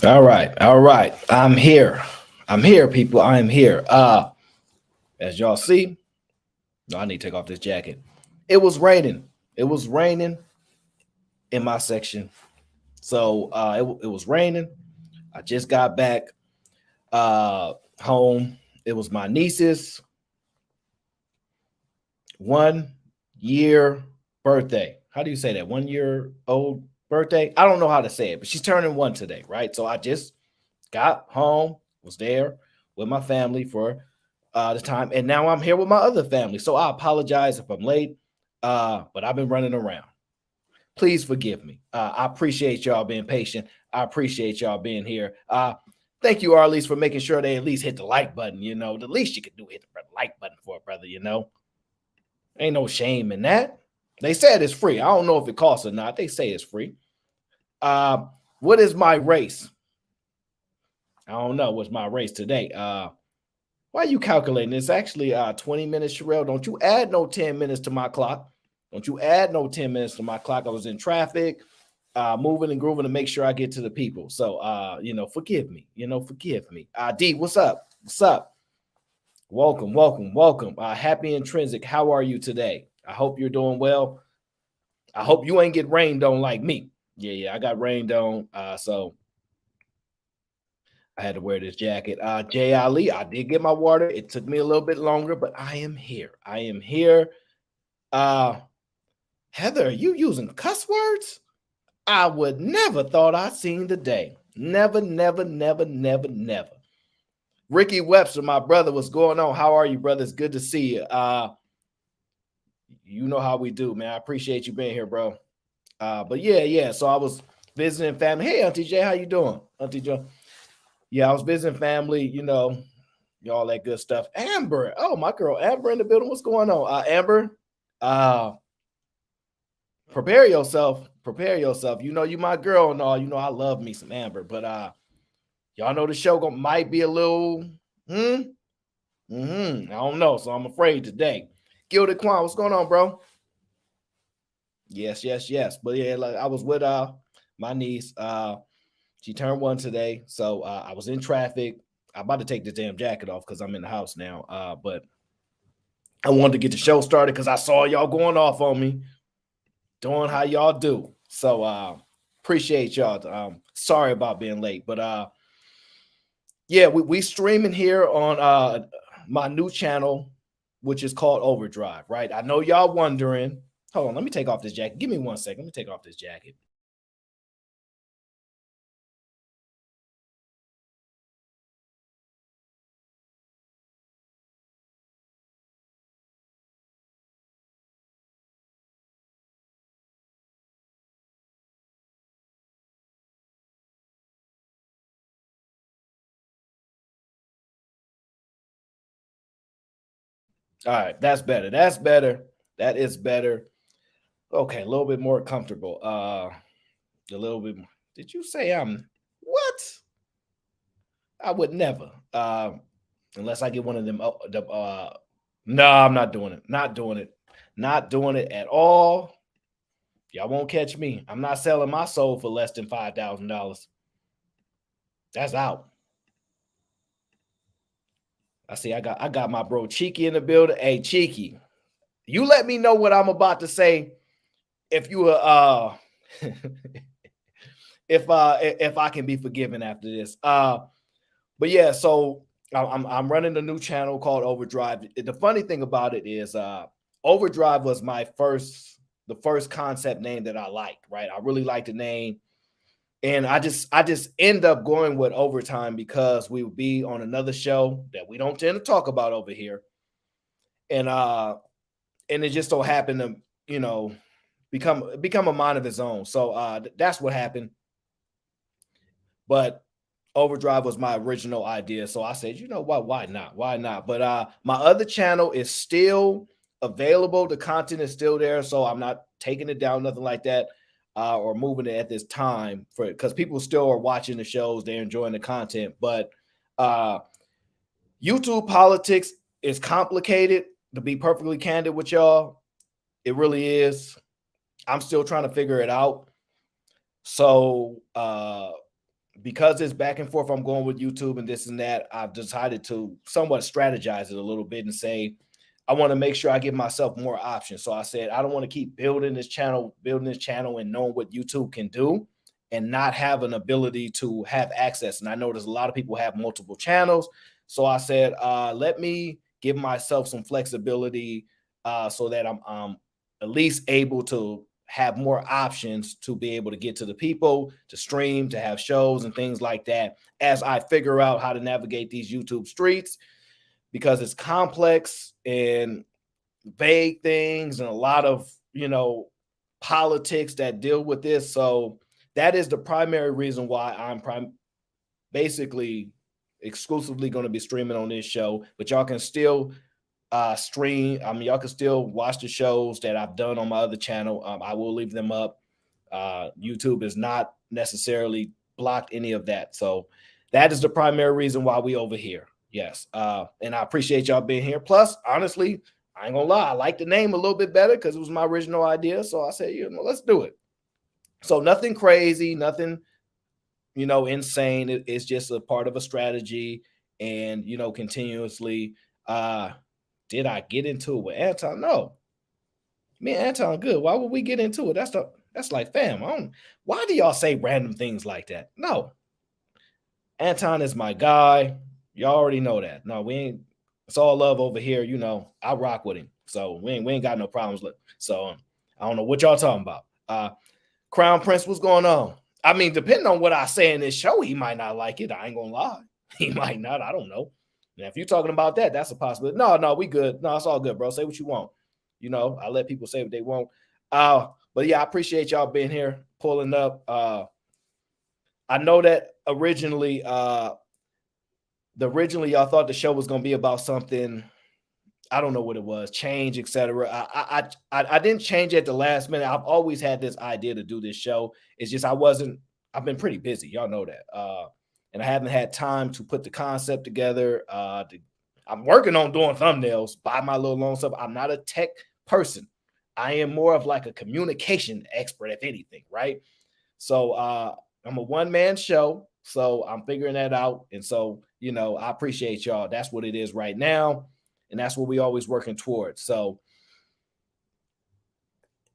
All right, all right. I'm here. I'm here, people. I am here. As y'all see, no, I need to take off this jacket. It was raining. It was raining in my section. So it was raining. I just got back home. It was my niece's 1 year birthday. How do you say that? 1 year old birthday? I don't know how to say it, but she's turning one today, right? So I just got home, was there with my family for the time, and now I'm here with my other family. So I apologize if I'm late, but I've been running around. Please forgive me. I appreciate y'all being patient. I appreciate y'all being here. Thank you, Arlies, for making sure they at least hit the like button. You know, the least you could do hit the like button for a brother. You know, ain't no shame in that. They said it's free. I don't know if it costs or not. They say it's free. Uh, what is my race? I don't know what's my race today. Why are you calculating? It's actually 20 minutes, Sherelle. Don't you add no 10 minutes to my clock. Don't you add no 10 minutes to my clock. I was in traffic, moving and grooving to make sure I get to the people. So, forgive me. Forgive me. D, what's up? What's up? Welcome, welcome, welcome. Happy Intrinsic, how are you today? I hope you're doing well. I hope you ain't get rained on like me. Yeah, I got rained on. So I had to wear this jacket. Jay Ali, I did get my water. It took me a little bit longer, but I am here. I am here. Heather, are you using cuss words? I would never thought I'd seen the day. Never, never, never, never, never. Ricky Webster, my brother, what's going on? How are you, brother? It's good to see you. You know how we do, man. I appreciate you being here, bro. But yeah. So I was visiting family. Hey, Auntie J, how you doing? Auntie Joe. Yeah, I was visiting family, all that good stuff. Amber, oh, my girl Amber in the building. What's going on? Amber, prepare yourself. Prepare yourself. You know, you my girl and all. You know, I love me some Amber, but y'all know the show might be a little I don't know. So I'm afraid today. Gilded Quan, what's going on, bro? Yes. But yeah, like I was with my niece. She turned one today. So I was in traffic. I'm about to take the damn jacket off because I'm in the house now. But I wanted to get the show started because I saw y'all going off on me, doing how y'all do. So appreciate y'all. Sorry about being late, but yeah, we streaming here on my new channel, which is called Overdrive, right? I know y'all wondering. Hold on, let me take off this jacket. Give me 1 second. Let me take off this jacket. All right, that's better. That's better. That is better. Okay, a little bit more comfortable. A little bit. Did you say I'm what? I would never. Unless I get one of them. No, I'm not doing it. Not doing it. Not doing it at all. Y'all won't catch me. I'm not selling my soul for less than $5,000. That's out. I see. I got my bro Cheeky in the building. Hey, Cheeky, you let me know what I'm about to say. If you if I can be forgiven after this. But yeah, so I'm running a new channel called Overdrive. The funny thing about it is Overdrive was the first concept name that I liked, right? I really liked the name. And I just end up going with Overtime because we would be on another show that we don't tend to talk about over here. And it just so happened to, become a mind of its own. So that's what happened. But Overdrive was my original idea. So I said, you know what? Why not? Why not? But my other channel is still available. The content is still there. So I'm not taking it down, nothing like that, or moving it at this time because people still are watching the shows. They're enjoying the content. But YouTube politics is complicated, to be perfectly candid with y'all. It really is. I'm still trying to figure it out. So because it's back and forth, I'm going with YouTube and this and that. I've decided to somewhat strategize it a little bit and say, I want to make sure I give myself more options. So I said, I don't want to keep building this channel and knowing what YouTube can do and not have an ability to have access. And I know there's a lot of people have multiple channels. So I said, let me give myself some flexibility so that I'm at least able to have more options to be able to get to the people, to stream, to have shows and things like that as I figure out how to navigate these YouTube streets, because it's complex and vague things and a lot of, politics that deal with this. So that is the primary reason why I'm basically exclusively going to be streaming on this show, but y'all can still stream. I mean, y'all can still watch the shows that I've done on my other channel. I will leave them up. YouTube is not necessarily blocked any of that. So that is the primary reason why we over here. Yes. And I appreciate y'all being here. Plus, honestly, I ain't gonna lie, I like the name a little bit better because it was my original idea. So I said, let's do it. So nothing crazy, nothing, insane. It's just a part of a strategy. And, continuously, did I get into it with Anton? No. Me and Anton good. Why would we get into it? That's like, fam, why do y'all say random things like that? No. Anton is my guy. Y'all already know that. No, we ain't. It's all love over here. I rock with him. So we ain't got no problems. So I don't know what y'all talking about. Crown Prince, what's going on? I mean, depending on what I say in this show, he might not like it. I ain't gonna lie. He might not. I don't know. Now, if you're talking about that, that's a possibility. No, we good. No, it's all good, bro. Say what you want. I let people say what they want. But yeah, I appreciate y'all being here, pulling up. I know that originally y'all thought the show was gonna be about something. I don't know what it was, change, etc. I didn't change at the last minute. I've always had this idea to do this show. It's just I've been pretty busy. Y'all know that. And I haven't had time to put the concept together. I'm working on doing thumbnails by my little own stuff. I'm not a tech person. I am more of like a communication expert, if anything, right? So I'm a one-man show. So I'm figuring that out. And so, I appreciate y'all. That's what it is right now. And that's what we always working towards. So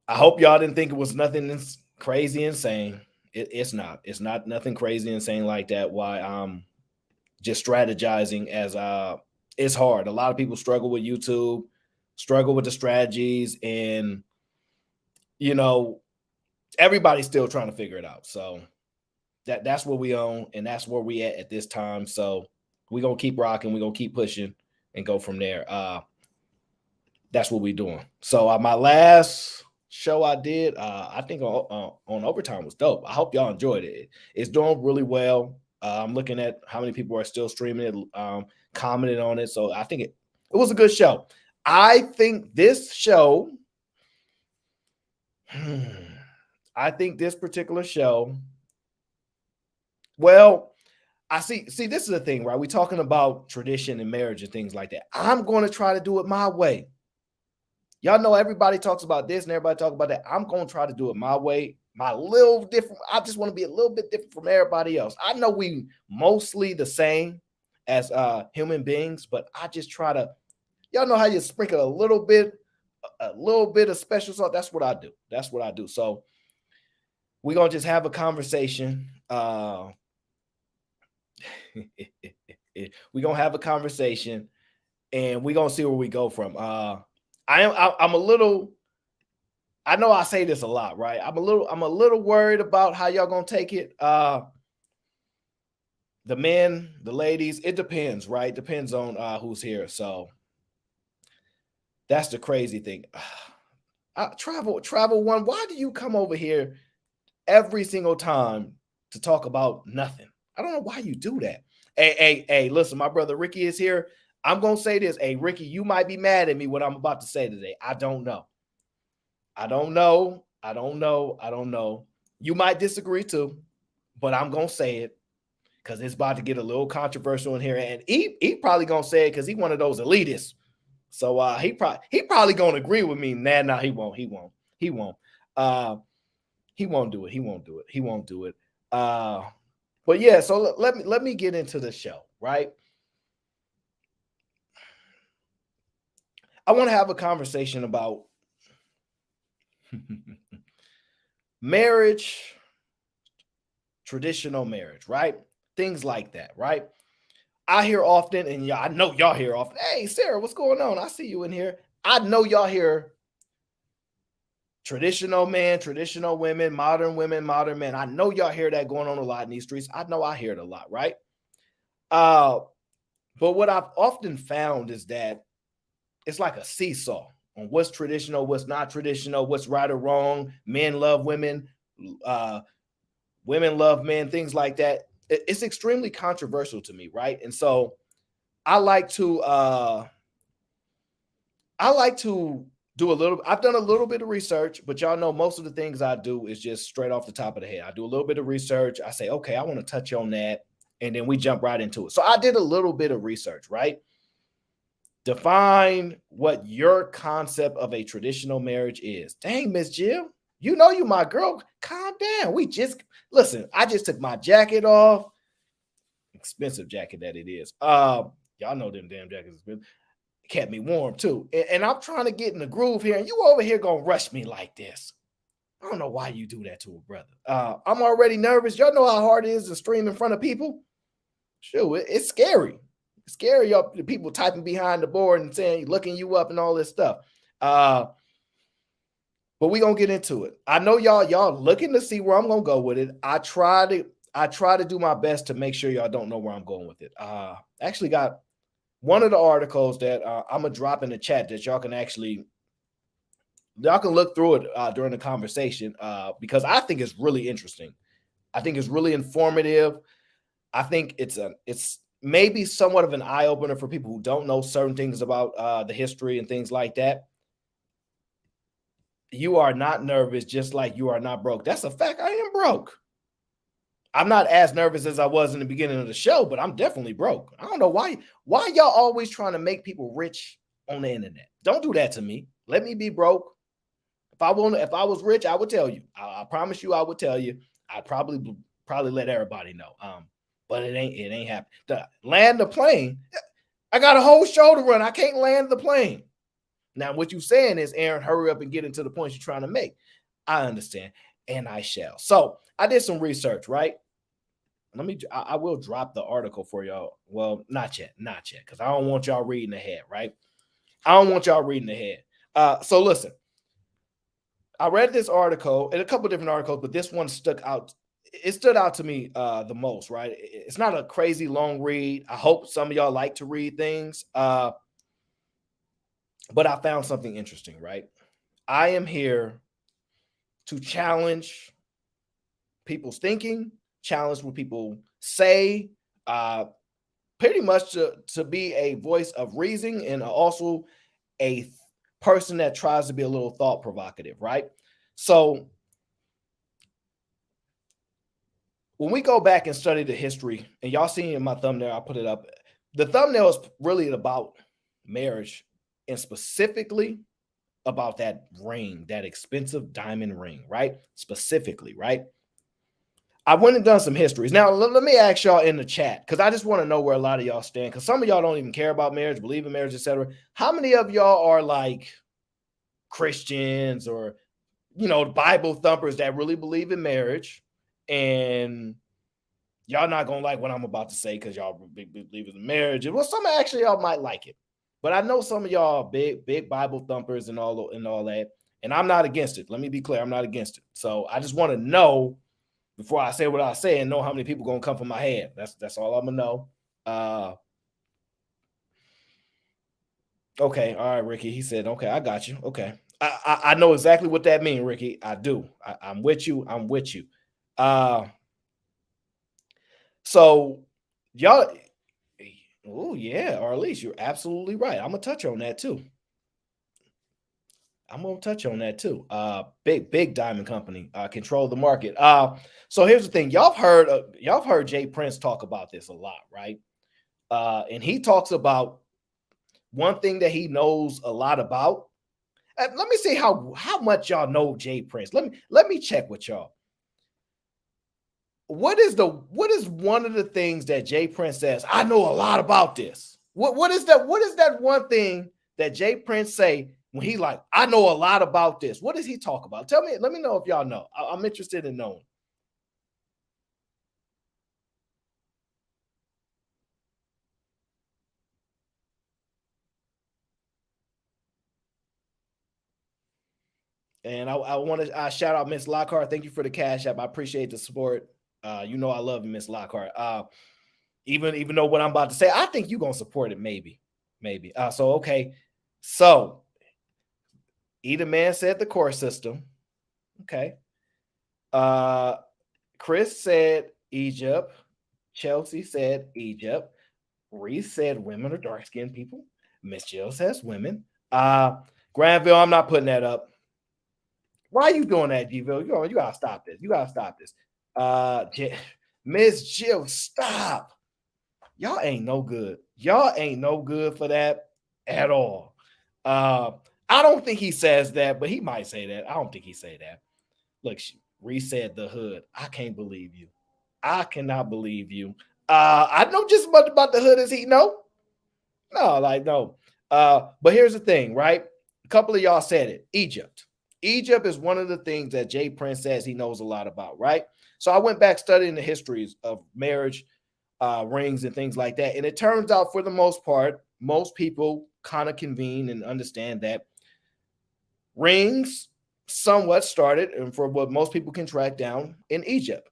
I hope y'all didn't think it was nothing crazy insane. It's not. It's not nothing crazy insane like that. Why I'm just strategizing as it's hard. A lot of people struggle with YouTube, struggle with the strategies, and everybody's still trying to figure it out. So that's what we own, and that's where we at this time. So we're gonna keep rocking, we're gonna keep pushing and go from there. That's what we're doing. So my last show I did, I think on Overtime was dope. I hope y'all enjoyed it. It's doing really well. I'm looking at how many people are still streaming it, commenting on it. So I think it was a good show. I think this show, I think this particular show, well, I see, this is the thing, right? We're talking about tradition and marriage and things like that. I'm going to try to do it my way. Y'all know everybody talks about this and everybody talks about that. I'm going to try to do it my way, my little different. I just want to be a little bit different from everybody else. I know we mostly the same as human beings, but I just try to, y'all know how you sprinkle a little bit of special salt. That's what I do. That's what I do. So we're going to just have a conversation. We're going to have a conversation and we're going to see where we go from. I'm a little, I know I say this a lot, right? I'm a little worried about how y'all gonna take it. The men, the ladies, it depends, right? Depends on who's here. So that's the crazy thing. Travel one. Why do you come over here every single time to talk about nothing? I don't know why you do that. Hey, listen, my brother Ricky is here. I'm going to say this. Hey, Ricky, you might be mad at me what I'm about to say today. I don't know. You might disagree too, but I'm going to say it because it's about to get a little controversial in here. And he probably going to say it because he's one of those elitists. So he probably going to agree with me. Nah, he won't. He won't do it. He won't do it. But yeah, so let me get into the show, right? I want to have a conversation about marriage, traditional marriage, right? Things like that, right? I hear often, and I know y'all hear often, hey, Sarah, what's going on? I see you in here. I know y'all hear traditional men, traditional women, modern men. I know y'all hear that going on a lot in these streets. I know I hear it a lot, right? Uh, but what I've often found is that it's like a seesaw on what's traditional, what's not traditional, what's right or wrong. Men love women, uh, women love men, things like that. It's extremely controversial to me, right? And so I like to I like to do a little. I've done a little bit of research, but y'all know most of the things I do is just straight off the top of the head. I do a little bit of research. I say, okay, I want to touch on that, and then we jump right into it. So I did a little bit of research, right? Define what your concept of a traditional marriage is. Dang, Miss Jill, you know you my girl. Calm down. We just listen. I just took my jacket off. Expensive jacket that it is. Y'all know them damn jackets kept me warm too. And I'm trying to get in the groove here, and you over here gonna rush me like this. I don't know why you do that to a brother. I'm already nervous. Y'all know how hard it is to stream in front of people. Sure, it's scary. It's scary, y'all. The people typing behind the board and saying, looking you up and all this stuff. But we gonna get into it. I know y'all looking to see where I'm gonna go with it. I try to do my best to make sure y'all don't know where I'm going with it. Actually got one of the articles that I'm gonna drop in the chat that y'all can look through it during the conversation because I think it's really interesting. I think it's really informative. I think it's maybe somewhat of an eye opener for people who don't know certain things about the history and things like that. You are not nervous, just like you are not broke. That's a fact. I am broke. I'm not as nervous as I was in the beginning of the show, but I'm definitely broke. I don't know why y'all always trying to make people rich on the internet. Don't do that to me. Let me be broke. If I was rich, I would tell you. I promise you, I would tell you. I'd probably let everybody know. But it ain't happening. Land the plane. I got a whole show to run. I can't land the plane. Now, what you're saying is, Aaron, hurry up and get into the points you're trying to make. I understand, and I shall. So I did some research, right? I will drop the article for y'all. Well, not yet, because I don't want y'all reading ahead, right? I don't want y'all reading ahead. So listen, I read this article and a couple different articles, but this one stuck out. It stood out to me the most, right? It's not a crazy long read. I hope some of y'all like to read things. But I found something interesting, right? I am here to challenge people's thinking, challenge what people say, pretty much to be a voice of reason and also a person that tries to be a little thought provocative, right? So when we go back and study the history, and y'all see in my thumbnail, I put it up. The thumbnail is really about marriage and specifically about that ring, that expensive diamond ring, right? Specifically, right? I went and done some histories. Now, let me ask y'all in the chat, because I just want to know where a lot of y'all stand, because some of y'all don't even care about marriage, believe in marriage, etc. How many of y'all are like Christians or, Bible thumpers that really believe in marriage, and y'all not going to like what I'm about to say because y'all big believers in marriage? Well, some actually y'all might like it. But I know some of y'all are big Bible thumpers and all that. And I'm not against it. Let me be clear. I'm not against it. So I just want to know before I say what I say and know how many people going to come from my head. That's all I'm going to know. Okay. All right, Ricky. He said, okay, I got you. Okay. I know exactly what that means, Ricky. I do. I'm with you. I'm with you. So y'all, oh yeah, or at least you're absolutely right. I'm gonna touch on that too. Big diamond company control the market. So here's the thing. Y'all have heard Jay Prince talk about this a lot, right? And he talks about one thing that he knows a lot about. Let me see how much y'all know Jay Prince. Let me check with y'all. what is one of the things that Jay Prince says? I know a lot about this. What is that one thing that Jay Prince say when he like, I know a lot about this? What does he talk about? Tell me, let me know if y'all know. I'm interested in knowing. And I want to shout out Miss Lockhart. Thank you for the cash app. I appreciate the support. You know I love you, Miss Lockhart. Even though what I'm about to say, I think you're gonna support it, maybe, maybe. So okay, so Eda Man said the core system. Okay. Uh, Chris said Egypt. Chelsea said Egypt. Reese said women are dark skinned people. Miss Jill says women. Granville, I'm not putting that up. Why are you doing that, Gville? You gotta stop this. You gotta stop this. Miss Jill, stop. Y'all ain't no good. Y'all ain't no good for that at all. Uh, I don't think he says that, but he might say that. I don't think he say that. Look, reset the hood. I can't believe you. I cannot believe you. I know just as much about the hood as he know. No, like no. But here's the thing, right? A couple of y'all said it. Egypt. Egypt is one of the things that Jay Prince says he knows a lot about, right? So I went back studying the histories of marriage, rings, and things like that. And it turns out, for the most part, most people kind of convene and understand that rings somewhat started, and for what most people can track down, in Egypt.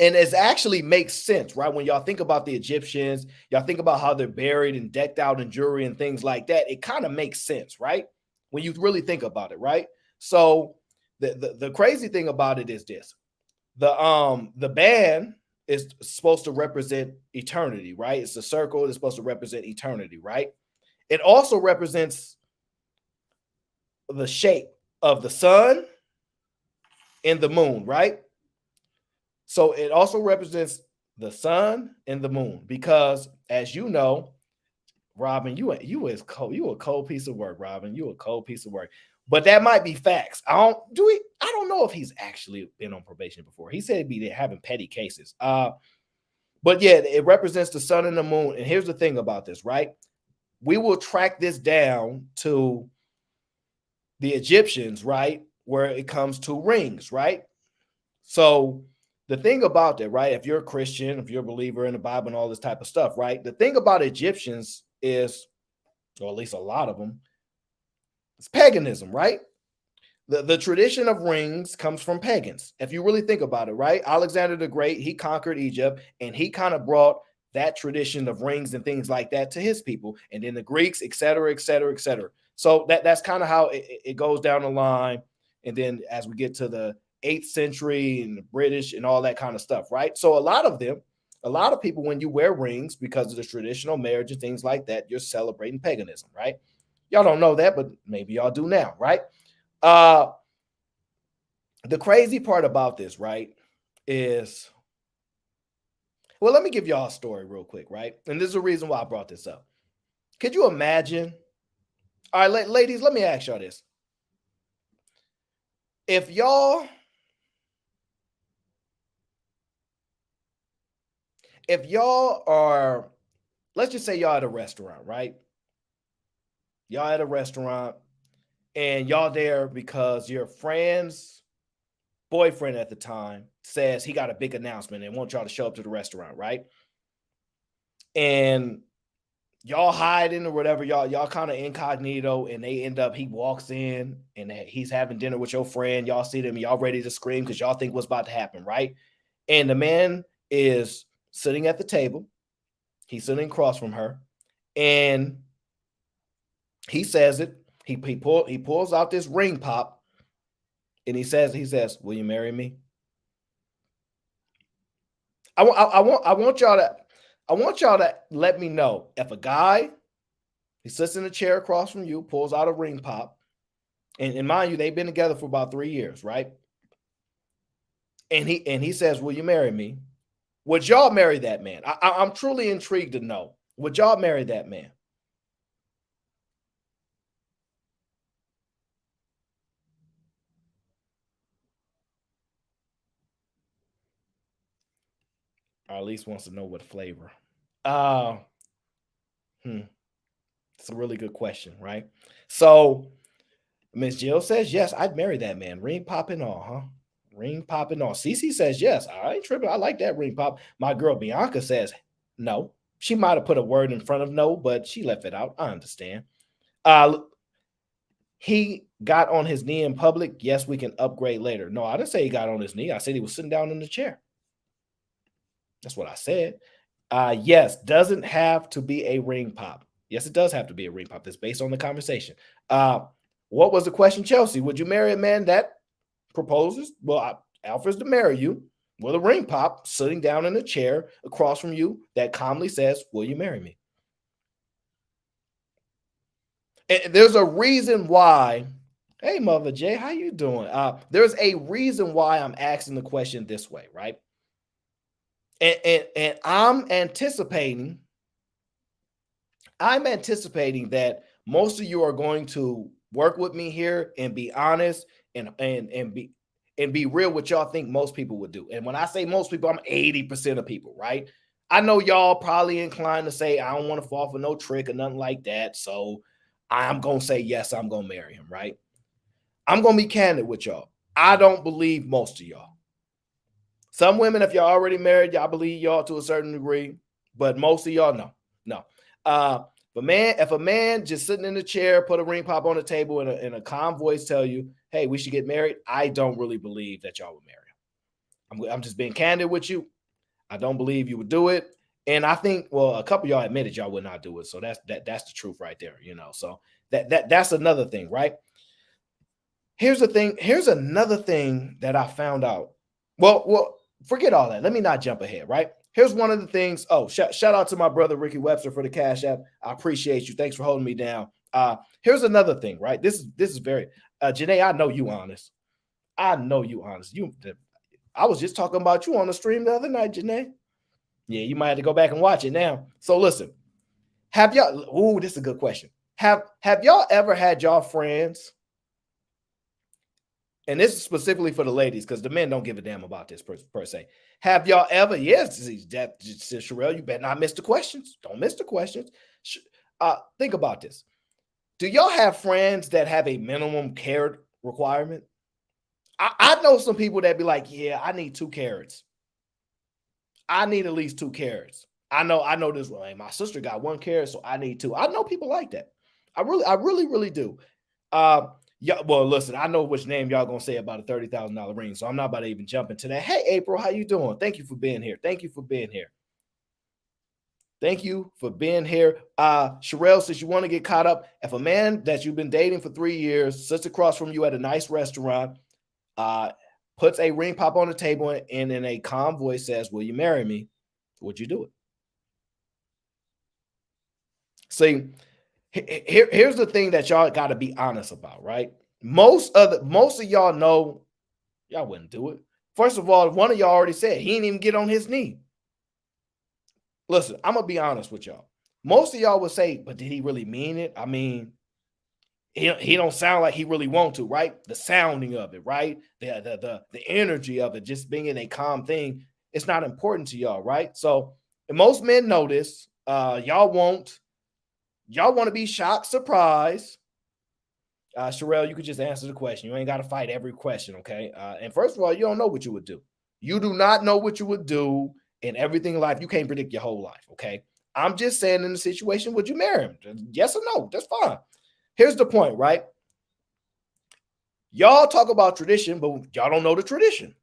And it actually makes sense, right? When y'all think about the Egyptians, y'all think about how they're buried and decked out in jewelry and things like that. It kind of makes sense, right? When you really think about it, right? So the crazy thing about it is this: the band is supposed to represent eternity, right? It's a circle that's supposed to represent eternity, right? It also represents the shape of the sun and the moon, right? So it also represents the sun and the moon because, as you know, Robin, you is cold. You a cold piece of work, Robin. You a cold piece of work. But that might be facts. I don't know if he's actually been on probation before. He said he'd be having petty cases. But yeah, it represents the sun and the moon. And here's the thing about this, right? We will track this down to the Egyptians, right? Where it comes to rings, right? So the thing about that, right? If you're a Christian, if you're a believer in the Bible and all this type of stuff, right? The thing about Egyptians is, or at least a lot of them, it's paganism, right? The tradition of rings comes from pagans. If you really think about it, right? Alexander the Great, he conquered Egypt and he kind of brought that tradition of rings and things like that to his people. And then the Greeks, et cetera, et cetera, et cetera. So that's kind of how it goes down the line. And then as we get to the 8th century and the British and all that kind of stuff, right? So a lot of people, when you wear rings because of the traditional marriage and things like that, you're celebrating paganism, right? Y'all don't know that, but maybe y'all do now, right? Uh, the crazy part about this, right, is, well, let me give y'all a story real quick, right? And this is the reason why I brought this up. Could you imagine? All right, ladies, let me ask y'all this. If y'all are, let's just say y'all at a restaurant, right? Y'all at a restaurant and y'all there because your friend's boyfriend at the time says he got a big announcement and wants y'all to show up to the restaurant, right? And y'all hiding or whatever, y'all kind of incognito, and they end up, he walks in and he's having dinner with your friend. Y'all see them, y'all ready to scream because y'all think what's about to happen, right? And the man is sitting at the table, he's sitting across from her, and he says it. He pulls out this ring pop, and he says, "Will you marry me?" I want y'all to let me know if a guy, he sits in a chair across from you, pulls out a ring pop, and mind you, they've been together for about 3 years, right? And he says, "Will you marry me?" Would y'all marry that man? I'm truly intrigued to know. Would y'all marry that man? Or at least wants to know what flavor. Uh, hmm, it's a really good question, right? So Miss Jill says yes, I'd marry that man. Ring popping all, huh? Ring popping all. Cece says yes. I ain't tripping. I like that ring pop. My girl Bianca says no. She might have put a word in front of no, but she left it out. I understand. Uh, he got on his knee in public. Yes, we can upgrade later. No, I didn't say he got on his knee. I said he was sitting down in the chair. That's what I said. Yes, doesn't have to be a ring pop. Yes, it does have to be a ring pop. That's based on the conversation. What was the question, Chelsea? Would you marry a man that proposes? Well, offers to marry you with a ring pop, sitting down in a chair across from you that calmly says, "Will you marry me?" And there's a reason why. Hey, Mother J, how you doing? There's a reason why I'm asking the question this way, right? And I'm anticipating that most of you are going to work with me here and be honest and be real what y'all think most people would do. And when I say most people, I'm 80% of people, right? I know y'all probably inclined to say, I don't want to fall for no trick or nothing like that. So I'm gonna say yes, I'm gonna marry him, right? I'm gonna be candid with y'all. I don't believe most of y'all. Some women, if y'all already married, y'all believe y'all to a certain degree, but most of y'all, no, no. If a man just sitting in the chair, put a ring pop on the table, and a calm voice tell you, "Hey, we should get married," I don't really believe that y'all would marry him. I'm just being candid with you. I don't believe you would do it, and I think, well, a couple of y'all admitted y'all would not do it, so that's the truth right there, you know. So that's another thing, right? Here's the thing. Here's another thing that I found out. Well, forget all that. Let me not jump ahead, right? Here's one of the things. Oh, shout out to my brother Ricky Webster for the Cash App. I appreciate you. Thanks for holding me down. Here's another thing, right? This is very Janae, I know you honest. I know you honest. I was just talking about you on the stream the other night, Janae. Yeah, you might have to go back and watch it now. So listen, have y'all, ooh, this is a good question. Have y'all ever had y'all friends? And this is specifically for the ladies because the men don't give a damn about this per se. Have y'all ever? Yes, Sherelle, you better not miss the questions. Don't miss the questions. Think about this. Do y'all have friends that have a minimum carat requirement? I know some people that be like, yeah, I need 2 carats. I need at least 2 carats. I know this one. My sister got 1 carat, so I need 2. I know people like that. I really do. Yeah, well, listen, I know which name y'all gonna say about a $30,000 ring, so I'm not about to even jump into that. Hey, April, how you doing? Thank you for being here. Thank you for being here. Thank you for being here. Sherelle, since you want to get caught up, if a man that you've been dating for 3 years sits across from you at a nice restaurant, puts a ring pop on the table and in a calm voice says, "Will you marry me?" Would you do it? See, here's the thing that y'all got to be honest about, right? Most of y'all know y'all wouldn't do it. First of all, one of y'all already said he didn't even get on his knee. Listen, I'm gonna be honest with y'all. Most of y'all would say, but did he really mean it? I mean, he don't sound like he really want to, right? The sounding of it, right? The energy of it, just being in a calm thing, it's not important to y'all, right? So, and most men know this. Y'all want to be shocked, surprised. Sherelle, you could just answer the question. You ain't got to fight every question, okay? And first of all, you don't know what you would do. You do not know what you would do in everything in life. You can't predict your whole life, okay? I'm just saying, in the situation, would you marry him? Yes or no? That's fine. Here's the point, right? Y'all talk about tradition, but y'all don't know the tradition.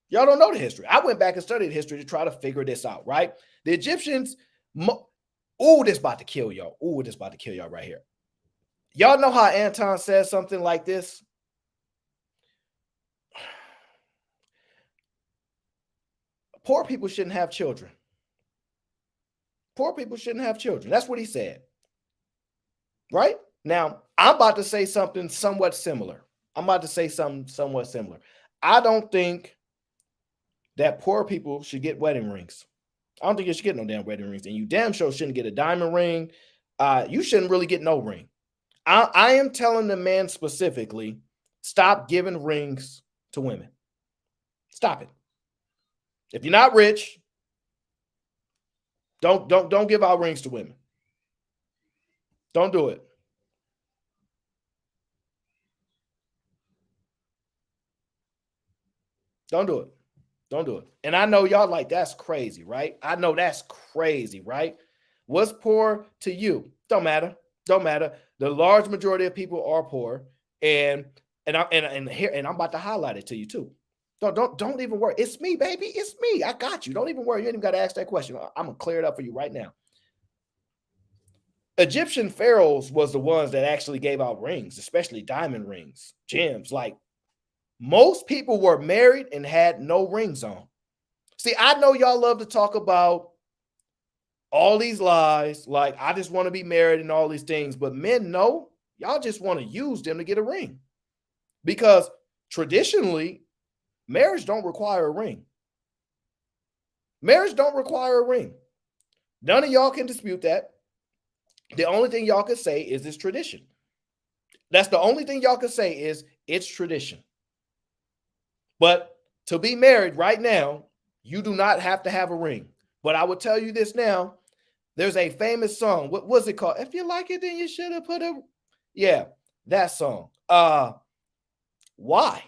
Y'all don't know the history. I went back and studied history to try to figure this out, right? The Egyptians, this about to kill y'all. This about to kill y'all right here. Y'all know how Anton says something like this? Poor people shouldn't have children. Poor people shouldn't have children. That's what he said. Right? Now, I'm about to say something somewhat similar. I don't think that poor people should get wedding rings. I don't think you should get no damn wedding rings. And you damn sure shouldn't get a diamond ring. You shouldn't really get no ring. I am telling the man specifically, stop giving rings to women. Stop it. If you're not rich, Don't give out rings to women. Don't do it. Don't do it. Don't do it. And I know y'all like, that's crazy, right? I know that's crazy, right? What's poor to you? Don't matter. Don't matter. The large majority of people are poor, and I'm about to highlight it to you too. Don't even worry. It's me, baby. It's me. I got you. Don't even worry. You ain't even got to ask that question. I'm gonna clear it up for you right now. Egyptian pharaohs was the ones that actually gave out rings, especially diamond rings, gems. Like, most people were married and had no rings on. See, I know y'all love to talk about all these lies, like I just want to be married and all these things, but men know y'all just want to use them to get a ring, because traditionally marriage don't require a ring. Marriage don't require a ring. None of y'all can dispute that. The only thing y'all can say is it's tradition. That's the only thing y'all can say is it's tradition. But to be married right now, you do not have to have a ring. But I will tell you this now. There's a famous song. What was it called? If you like it, then you should have put a... Yeah, that song. Why?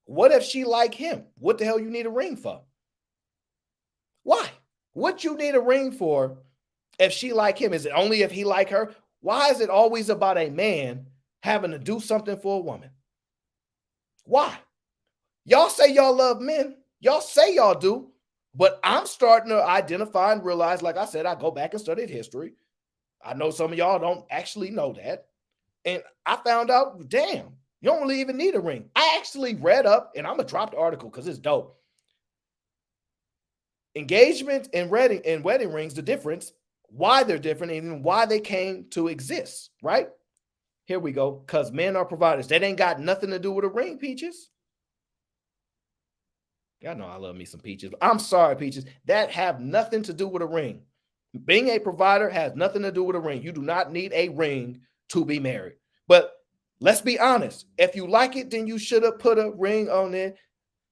What if she like him? What the hell you need a ring for? Why? What you need a ring for if she like him? Is it only if he like her? Why is it always about a man having to do something for a woman? Why? Y'all say y'all love men. Y'all say y'all do. But I'm starting to identify and realize, like I said, I go back and studied history. I know some of y'all don't actually know that. And I found out, damn, you don't really even need a ring. I actually read up, and I'm going to drop the article because it's dope. Engagement and wedding rings, the difference, why they're different, and why they came to exist, right? Here we go. Because men are providers. That ain't got nothing to do with a ring, Peaches. Y'all know I love me some Peaches. I'm sorry, Peaches. That have nothing to do with a ring. Being a provider has nothing to do with a ring. You do not need a ring to be married. But let's be honest. If you like it, then you should have put a ring on it.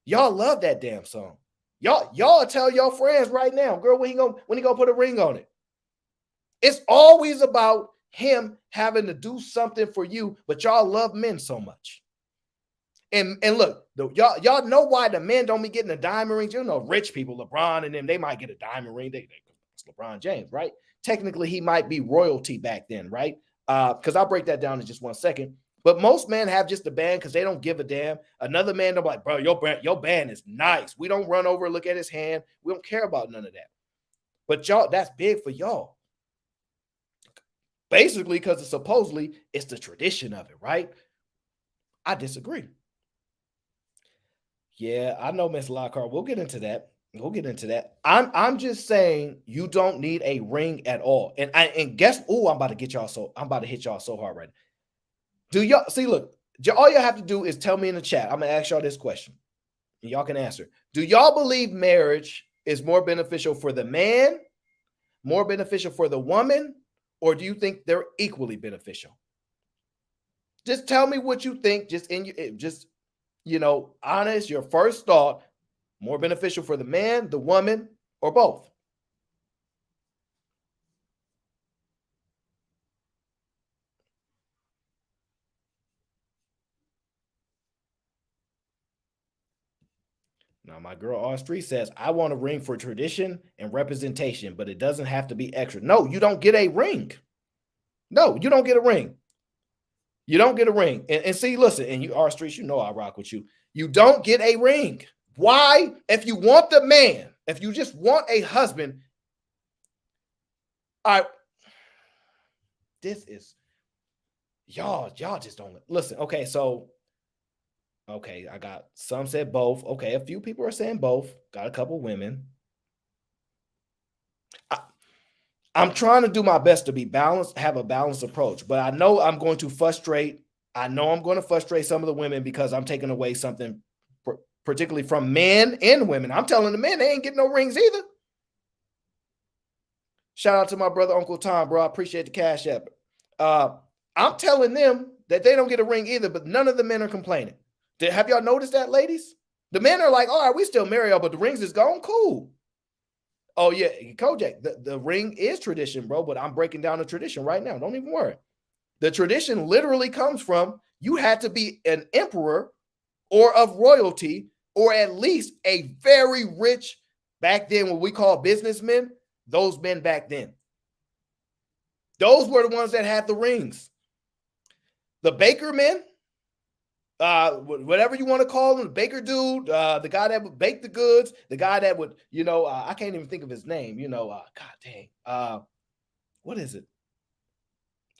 Y'all love that damn song. Y'all tell your friends right now, girl, when he gonna put a ring on it? It's always about him having to do something for you, but y'all love men so much. And look, y'all know why the men don't be getting the diamond rings. You know, rich people, LeBron and them, they might get a diamond ring. It's LeBron James, right? Technically, he might be royalty back then, right? Because I'll break that down in just 1 second. But most men have just a band because they don't give a damn. Another man, they're like, bro, your band is nice. We don't run over and look at his hand. We don't care about none of that. But y'all, that's big for y'all. Basically, because supposedly it's the tradition of it, right? I disagree. Yeah, I know, Miss Lockhart. We'll get into that. We'll get into that. I'm just saying you don't need a ring at all. And guess, I'm about to hit y'all so hard right now. Do y'all see? Look, all you have to do is tell me in the chat. I'm gonna ask y'all this question, and y'all can answer. Do y'all believe marriage is more beneficial for the man, more beneficial for the woman, or do you think they're equally beneficial? Just tell me what you think. Honest, your first thought, more beneficial for the man, the woman, or both? Now, my girl R3 says, I want a ring for tradition and representation, but it doesn't have to be extra. No, you don't get a ring. No, you don't get a ring. You don't get a ring. And see, listen, and you R3, you know I rock with you. You don't get a ring. Why? If you want the man, if you just want a husband, this is, y'all just don't listen. Okay, so, okay, I got some said both. Okay, a few people are saying both. Got a couple women. I'm trying to do my best to be balanced, have a balanced approach, but I know I'm going to frustrate. I know I'm going to frustrate some of the women because I'm taking away something, particularly from men and women. I'm telling the men they ain't getting no rings either. Shout out to my brother, Uncle Tom, bro. I appreciate the cash app. I'm telling them that they don't get a ring either, but none of the men are complaining. Have y'all noticed that, ladies? The men are like, all right, we still married, but the rings is gone. Cool. Oh yeah, Kojak, the ring is tradition, bro, but I'm breaking down the tradition right now. Don't even worry. The tradition literally comes from you had to be an emperor or of royalty, or at least a very rich, back then what we call businessmen, those men back then. Those were the ones that had the rings. The baker men, whatever you want to call him, the baker dude, the guy that would bake the goods, the guy that would, I can't even think of his name, God dang, what is it?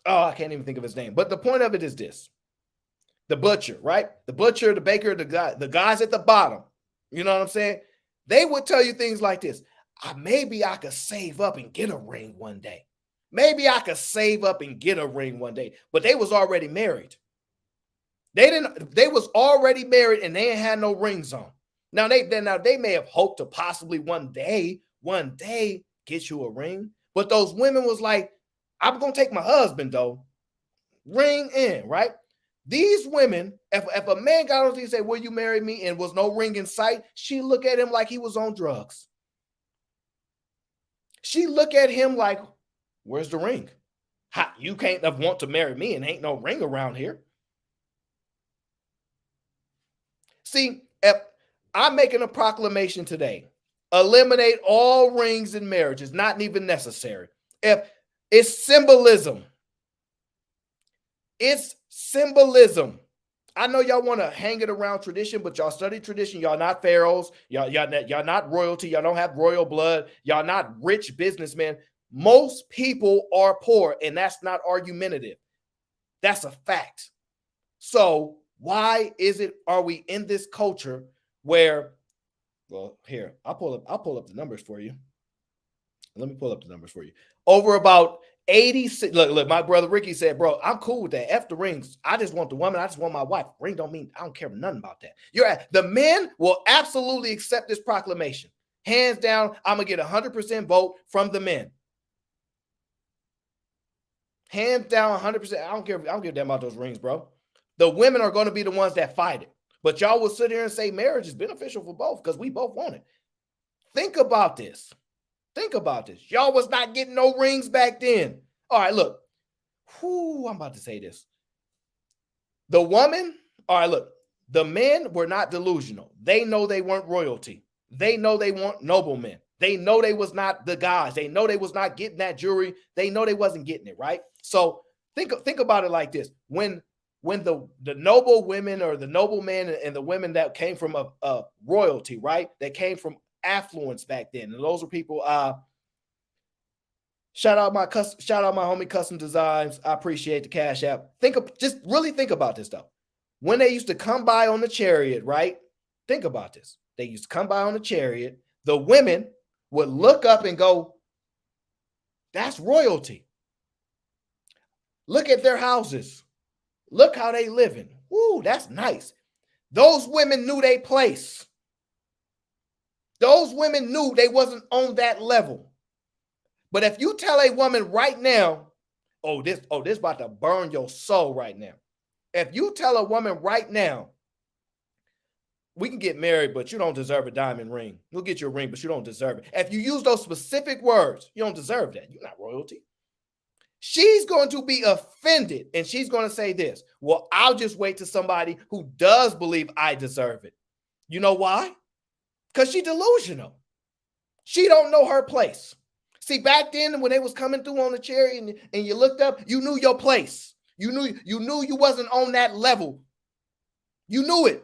Oh, I can't even think of his name. But the point of it is this: the butcher, right? The butcher, the baker, the guys at the bottom. You know what I'm saying? They would tell you things like this: maybe I could save up and get a ring one day. Maybe I could save up and get a ring one day. But they was already married. They was already married and they ain't had no rings on. Now they may have hoped to possibly one day get you a ring. But those women was like, I'm gonna take my husband though. Ring in, right? These women, if a man got on and say, will you marry me? And was no ring in sight, she look at him like he was on drugs. She look at him like, where's the ring? You can't want to marry me and ain't no ring around here. See, if I'm making a proclamation today, eliminate all rings in marriage. It's not even necessary. If it's symbolism. It's symbolism. I know y'all want to hang it around tradition, but y'all study tradition. Y'all not pharaohs. Y'all not royalty. Y'all don't have royal blood. Y'all not rich businessmen. Most people are poor, and that's not argumentative. That's a fact. So why are we in this culture where, well, here, I'll pull up the numbers for you. Let me pull up the numbers for you. Over about 86. Look, my brother Ricky said, bro, I'm cool with that. F the rings. I just want the woman. I just want my wife. Ring don't mean I don't care nothing about that. The men will absolutely accept this proclamation. Hands down, I'm gonna get 100% vote from the men. Hands down, 100%. I don't give a damn about those rings, bro. The women are going to be the ones that fight it. But y'all will sit here and say marriage is beneficial for both because we both want it. Think about this. Think about this. Y'all was not getting no rings back then. All right, look. I'm about to say this. The woman, all right, look. The men were not delusional. They know they weren't royalty. They know they weren't noblemen. They know they was not the guys. They know they was not getting that jewelry. They know they wasn't getting it, right? So think about it like this. When the noble women or the noble men and the women that came from a royalty, right? That came from affluence back then. And those were people, shout out my homie Custom Designs. I appreciate the Cash App. Just really think about this though. When they used to come by on the chariot, right? Think about this. They used to come by on the chariot. The women would look up and go, that's royalty. Look at their houses. Look how they living. Ooh, that's nice. Those women knew their place. Those women knew they wasn't on that level. But if you tell a woman right now, this about to burn your soul right now. If you tell a woman right now, we can get married, but you don't deserve a diamond ring. We'll get you a ring, but you don't deserve it. If you use those specific words, you don't deserve that. You're not royalty. She's going to be offended and she's going to say this. Well, I'll just wait to somebody who does believe I deserve it. You know why? Because she's delusional. She don't know her place. See, back then when they was coming through on the chariot and you looked up, you knew your place. You knew you wasn't on that level. You knew it.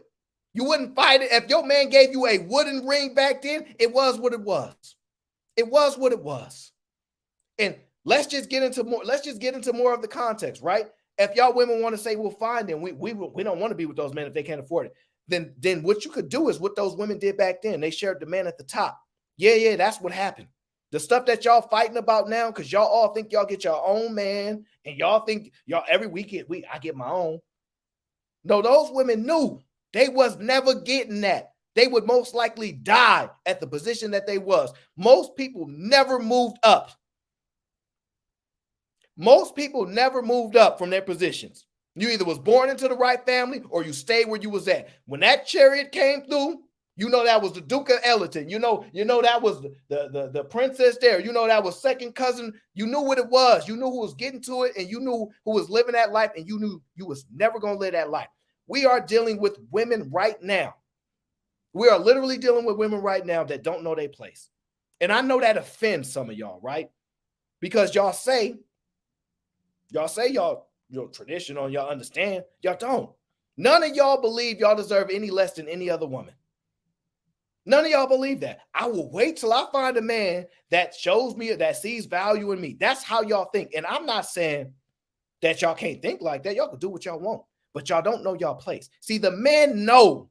You wouldn't fight it. If your man gave you a wooden ring back then, it was what it was. It was what it was. And let's just get into more of the context, right? If y'all women want to say, well, fine, then we don't want to be with those men if they can't afford it. Then what you could do is what those women did back then. They shared the man at the top. Yeah, that's what happened. The stuff that y'all fighting about now, because y'all all think y'all get your own man, and y'all think y'all every weekend I get my own. No, those women knew they was never getting that. They would most likely die at the position that they was. Most people never moved up. Most people never moved up from their positions. You either was born into the right family or you stayed where you was at. When that chariot came through, You know that was the Duke of Ellington. You know that was the princess there. You know that was second cousin. You knew what it was. You knew who was getting to it, and you knew who was living that life, and you knew you was never going to live that life. We are dealing with women right now. We are literally dealing with women right now that don't know their place. And I know that offends some of y'all, right? Because y'all say y'all traditional, y'all understand. Y'all don't. None of y'all believe y'all deserve any less than any other woman. None of y'all believe that. I will wait till I find a man that shows me, that sees value in me. That's how y'all think. And I'm not saying that y'all can't think like that. Y'all can do what y'all want, but y'all don't know y'all place. See, the men know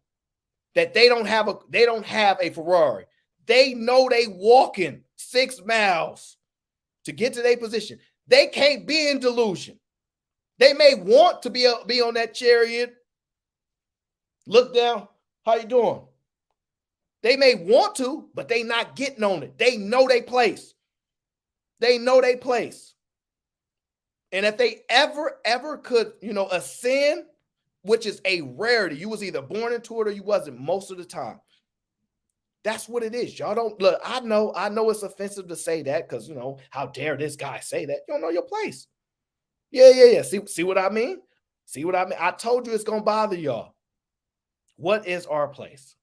that they don't have a Ferrari. They know they walking 6 miles to get to their position. They can't be in delusion. They may want to be on that chariot. Look down. How you doing? They may want to, but they not getting on it. They know their place. They know their place. And if they ever could, ascend, which is a rarity. You was either born into it or you wasn't most of the time. That's what it is. Y'all don't look. I know it's offensive to say that because, how dare this guy say that? You don't know your place. Yeah. See what I mean? See what I mean? I told you it's going to bother y'all. What is our place?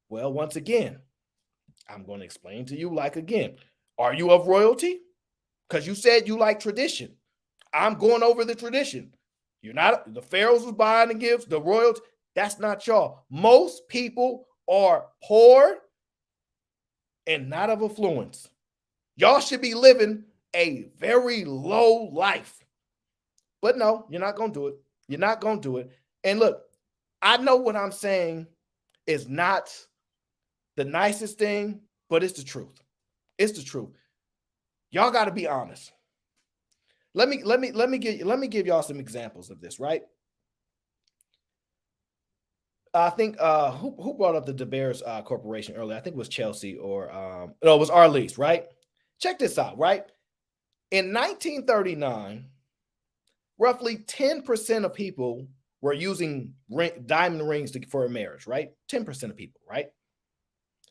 Well, once again, I'm going to explain to you again. Are you of royalty? Because you said you like tradition. I'm going over the tradition. You're not. The pharaohs was buying the gifts, the royalty. That's not y'all. Most people are poor and not of affluence. Y'all should be living a very low life. But no, you're not going to do it. You're not going to do it. And look, I know what I'm saying is not the nicest thing, but it's the truth. It's the truth. Y'all got to be honest. Let me give y'all some examples of this, right? I think who brought up the De Beers Corporation earlier? I think it was Chelsea or no, it was Arlise, right? Check this out, right? In 1939, roughly 10% of people were using diamond rings for a marriage, right? 10% of people, right?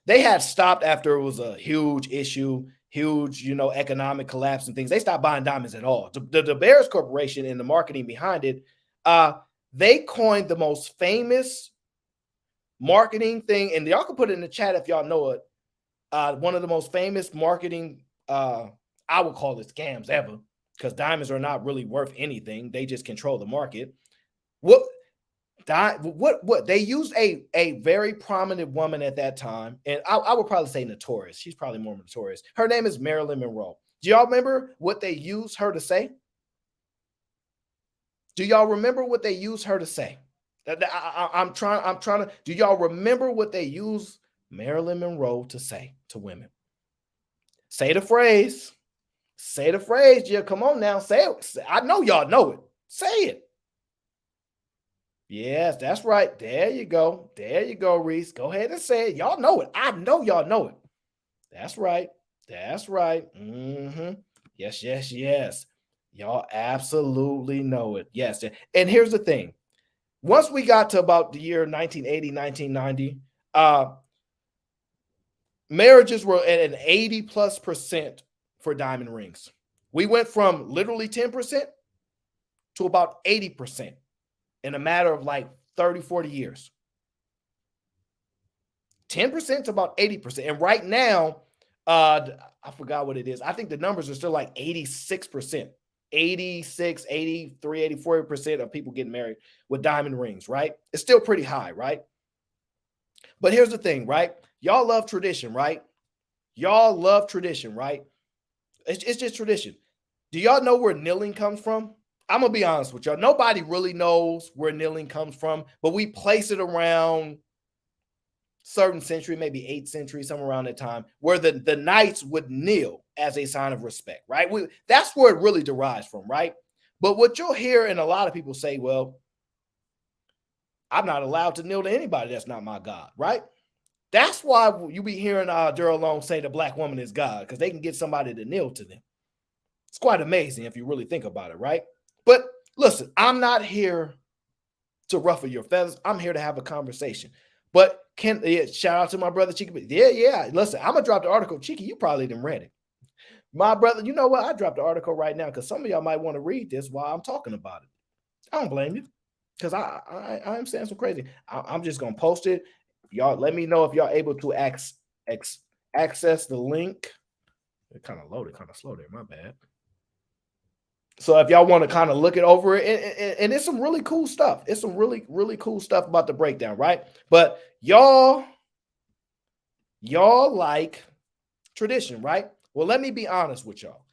They had stopped after it was a huge issue, huge, economic collapse and things. They stopped buying diamonds at all. The De Beers Corporation and the marketing behind it, they coined the most famous marketing thing, and y'all can put it in the chat if y'all know it. One of the most famous marketing, I would call it scams ever, because diamonds are not really worth anything. They just control the market. What they used a very prominent woman at that time, and I would probably say notorious. She's probably more notorious. Her name is Marilyn Monroe. Do y'all remember what they used her to say? Do y'all remember what they used her to say? I'm trying to. Do y'all remember what they used Marilyn Monroe to say to women? Say the phrase. Say the phrase. Yeah, come on now. Say it. I know y'all know it. Say it. Yes, that's right. There you go. There you go, Reese. Go ahead and say it. Y'all know it. I know y'all know it. That's right. That's right. Yes. Y'all absolutely know it. Yes. And here's the thing. Once we got to about the year 1980, 1990, marriages were at an 80+% for diamond rings. We went from literally 10% to about 80% in a matter of 30, 40 years. 10% to about 80%. And right now, I forgot what it is. I think the numbers are still 86%. 86, 83, 84% of people getting married with diamond rings, right? It's still pretty high, right? But here's the thing, right? Y'all love tradition, right? Y'all love tradition, right? It's just tradition. Do y'all know where kneeling comes from? I'm going to be honest with y'all. Nobody really knows where kneeling comes from, but we place it around certain century, maybe 8th century, somewhere around that time, where the knights would kneel as a sign of respect, right? That's where it really derives from, right? But what you'll hear and a lot of people say, well, I'm not allowed to kneel to anybody that's not my God, right? That's why you be hearing Daryl Long say the black woman is God, because they can get somebody to kneel to them. It's quite amazing if you really think about it, right? But listen, I'm not here to ruffle your feathers. I'm here to have a conversation. But Shout out to my brother Cheeky. Yeah. Listen, I'm gonna drop the article. Cheeky, you probably didn't read it. My brother, you know what? I dropped the article right now because some of y'all might want to read this while I'm talking about it. I don't blame you because I am saying some crazy. I'm just gonna post it. Y'all, let me know if y'all able to access the link. It kind of loaded, kind of slow there. My bad. So if y'all want to kind of look it over it, and it's some really cool stuff. It's some really, really cool stuff about the breakdown, right? But y'all like tradition, right? Well, let me be honest with y'all.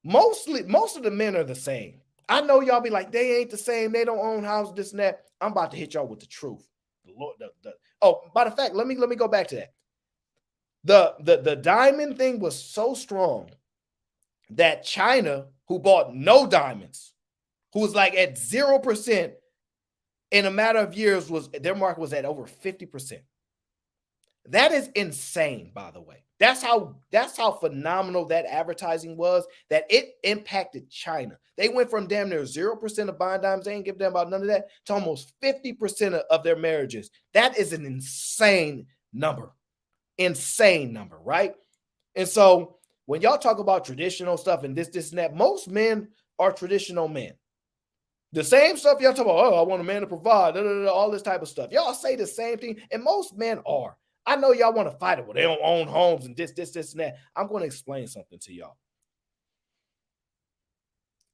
Most of the men are the same. I know y'all be like, they ain't the same. They don't own houses, this and that. I'm about to hit y'all with the truth. The Lord, by the fact, let me go back to that. The diamond thing was so strong that China, who bought no diamonds, who was like at 0%, in a matter of years, their market was at over 50%. That is insane, by the way. That's how phenomenal that advertising was, that it impacted China. They went from damn near 0% of buying diamonds, they ain't give them about none of that, to almost 50% of their marriages. That is an insane number. Insane number, right? And so when y'all talk about traditional stuff and this and that, most men are traditional men. The same stuff y'all talk about, oh, I want a man to provide, all this type of stuff. Y'all say the same thing, and most men are. I know y'all want to fight it. Well, they don't own homes and this, and that. I'm going to explain something to y'all.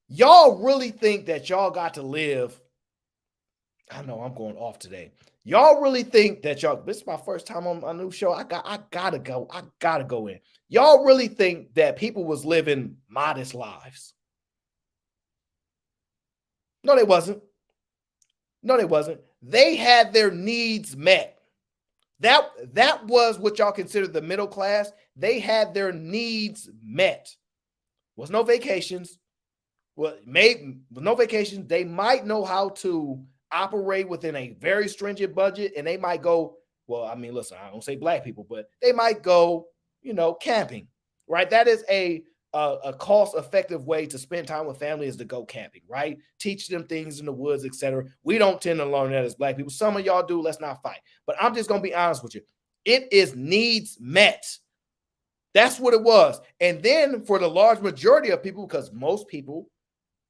Y'all really think that y'all got to live. I know I'm going off today. Y'all really think that this is my first time on my new show. I gotta go in. Y'all really think that people was living modest lives? No, they wasn't. They had their needs met. That was what y'all consider the middle class. They had their needs met. Was no vacations. Well, no vacations. They might know how to operate within a very stringent budget, and they might go, well, I mean, listen, I don't say black people, but they might go, camping, right? That is a cost-effective way to spend time with family, is to go camping, right? Teach them things in the woods, etc. We don't tend to learn that as black people. Some of y'all do. Let's not fight. But I'm just going to be honest with you. It is needs met. That's what it was. And then for the large majority of people, because most people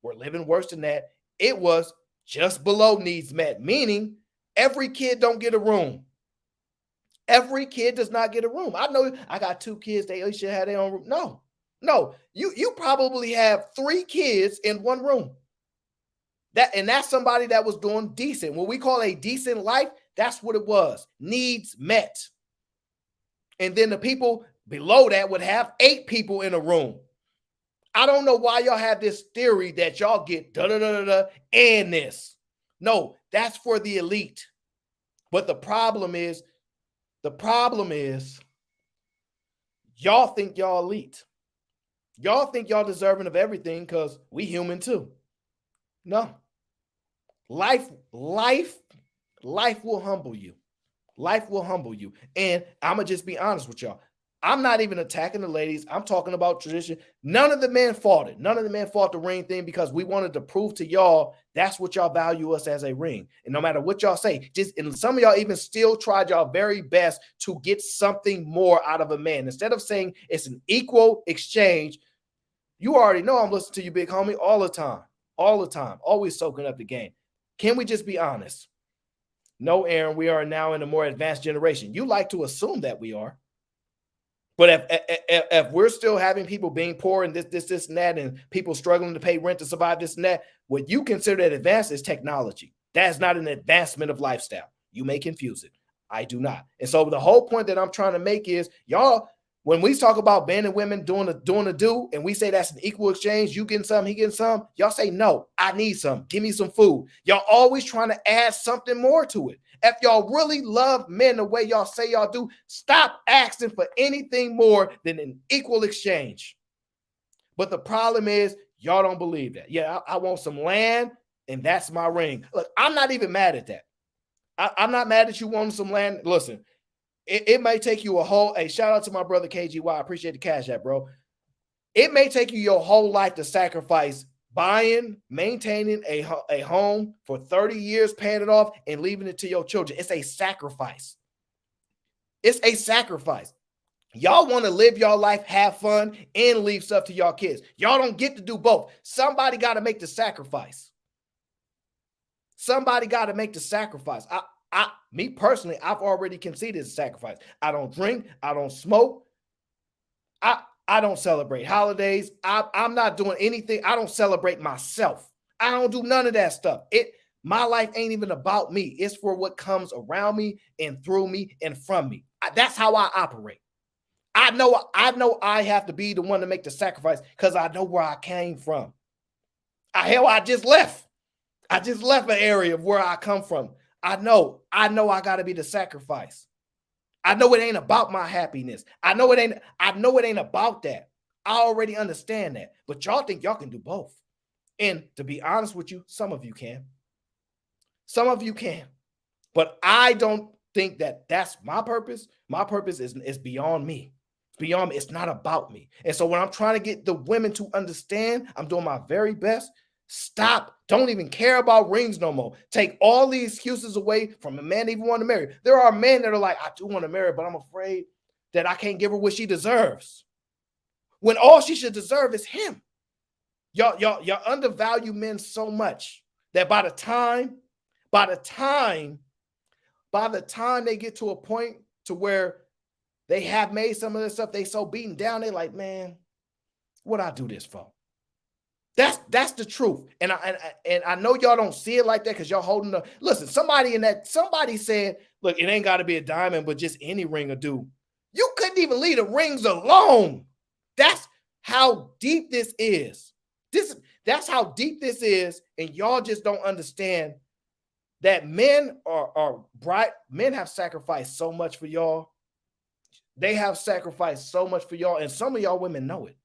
were living worse than that, it was just below needs met, meaning every kid don't get a room. Every kid does not get a room. I know I got 2 kids. They should have their own room. No, you probably have 3 kids in one room. That's somebody that was doing decent. What we call a decent life, that's what it was. Needs met. And then the people below that would have 8 people in a room. I don't know why y'all have this theory that y'all get and this. No, that's for the elite. But the problem is y'all think y'all elite. Y'all think y'all deserving of everything because we human too. No. Life will humble you. Life will humble you. And I'm going to just be honest with y'all. I'm not even attacking the ladies. I'm talking about tradition. None of the men fought it. None of the men fought the ring thing because we wanted to prove to y'all that's what y'all value us as a ring. And no matter what y'all say, and some of y'all even still tried y'all very best to get something more out of a man. Instead of saying it's an equal exchange, you already know I'm listening to you, big homie, all the time, always soaking up the game. Can we just be honest? No, Aaron, we are now in a more advanced generation. You like to assume that we are. But if we're still having people being poor and this and that, and people struggling to pay rent to survive this and that, what you consider that advanced is technology. That is not an advancement of lifestyle. You may confuse it. I do not. And so the whole point that I'm trying to make is, y'all, when we talk about men and women doing a do, and we say that's an equal exchange, you getting some, he getting some, y'all say, no, I need some. Give me some food. Y'all always trying to add something more to it. If y'all really love men the way y'all say y'all do, stop asking for anything more than an equal exchange. But the problem is, y'all don't believe that. Yeah, I want some land, and that's my ring. Look, I'm not even mad at that. I'm not mad at you wanting some land. Listen, it may take you a shout out to my brother KGY. I appreciate the cash app, bro. It may take you your whole life to sacrifice buying, maintaining a home for 30 years, paying it off, and leaving it to your children. It's a sacrifice. It's a sacrifice. Y'all want to live your life, have fun, and leave stuff to y'all kids. Y'all don't get to do both. Somebody got to make the sacrifice. Somebody got to make the sacrifice. Me personally, I've already conceded the sacrifice. I don't drink. I don't smoke. I don't celebrate holidays. I'm not doing anything. I don't celebrate myself. I don't do none of that stuff. My life ain't even about me. It's for what comes around me and through me and from me. That's how I operate. I know I have to be the one to make the sacrifice because I know where I came from. I just left. I just left an area of where I come from. I know I got to be the sacrifice. I know it ain't about my happiness. I know it ain't about that. I already understand that. But y'all think y'all can do both. And to be honest with you, some of you can. Some of you can. But I don't think that that's my purpose. My purpose is beyond me. It's beyond me. It's not about me. And so when I'm trying to get the women to understand, I'm doing my very best. Stop. Don't even care about rings no more. Take all the excuses away from a man even want to marry. There are men that are like, I do want to marry, but I'm afraid that I can't give her what she deserves. When all she should deserve is him. Y'all undervalue men so much that by the time they get to a point to where they have made some of this stuff, they so beaten down, they like, man, what I do this for? That's the truth. And I know y'all don't see it like that because y'all holding the listen, somebody said, look, it ain't got to be a diamond, but just any ring will do. You couldn't even leave the rings alone. That's how deep this is. That's how deep this is, and y'all just don't understand that men are bright. Men have sacrificed so much for y'all. They have sacrificed so much for y'all, and some of y'all women know it.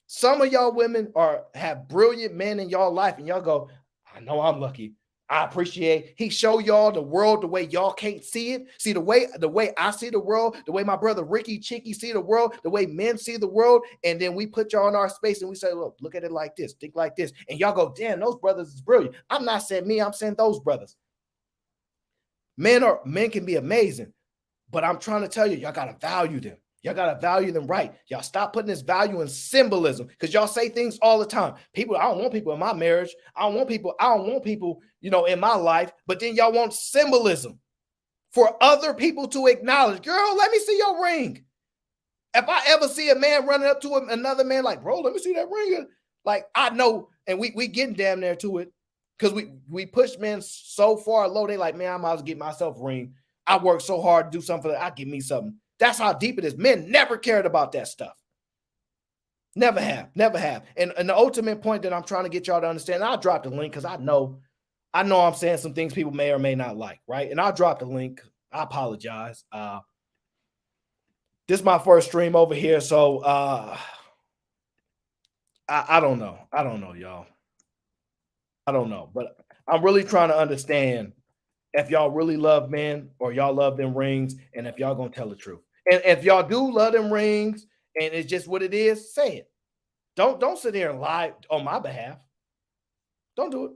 Some of y'all women have brilliant men in y'all life, and y'all go, I know I'm lucky. I appreciate he show y'all the world the way y'all can't see it. See the way I see the world, the way my brother Ricky Chicky see the world, the way men see the world, and then we put y'all in our space and we say, look at it like this, think like this, and y'all go, damn, those brothers is brilliant. I'm not saying me, I'm saying those brothers. Men can be amazing, but I'm trying to tell you, y'all gotta value them. Y'all got to value them right. Y'all stop putting this value in symbolism because y'all say things all the time. People, I don't want people in my marriage. I don't want people, in my life. But then y'all want symbolism for other people to acknowledge. Girl, let me see your ring. If I ever see a man running up to another man like, bro, let me see that ring. Like, I know, and we getting damn near to it because we push men so far low. They like, man, I might as well get myself a ring. I work so hard to do something for that. I give me something. That's how deep it is. Men never cared about that stuff. Never have. And the ultimate point that I'm trying to get y'all to understand, and I'll drop the link because I know I'm saying some things people may or may not like, right? And I'll drop the link. I apologize. This is my first stream over here, so I don't know. I don't know, y'all. I don't know, but I'm really trying to understand if y'all really love men or y'all love them rings, and if y'all gonna tell the truth. And if y'all do love them rings and it's just what it is, say it. Don't sit here and lie on my behalf. Don't do it.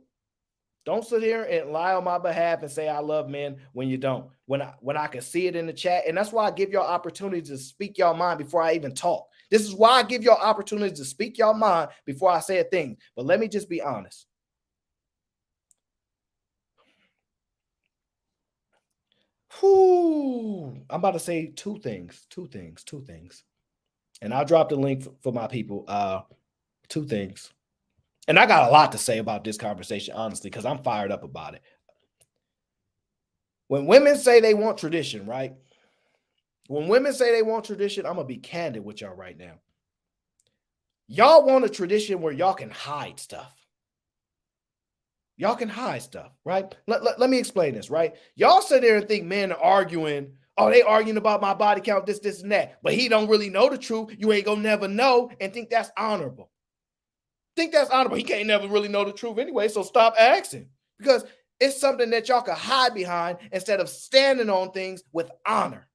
Don't sit here and lie on my behalf and say I love men when you don't. When I can see it in the chat, and that's why I give y'all opportunity to speak y'all mind before I even talk. This is why I give y'all opportunity to speak y'all mind before I say a thing. But let me just be honest. I'm about to say two things. And I'll drop the link for my people. Two things. And I got a lot to say about this conversation, honestly, because I'm fired up about it. When women say they want tradition, right? When women say they want tradition, I'm going to be candid with y'all right now. Y'all want a tradition where y'all can hide stuff. Y'all can hide stuff, right? Let me explain this, right? Y'all sit there and think men are arguing. Oh, they arguing about my body count, this, and that. But he don't really know the truth. You ain't gonna never know and think that's honorable. He can't never really know the truth anyway, so stop asking. Because it's something that y'all can hide behind instead of standing on things with honor.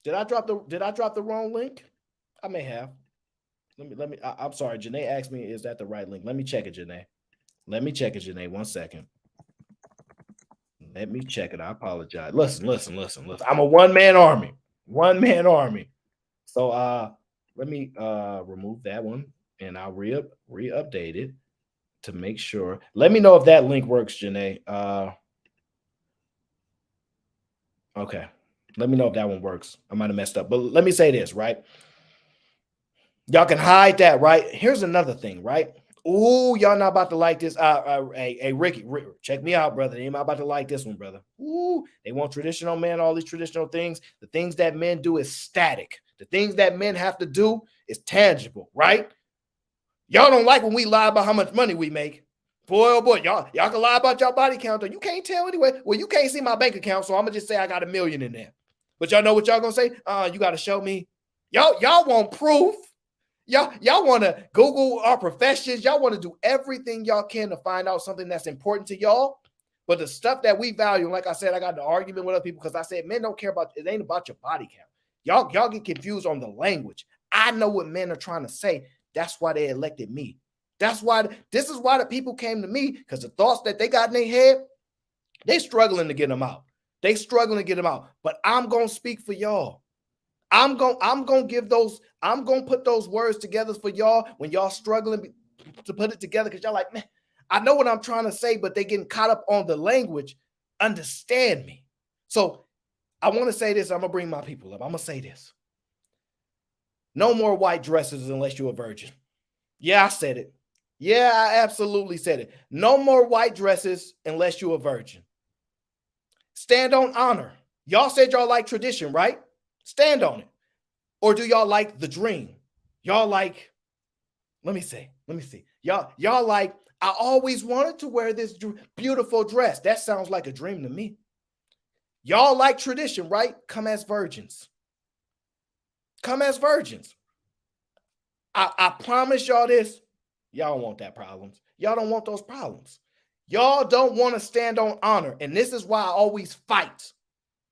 Did I drop the wrong link? I may have. I'm sorry. Janae asked me, is that the right link? Let me check it, Janae. 1 second. Let me check it. I apologize. Listen. I'm a one-man army. One-man army. So let me remove that one and I'll re-update it to make sure. Let me know if that link works, Janae. Okay. Let me know if that one works. I might have messed up. But let me say this, right? Y'all can hide that, right? Here's another thing, right? Ooh, y'all not about to like this. Hey, Ricky, check me out, brother. They ain't about to like this one, brother. Ooh, they want traditional men, all these traditional things. The things that men do is static. The things that men have to do is tangible, right? Y'all don't like when we lie about how much money we make. Boy, oh boy, y'all can lie about your body count, or you can't tell anyway. Well, you can't see my bank account, so I'm gonna just say I got $1 million in there. But y'all know what y'all gonna say? You gotta show me. Y'all want proof. Y'all want to Google our professions. Y'all want to do everything y'all can to find out something that's important to y'all. But the stuff that we value, like I said, I got an argument with other people because I said men don't care about it. Ain't about your body count. Y'all get confused on the language. I know what men are trying to say. That's why they elected me. This is why the people came to me, because the thoughts that they got in their head, they struggling to get them out. But I'm gonna speak for y'all. I'm gonna put those words together for y'all when y'all struggling to put it together, because y'all like, man, I know what I'm trying to say, but they getting caught up on the language. Understand me. So I want to say this. I'm gonna bring my people up. I'm gonna say this. No more white dresses unless you're a virgin. Yeah, I said it. Yeah, I absolutely said it. No more white dresses unless you're a virgin. Stand on honor. Y'all said y'all like tradition, right? Stand on it. Or do y'all like the dream? Y'all like, let me see. Y'all like, I always wanted to wear this beautiful dress. That sounds like a dream to me. Y'all like tradition, right? Come as virgins. Come as virgins. I promise y'all this. Y'all don't want that problems. Y'all don't want those problems. Y'all don't want to stand on honor. And this is why I always fight,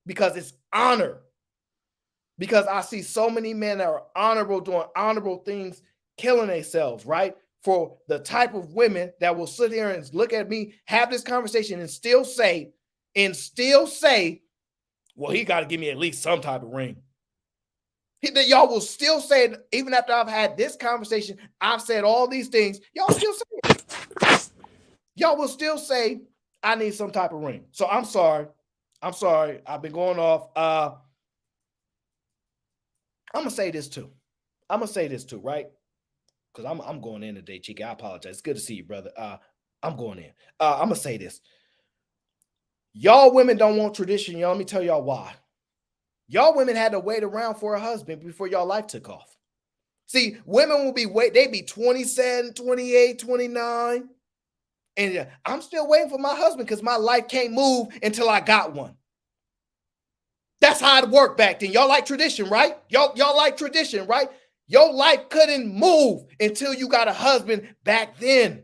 because it's honor. Because I see so many men that are honorable, doing honorable things, killing themselves, right? For the type of women that will sit here and look at me, have this conversation, and still say, well, he got to give me at least some type of ring. Y'all will still say, even after I've had this conversation, I've said all these things, y'all still say it. Y'all will still say, I need some type of ring. So I'm sorry. I've been going off. I'm going to say this too, right? Because I'm going in today, Chica. I apologize. It's good to see you, brother. I'm going in. I'm going to say this. Y'all women don't want tradition. Y'all, let me tell y'all why. Y'all women had to wait around for a husband before y'all life took off. See, women will they be 27, 28, 29. And I'm still waiting for my husband because my life can't move until I got one. That's how it worked back then. Y'all like tradition, right? Y'all like tradition, right? Your life couldn't move until you got a husband back then.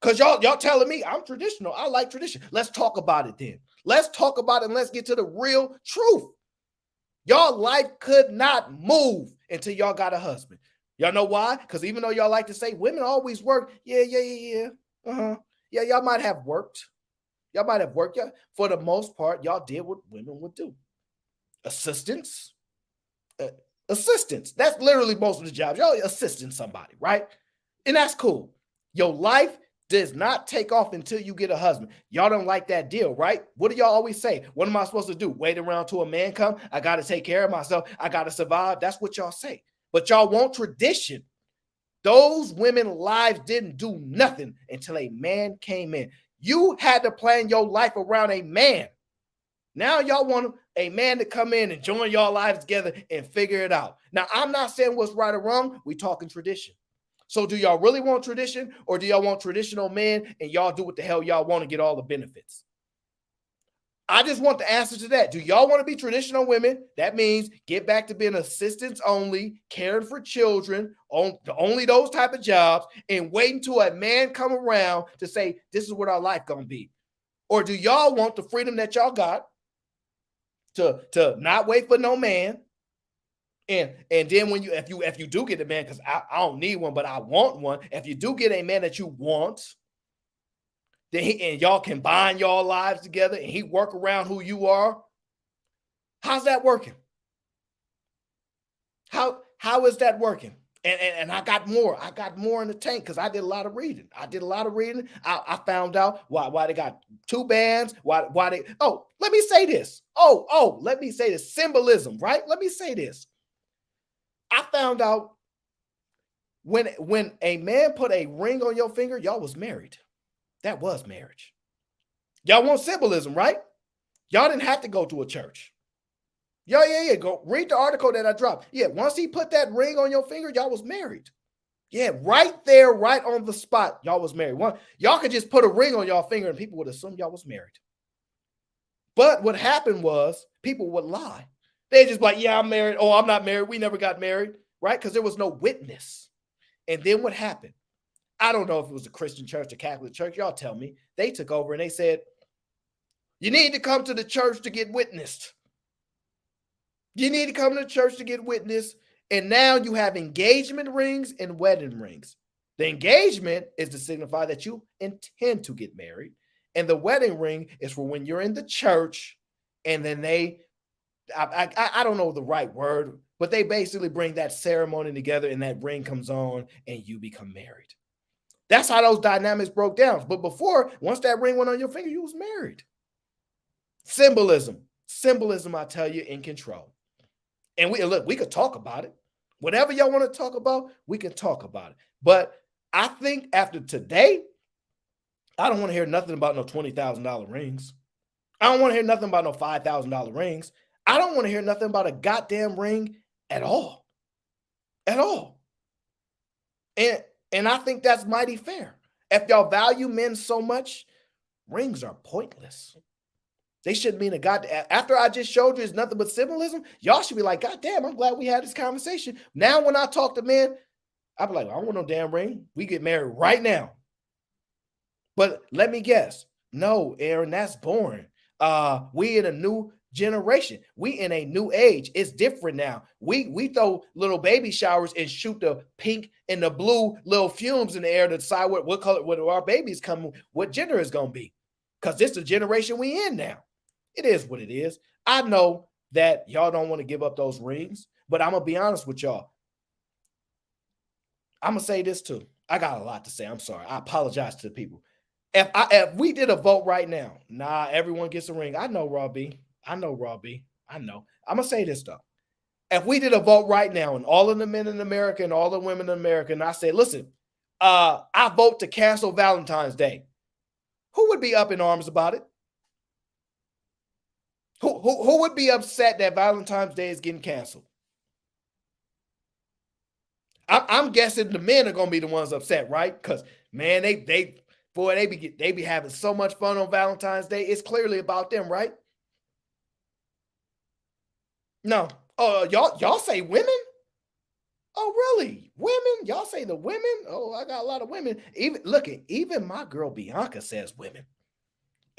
Because y'all telling me I'm traditional. I like tradition. Let's talk about it then. Let's talk about it and let's get to the real truth. Y'all life could not move until y'all got a husband. Y'all know why? Because even though y'all like to say women always work, yeah. Yeah, y'all might have worked. Yeah, for the most part, y'all did what women would do. Assistance. That's literally most of the jobs. Y'all assisting somebody, right? And that's cool. Your life does not take off until you get a husband. Y'all don't like that deal, right? What do y'all always say? What am I supposed to do? Wait around till a man come? I got to take care of myself. I got to survive. That's what y'all say. But y'all want tradition. Those women's lives didn't do nothing until a man came in. You had to plan your life around a man. Now y'all want a man to come in and join y'all lives together and figure it out. Now, I'm not saying what's right or wrong. We talking tradition. So do y'all really want tradition, or do y'all want traditional men and y'all do what the hell y'all want to get all the benefits? I just want the answer to that. Do y'all want to be traditional women? That means get back to being assistants only, caring for children, only those type of jobs, and wait until a man come around to say, this is what our life gonna be. Or do y'all want the freedom that y'all got to not wait for no man? And then when if you do get a man, because I don't need one, but I want one. If you do get a man that you want, then and y'all combine y'all lives together and he work around who you are. How's that working? How is that working? And I got more. I got more in the tank because I did a lot of reading. I found out why they got two bands. Why they? Oh, let me say this. Let me say this. Symbolism, right? Let me say this. I found out when a man put a ring on your finger, y'all was married. That was marriage. Y'all want symbolism, right? Y'all didn't have to go to a church. Yeah. Go read the article that I dropped. Yeah, once he put that ring on your finger, y'all was married. Yeah, right there, right on the spot, y'all was married. Y'all could just put a ring on y'all finger and people would assume y'all was married. But what happened was people would lie. They just like, yeah, I'm married. Oh, I'm not married. We never got married, right? Because there was no witness. And then what happened? I don't know if it was a Christian church, a Catholic church. Y'all tell me. They took over and they said, you need to come to the church to get witnessed. You need to come to the church to get witnessed. And now you have engagement rings and wedding rings. The engagement is to signify that you intend to get married. And the wedding ring is for when you're in the church and then I don't know the right word, but they basically bring that ceremony together and that ring comes on and you become married. That's how those dynamics broke down. But before, once that ring went on your finger, you was married. Symbolism, I tell you, in control. And we could talk about it. Whatever y'all want to talk about, we can talk about it. But I think after today, I don't want to hear nothing about no $20,000 rings. I don't want to hear nothing about no $5,000 rings. I don't want to hear nothing about a goddamn ring at all. At all. And I think that's mighty fair. If y'all value men so much, rings are pointless. They shouldn't mean a goddamn. After I just showed you it's nothing but symbolism, y'all should be like, God damn, I'm glad we had this conversation. Now when I talk to men, I'll be like, I don't want no damn ring. We get married right now. But let me guess. No, Aaron, that's boring. We in a new generation. We in a new age. It's different now. We throw little baby showers and shoot the pink and the blue little fumes in the air to decide what color, what our babies come, what gender is going to be. Because this is the generation we in now. It is what it is. I know that y'all don't want to give up those rings, but I'm going to be honest with y'all. I'm going to say this too. I got a lot to say. I'm sorry. I apologize to the people. If we did a vote right now, everyone gets a ring. I know, Raw B. I know. I'm going to say this though. If we did a vote right now and all of the men in America and all the women in America, and I say, listen, I vote to cancel Valentine's Day. Who would be up in arms about it? Who would be upset that Valentine's Day is getting canceled? I'm guessing the men are gonna be the ones upset, right? Because man, they be having so much fun on Valentine's Day. It's clearly about them, right? No. Y'all say women? Oh, really? Women? Y'all say the women? Oh, I got a lot of women. Even my girl Bianca says women.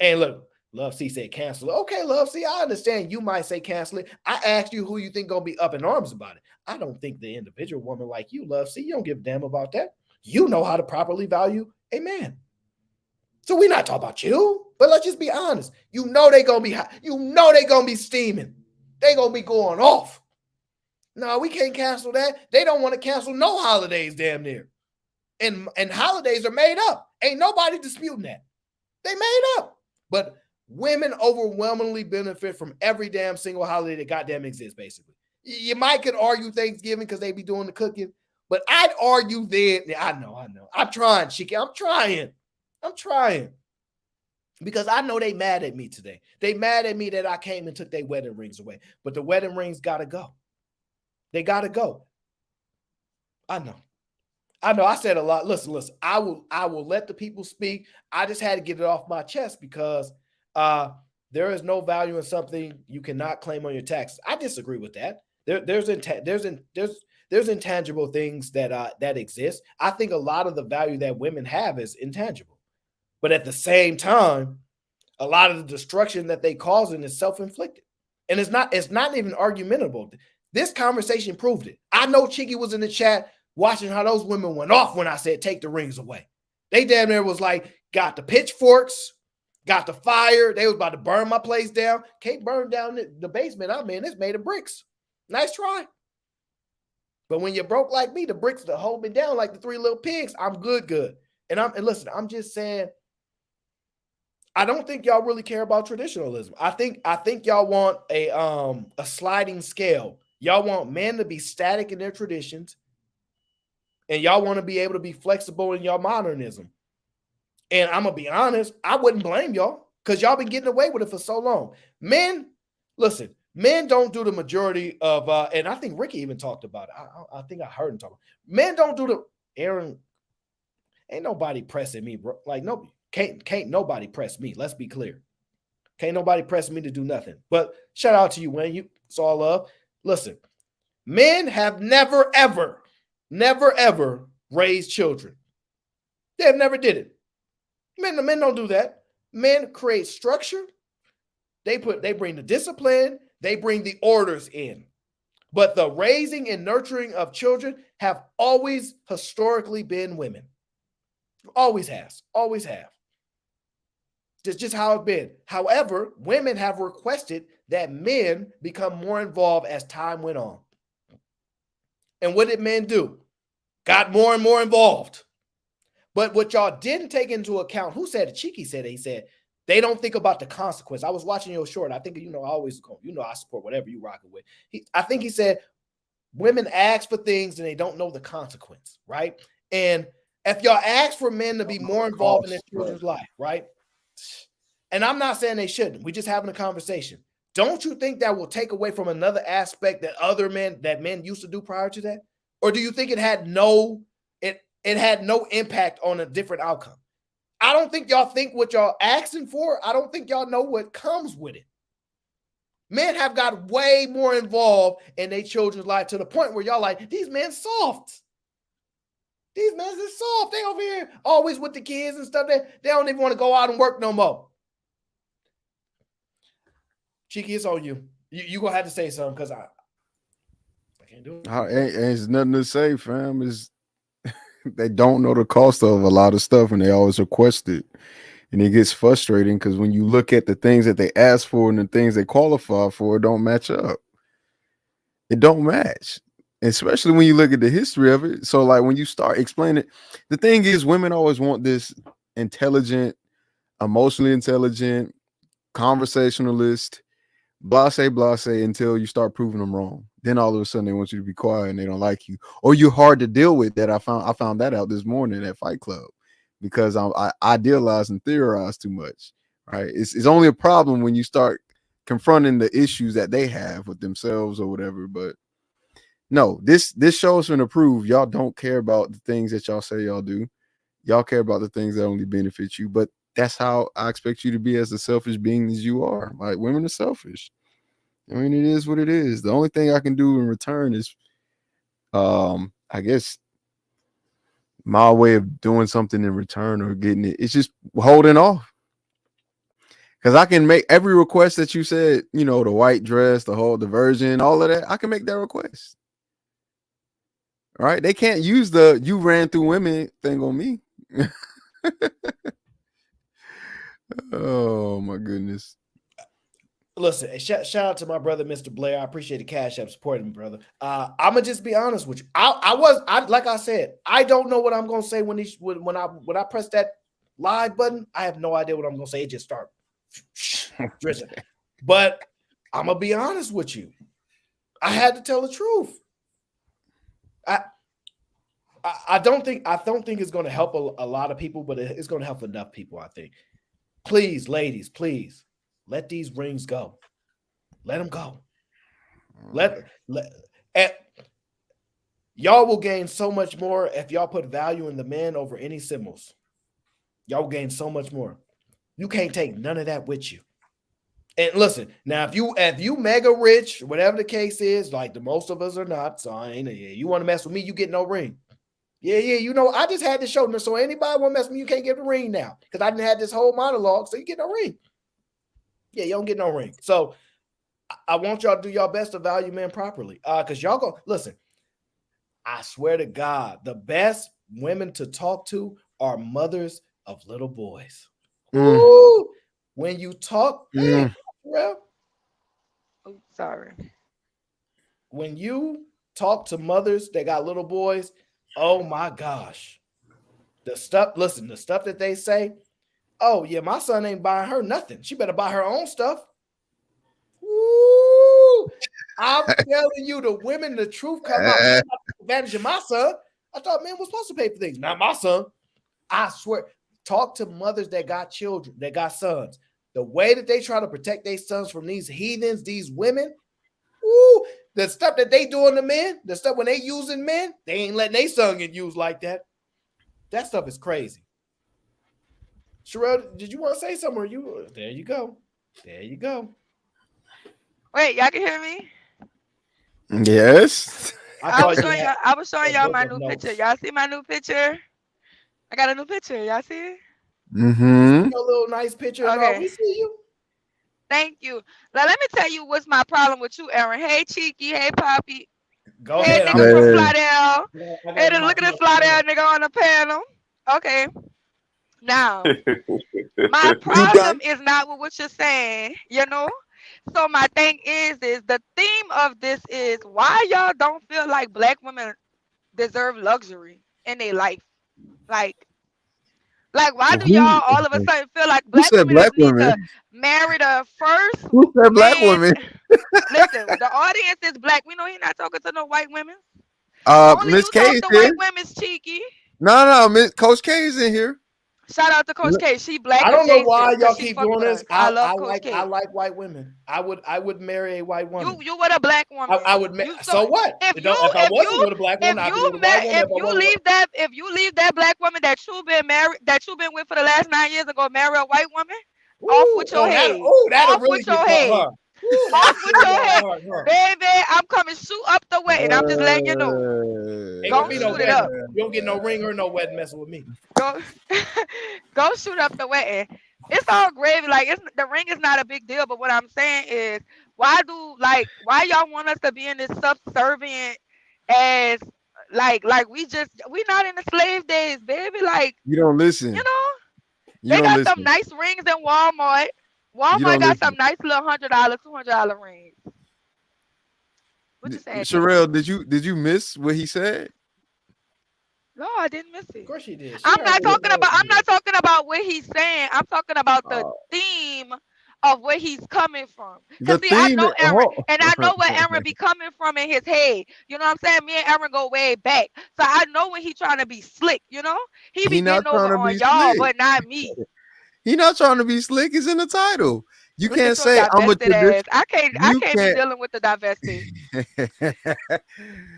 And look, Love C said cancel it. Okay, Love C, I understand you might say cancel it. I asked you who you think gonna be up in arms about it. I don't think the individual woman like you, Love C, you don't give a damn about that. You know how to properly value a man. So we're not talking about you, but let's just be honest. You know they gonna be hot. You know they gonna be steaming. They gonna be going off. No, we can't cancel that. They don't want to cancel no holidays damn near. And holidays are made up. Ain't nobody disputing that. They made up. But women overwhelmingly benefit from every damn single holiday that goddamn exists, basically. You might could argue Thanksgiving because they be doing the cooking, but I'd argue then. I know. I'm trying, Shiki. I'm trying. Because I know they mad at me today. They mad at me that I came and took their wedding rings away. But the wedding rings gotta go. They gotta go. I know. I said a lot. Listen. I will let the people speak. I just had to get it off my chest because there is no value in something you cannot claim on your taxes. I disagree with that. There's intangible things that exist. I think a lot of the value that women have is intangible, but at the same time, a lot of the destruction that they causing is self-inflicted, and it's not even argumentable. This conversation proved it. I know Chicky was in the chat watching how those women went off when I said take the rings away. They damn near was like, got the pitchforks, got the fire. They was about to burn my place down. Can't burn down the basement I'm in. It's made of bricks. Nice try. But when you're broke like me, the bricks to hold me down like the Three Little Pigs, I'm good. And listen, I'm just saying, I don't think y'all really care about traditionalism. I think y'all want a sliding scale. Y'all want men to be static in their traditions, and y'all want to be able to be flexible in your modernism. And I'm gonna be honest, I wouldn't blame y'all because y'all been getting away with it for so long. Men, listen, men don't do the majority of, and I think Ricky even talked about it. I think I heard him talk. Men don't do the. Aaron, ain't nobody pressing me, bro. Like nobody. Can't nobody press me. Let's be clear. Can't nobody press me to do nothing. But shout out to you, Wayne. It's all love. Listen, men have never, ever raised children. They have never did it. Men don't do that. Men create structure. They bring the discipline. They bring the orders in. But the raising and nurturing of children have always historically been women. Always has. Always have. Just how it's been. However, women have requested that men become more involved as time went on. And what did men do? Got more and more involved. But what y'all didn't take into account, who said it? Cheeky said it. He said, they don't think about the consequence. I was watching your short. I think, I always go, I support whatever you rocking with. I think he said, women ask for things and they don't know the consequence, right? And if y'all ask for men to be more involved in their children's life, right? And I'm not saying they shouldn't. We're just having a conversation. Don't you think that will take away from another aspect that men used to do prior to that? Or do you think it had no impact on a different outcome? I don't think y'all think what y'all asking for. I don't think y'all know what comes with it. Men have got way more involved in their children's life to the point where y'all like, these men soft. These men are soft. They over here always with the kids and stuff. They don't even want to go out and work no more. Cheeky, it's on you. You gonna have to say something because I can't do it. Ain't nothing to say, fam. Is they don't know the cost of a lot of stuff and they always request it. And it gets frustrating because when you look at the things that they ask for and the things they qualify for, it don't match up. It don't match. Especially when you look at the history of it. So, like, when you start explaining, the thing is, women always want this intelligent, emotionally intelligent, conversationalist, blase until you start proving them wrong. Then all of a sudden they want you to be quiet and they don't like you, or you're hard to deal with. That I found that out this morning at Fight Club because I idealize and theorize too much. Right? It's only a problem when you start confronting the issues that they have with themselves or whatever. But no, this shows and prove y'all don't care about the things that y'all say y'all do. Y'all care about the things that only benefit you. But that's how I expect you to be as a selfish being as you are. Like, women are selfish. I mean, it is what it is. The only thing I can do in return is, I guess, my way of doing something in return or getting it. It's just holding off. Because I can make every request that you said, the white dress, the version, all of that. I can make that request. All right. They can't use the you ran through women thing on me. Oh, my goodness. Listen, shout out to my brother, Mr. Blair. I appreciate the cash app supporting me, brother. I'm gonna just be honest with you. I like I said, I don't know what I'm gonna say when I press that live button. I have no idea what I'm gonna say. It just start drizzling. But I'm gonna be honest with you. I had to tell the truth. I don't think it's gonna help a lot of people, but it's gonna help enough people. I think. Please, ladies, please. Let these rings go. Let them go. Y'all will gain so much more if y'all put value in the men over any symbols. Y'all will gain so much more. You can't take none of that with you. And listen, now if you mega rich, whatever the case is, like the most of us are not, so you want to mess with me, you get no ring. Yeah, I just had this show, so anybody want to mess with me, you can't get the ring now because I didn't have this whole monologue, so you get no ring. Yeah, you don't get no ring. So I want y'all to do your best to value men properly. Because y'all go, listen, I swear to God, the best women to talk to are mothers of little boys. Mm, Ooh, when you talk, hey, mm. Terrell, Oh, sorry. when you talk to mothers that got little boys, oh my gosh, the stuff. Listen, the stuff that they say. Oh yeah, my son ain't buying her nothing. She better buy her own stuff. Woo! I'm telling you, the women, the truth come out. You better not take advantage of my son. I thought men was supposed to pay for things. Not my son. I swear. Talk to mothers that got children, that got sons. The way that they try to protect their sons from these heathens, these women, woo, the stuff that they doing to men, the stuff when they using men, they ain't letting their son get used like that. That stuff is crazy. Sherelle, did you want to say something? Or you there you go. There you go. Wait, y'all can hear me? Yes. I thought you had I was showing a y'all book my of new picture. notes. Y'all see my new picture? I got a new picture. Y'all see it? We see Mm-hmm. your little nice picture and all. Okay. We see you. Thank you. Now let me tell you what's my problem with you, Aaron. Hey Cheeky. Hey Poppy. Go Hey ahead. I'm nigga gonna from mute Hey. you. Flydale. I Hey, gotta do my look at the commercial. Go Flydale ahead. nigga on the panel. Okay. Now, my You problem done? is not with what you're saying, you know? So my thing is the theme of this is why y'all don't feel like black women deserve luxury in their life. Like, why do Who y'all all of a sudden feel like who black said women black just need to women? marry the first Who said black man? women? Listen, the audience is black. We know he's not talking to no white women. Only Miss you K talk is to here. white women's cheeky. No, no, Miss Coach K is in here. Shout out to Coach K. She black I don't know adjacent why because y'all she keep fuck doing with this. us. I love Coach I K. like white women. I would marry a white woman. You with a black I woman. would You so so what? if It you don't, if I if wasn't you with a black woman, if I'd be you with a white met woman. If I wasn't with if you leave that black woman that you been married that you been with for the last 9 years and go marry a white woman, off ooh, with your head. that'll Off really with get your caught, head. huh? Ooh, that'll Off with kill your y'all head. heart, huh? Baby, I'm coming shoot up the wedding. I'm just letting you know. Ain't gonna Go be no shoot it wedding. up. You don't get no ring or no wedding messing with me. Go go shoot up the wedding. It's all gravy. Like it's the ring is not a big deal. But what I'm saying is, why y'all want us to be in this subservient as we not in the slave days, baby. Like You don't you listen. know You they don't got some listen. nice rings in Walmart. You Walmart don't got listen. some nice little $100, $200 rings. What you saying, Cheeky? Sherelle, did you miss what he said? No, I didn't miss Of it. course she did. She I'm not already What? talking told about I'm you. not talking about what he's saying. I'm talking about the Uh, theme of where he's coming from. Cause the see, I theme. know Aaron, Oh. and I know where Aaron be coming from in his head. You know what I'm saying? Me and Aaron go way back. So I know when he trying to be slick, you know? He be He not getting over trying to on be y'all, slick. but not me. He not trying to be slick. It's in the title. You Look can't at your say I'm a divested tradition. ass. I You can't be can't. dealing with the divested. you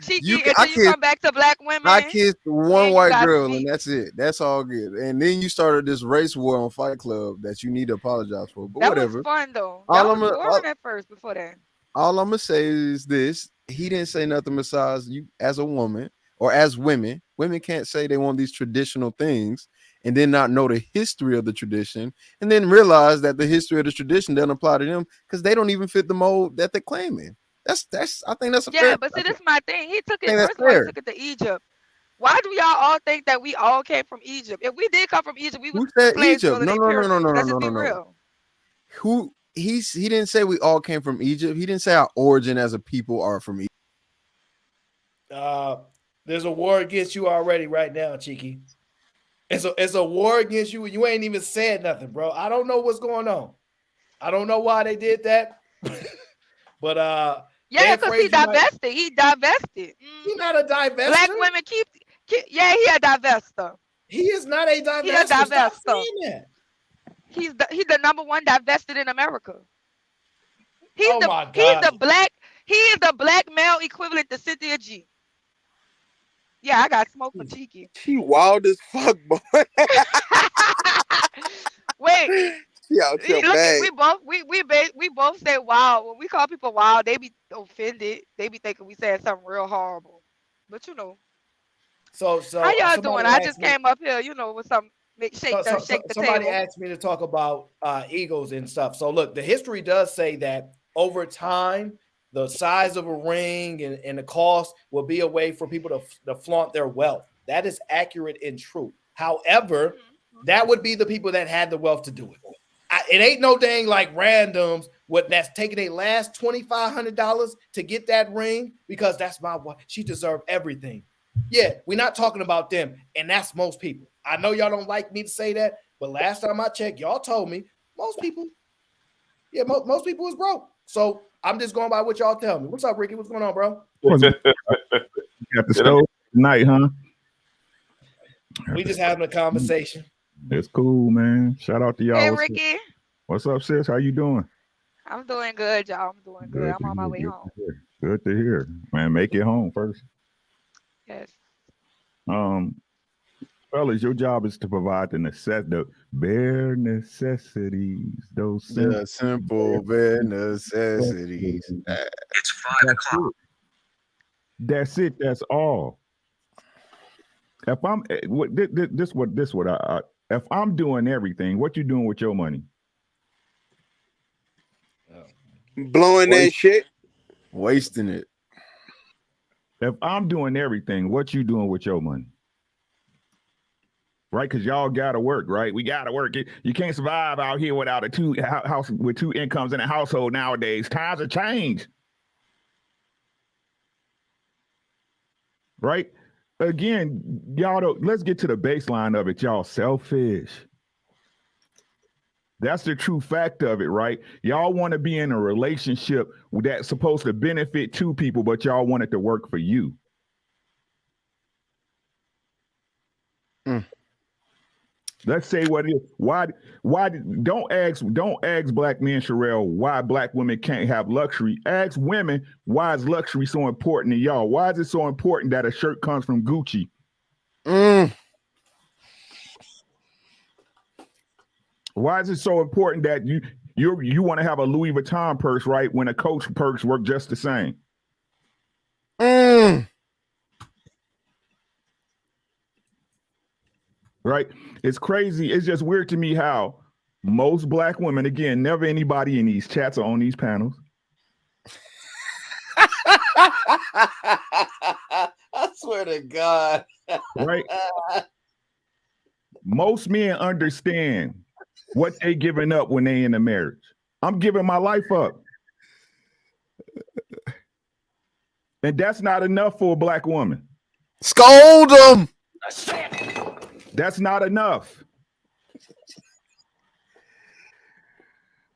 Cheeky, can, I until you kissed come back to black I women, kissed me one and you white got girl some and beef. that's it. That's all good. And then you started this race war on Fight Club that you need to apologize for. But That was whatever. fun though. Y'all All I'm was gonna all, boring at first before that. all I'm gonna say is this: he didn't say nothing besides you as a woman or as women. Women can't say they want these traditional things and then not know the history of the tradition and then realize that the history of the tradition doesn't apply to them because they don't even fit the mold that they're claiming. That's I think that's a fair. Yeah, but see, this is my thing. He took I it. think that's First of all, he fair. took it to Egypt. Why do y'all all think that we all came from Egypt? If we did come from Egypt, we was Who said slaves Egypt? building No, their no, no, no, pyramids. no, no, Let's just no, be no, no. real. He didn't say we all came from Egypt. He didn't say our origin as a people are from Egypt. Uh, there's a war against you already right now, Cheeky. It's a war against you. You ain't even said nothing, bro. I don't know what's going on. I don't know why they did that, but they Yeah, because he afraid you might. divested. He divested. He's not a Black divester. women keep. Yeah, he a divester. He is not a He a divester. Stop divester. saying that. He's the number one divested in America. He's Oh the my he's gosh. the black he is the black male equivalent to Cynthia G. Yeah, I got smoke for Cheeky. She wild as fuck, boy. Wait, She out here look at bad. we both say wild. When we call people wild, they be offended. They be thinking we saying something real horrible. But how y'all Somebody doing? I asked just me. came up here, with some shake the Somebody table. asked me to talk about egos and stuff. So look, the history does say that over time, the size of a ring and the cost will be a way for people to flaunt their wealth. That is accurate and true. However, that would be the people that had the wealth to do it. It ain't no dang like randoms that's taking their last $2,500 to get that ring because that's my wife. She deserves everything. Yeah, we're not talking about them, and that's most people. I know y'all don't like me to say that, but last time I checked, y'all told me most people, most people is broke. So I'm just going by what y'all tell me. What's up, Ricky? What's going on, bro? Got the stove tonight, huh? We just having a conversation. It's cool, man. Shout out to y'all. Hey, Ricky. What's up, sis? How you doing? I'm doing good, y'all. I'm doing good. I'm on my way home. Good to hear. Man, make it home first. Yes. Fellas, your job is to provide the bare necessities. Those simple bare necessities. It's 5 o'clock. That's it. That's all. If I'm if I'm doing everything, what you doing with your money? Blowing that shit. Wasting it. If I'm doing everything, what you doing with your money? Right? Because y'all gotta work, right? We gotta work. You can't survive out here without with two incomes in a household nowadays. Times have changed. Right? Again, let's get to the baseline of it. Y'all selfish. That's the true fact of it, right? Y'all want to be in a relationship that's supposed to benefit two people, but y'all want it to work for you. Let's say what it is. Why don't ask black men, Sherelle, why black women can't have luxury. Ask women, why is luxury so important to y'all? Why is it so important that a shirt comes from Gucci? Why is it so important that you want to have a Louis Vuitton purse, right? When a Coach purse work just the same. Right? It's crazy. It's just weird to me how most black women, again, never anybody in these chats or on these panels. I swear to God. Right? Most men understand what they giving up when they in a marriage. I'm giving my life up. And that's not enough for a black woman. Scold them. That's not enough.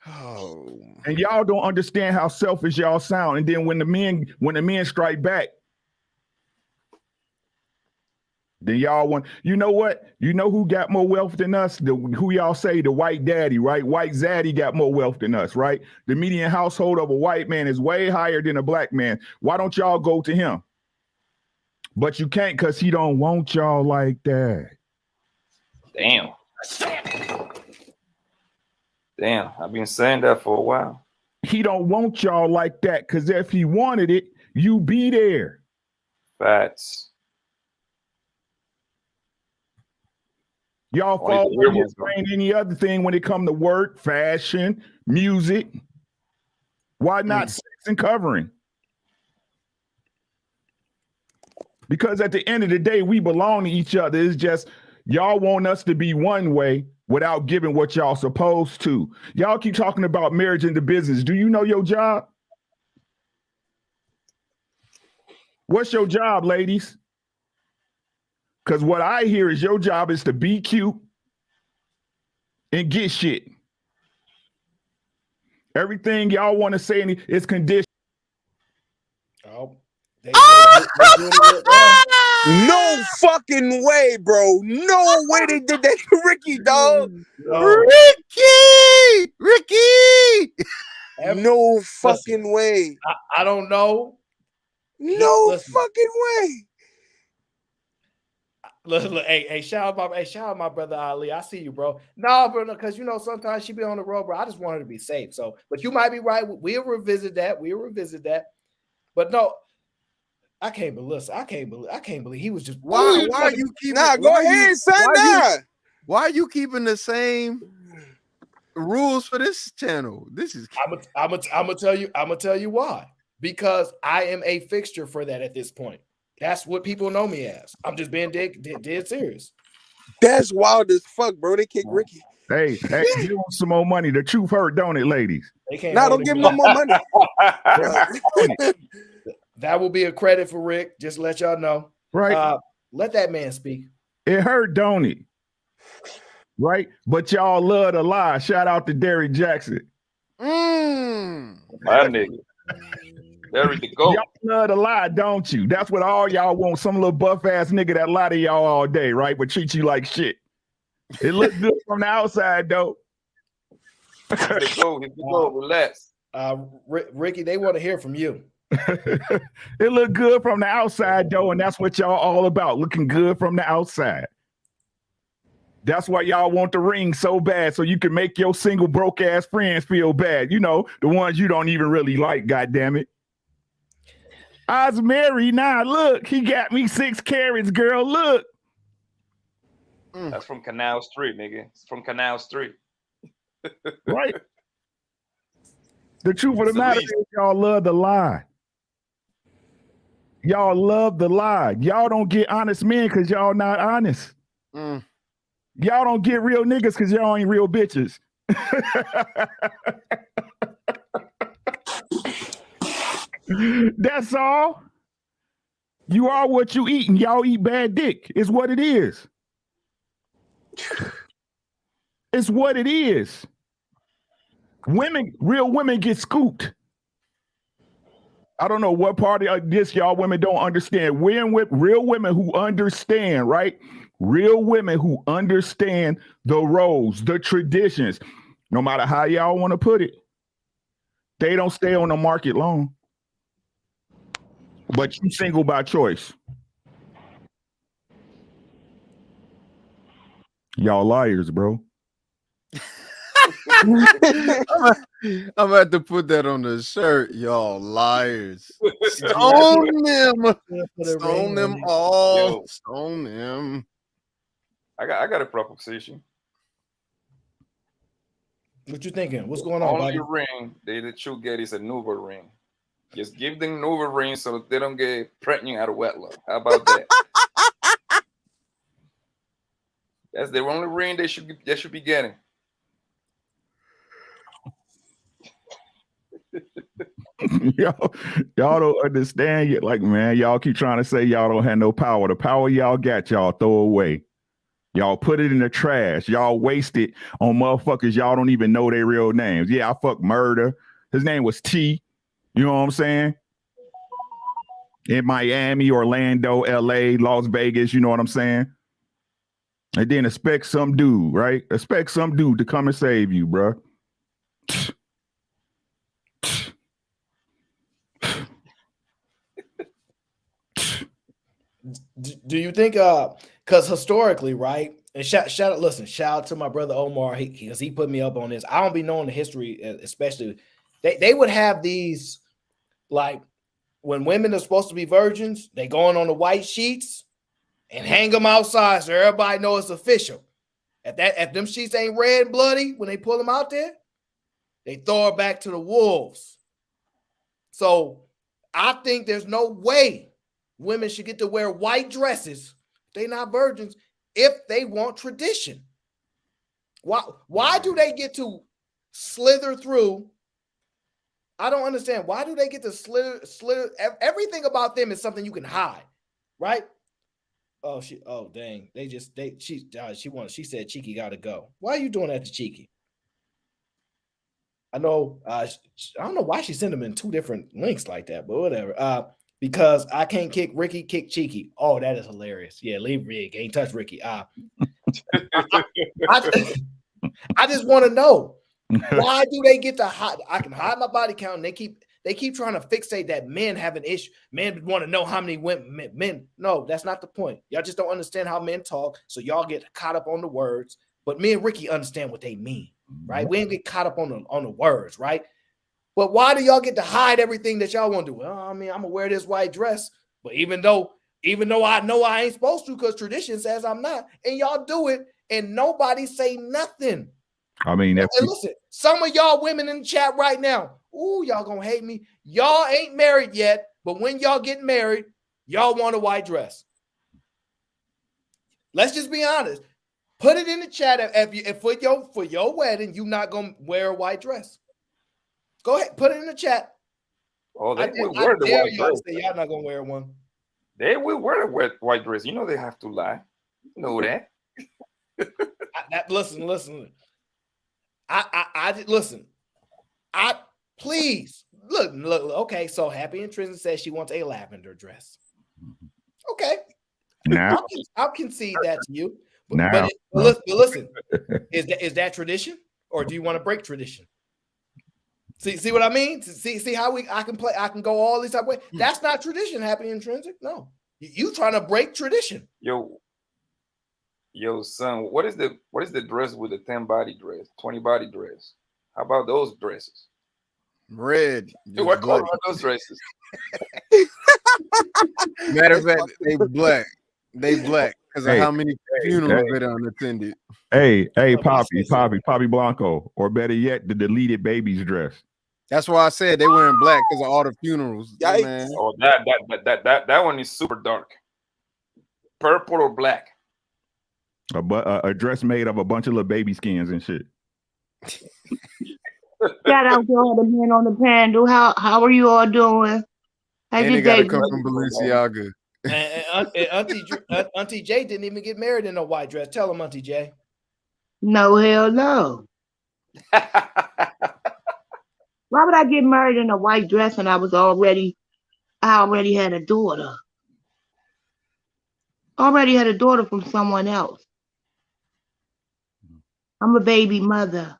Oh. And y'all don't understand how selfish y'all sound. And then when the men strike back, then y'all want, you know what? You know who got more wealth than us? Who y'all say the white daddy, right? White zaddy got more wealth than us, right? The median household of a white man is way higher than a black man. Why don't y'all go to him? But you can't because he don't want y'all like that. Damn. I've been saying that for a while. He don't want y'all like that because if he wanted it, you be there. Facts. Y'all fall in any other thing when it comes to work, fashion, music. Why not sex and covering? Because at the end of the day, we belong to each other. It's just y'all want us to be one way without giving what y'all supposed to. Y'all keep talking about marriage and the business. Do you know your job? What's your job, ladies? Because what I hear is your job is to be cute and get shit. Everything y'all want to say is conditional. Oh, no fucking way, bro. No way they did that to Ricky, dog. No. Ricky. No fucking way. I don't know. No fucking way. Look, hey, shout out my brother Ali. I see you, bro. No, bro, because sometimes she be on the road, bro. I just want her to be safe. So, but you might be right. We'll revisit that. But no, I can't believe. I can't believe he was just. Why are you keeping? Nah, go ahead, son. Why are you keeping the same rules for this channel? This is. I'm gonna tell you why. Because I am a fixture for that at this point. That's what people know me as. I'm just being dead serious. That's wild as fuck, bro. They kick Ricky. Hey, give them some more money. The truth hurt, don't it, ladies? They can't Nah, hold don't it give him back. no more money. That will be a credit for Rick. Just to let y'all know. Right? Let that man speak. It hurt, don't it? Right? But y'all love to lie. Shout out to Derrick Jackson. My nigga. There we go. Y'all love to lie, don't you? That's what all y'all want. Some little buff ass nigga that lie to y'all all day, right? But treat you like shit. It looks good from the outside, though. Here we go. Relax. Ricky, they want to hear from you. It look good from the outside, though, and that's what y'all all about, looking good from the outside. That's why y'all want the ring so bad, so you can make your single broke ass friends feel bad. You know, the ones you don't even really like, goddammit. I was married now. Look, he got me 6 carats, girl. Look. That's from Canal Street, nigga. It's from Canal Street. Right. The truth of the matter is y'all love the lie. Y'all love the lie. Y'all don't get honest men because y'all not honest. Y'all don't get real niggas because y'all ain't real bitches. That's all. You are what you eat, and y'all eat bad dick. It's what it is. It's what it is. Real women get scooped. I don't know what part of this y'all women don't understand. Real women who understand, right? Real women who understand the roles, the traditions, no matter how y'all want to put it. They don't stay on the market long. But you single by choice. Y'all liars, bro. I'm gonna have to put that on the shirt, y'all liars. Stone them. Stone them all. Yo. Stone them. I got a proposition. What you thinking? What's going on, Only buddy? ring they should get is a Nuva ring. Just give them Nuva ring so they don't get pregnant out of wedlock. How about that? That's the only ring they should be getting. y'all don't understand yet. Like, man, y'all keep trying to say y'all don't have no power. The power y'all got, y'all throw away. Y'all put it in the trash. Y'all waste it on motherfuckers y'all don't even know their real names. Yeah, I fucked Murder. His name was T. You know what I'm saying? In Miami, Orlando, LA, Las Vegas, you know what I'm saying? And then expect some dude, right? Expect some dude to come and save you, bro. Do you think because historically, right? And shout out to my brother Omar, because he put me up on this. I don't be knowing the history, especially they would have these, like, when women are supposed to be virgins, they going on the white sheets and hang them outside so everybody knows it's official. If them sheets ain't red and bloody when they pull them out there, they throw it back to the wolves. So I think there's no way women should get to wear white dresses. They're not virgins if they want tradition. Why do they get to slither through? I don't understand. Why do they get to slither? Everything about them is something you can hide, right? Oh, dang. She said Cheeky got to go. Why are you doing that to Cheeky? I know. I don't know why she sent them in 2 different links like that, but whatever. Because I can't kick Ricky, kick Cheeky. Oh, that is hilarious. Yeah, leave Rick. Ain't touch Ricky. I just want to know, why do they get to hide? I can hide my body count, and they keep trying to fixate that men have an issue. Men want to know how many women men. No, that's not the point. Y'all just don't understand how men talk, so y'all get caught up on the words. But me and Ricky understand what they mean, right? We ain't get caught up on the words, right? But why do y'all get to hide everything that y'all want to do? Well, I mean, I'm gonna wear this white dress, but even though I know I ain't supposed to, because tradition says I'm not, and y'all do it, and nobody say nothing. I mean, and listen, some of y'all women in the chat right now, ooh, y'all gonna hate me. Y'all ain't married yet, but when y'all get married, y'all want a white dress. Let's just be honest. Put it in the chat if for your wedding, you're not gonna wear a white dress. Go ahead, put it in the chat. Oh, I they will wear the dare white y'all to dress. say y'all not gonna wear one. They will wear the white dress. You know they have to lie. You know that. Listen. Listen. Please look. Okay, so Happy and Tristan says she wants a lavender dress. Okay, Now, I'll concede that to you. now, But listen, is that tradition, or do you want to break tradition? See what I mean? See how I can go all these type of ways. That's not tradition, Happy Intrinsic. No, you trying to break tradition. Yo, son, what is the dress with the 10 body dress, 20 body dress? How about those dresses? Red. What color are those dresses? Matter of fact, they black. They black because of how many funerals they done attended. Hey, Poppy Blanco, or better yet, the deleted baby's dress. That's why I said they wearing black because of all the funerals. Yikes. Man. Oh, that one is super dark. Purple or black? A dress made of a bunch of little baby skins and shit. Shout out to all the men on the panel. How are you all doing? And they gotta come from Balenciaga. And Auntie J didn't even get married in a white dress. Tell him, Auntie J. No, hell no. Why would I get married in a white dress when I already had a daughter? Already had a daughter from someone else. I'm a baby mother.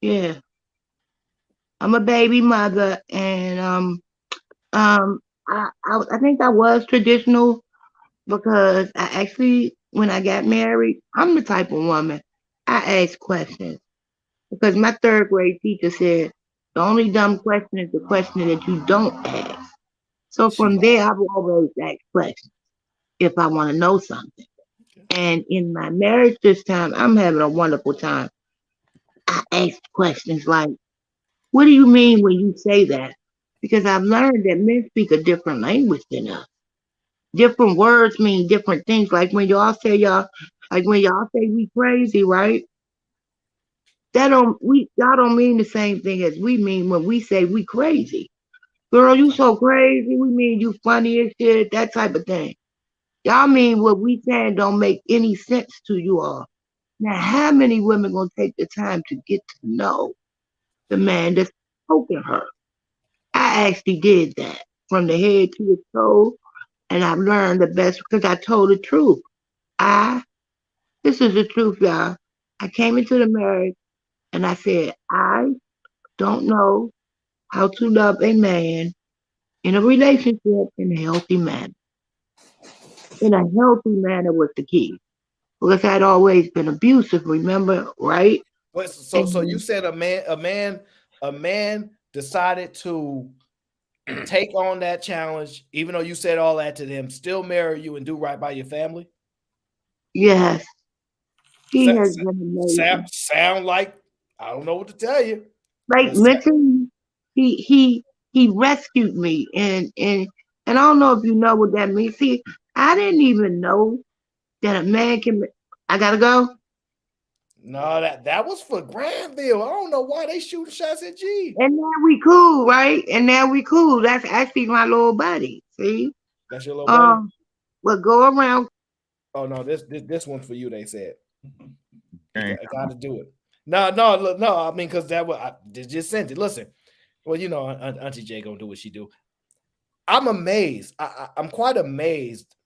Yeah. I'm a baby mother, and I think I was traditional because I actually, when I got married, I'm the type of woman I ask questions, because my third grade teacher said the only dumb question is the question that you don't ask. So from there, I've always asked questions if I want to know something. And in my marriage this time, I'm having a wonderful time. I asked questions like, what do you mean when you say that? Because I've learned that men speak a different language than us. Different words mean different things. Like when y'all say we crazy, right? Y'all don't mean the same thing as we mean when we say we crazy. Girl, you so crazy. We mean you funny as shit, that type of thing. Y'all mean what we saying don't make any sense to you all. Now, how many women gonna take the time to get to know the man that's poking her? I actually did that from the head to the toe, and I've learned the best because I told the truth. This is the truth, y'all. I came into the marriage and I said, I don't know how to love a man in a relationship in a healthy manner. In a healthy manner was the key. Because I'd always been abusive, remember, right? So you said a man decided to take on that challenge, even though you said all that to them, still marry you and do right by your family? Yes. He has been amazing. Sound like, I don't know what to tell you. Like mentally, he rescued me, and I don't know if you know what that means. See, I didn't even know that a man can. I gotta go. No, that was for Granville. I don't know why they shooting shots at G. And now we cool, right? And now we cool. That's actually my little buddy. See? That's your little buddy? But go around. Oh no, this one's for you, they said. I gotta do it. No. I mean, because that was I just sent it. Listen, well, you know, Auntie J gonna do what she do. I'm amazed. I'm quite amazed.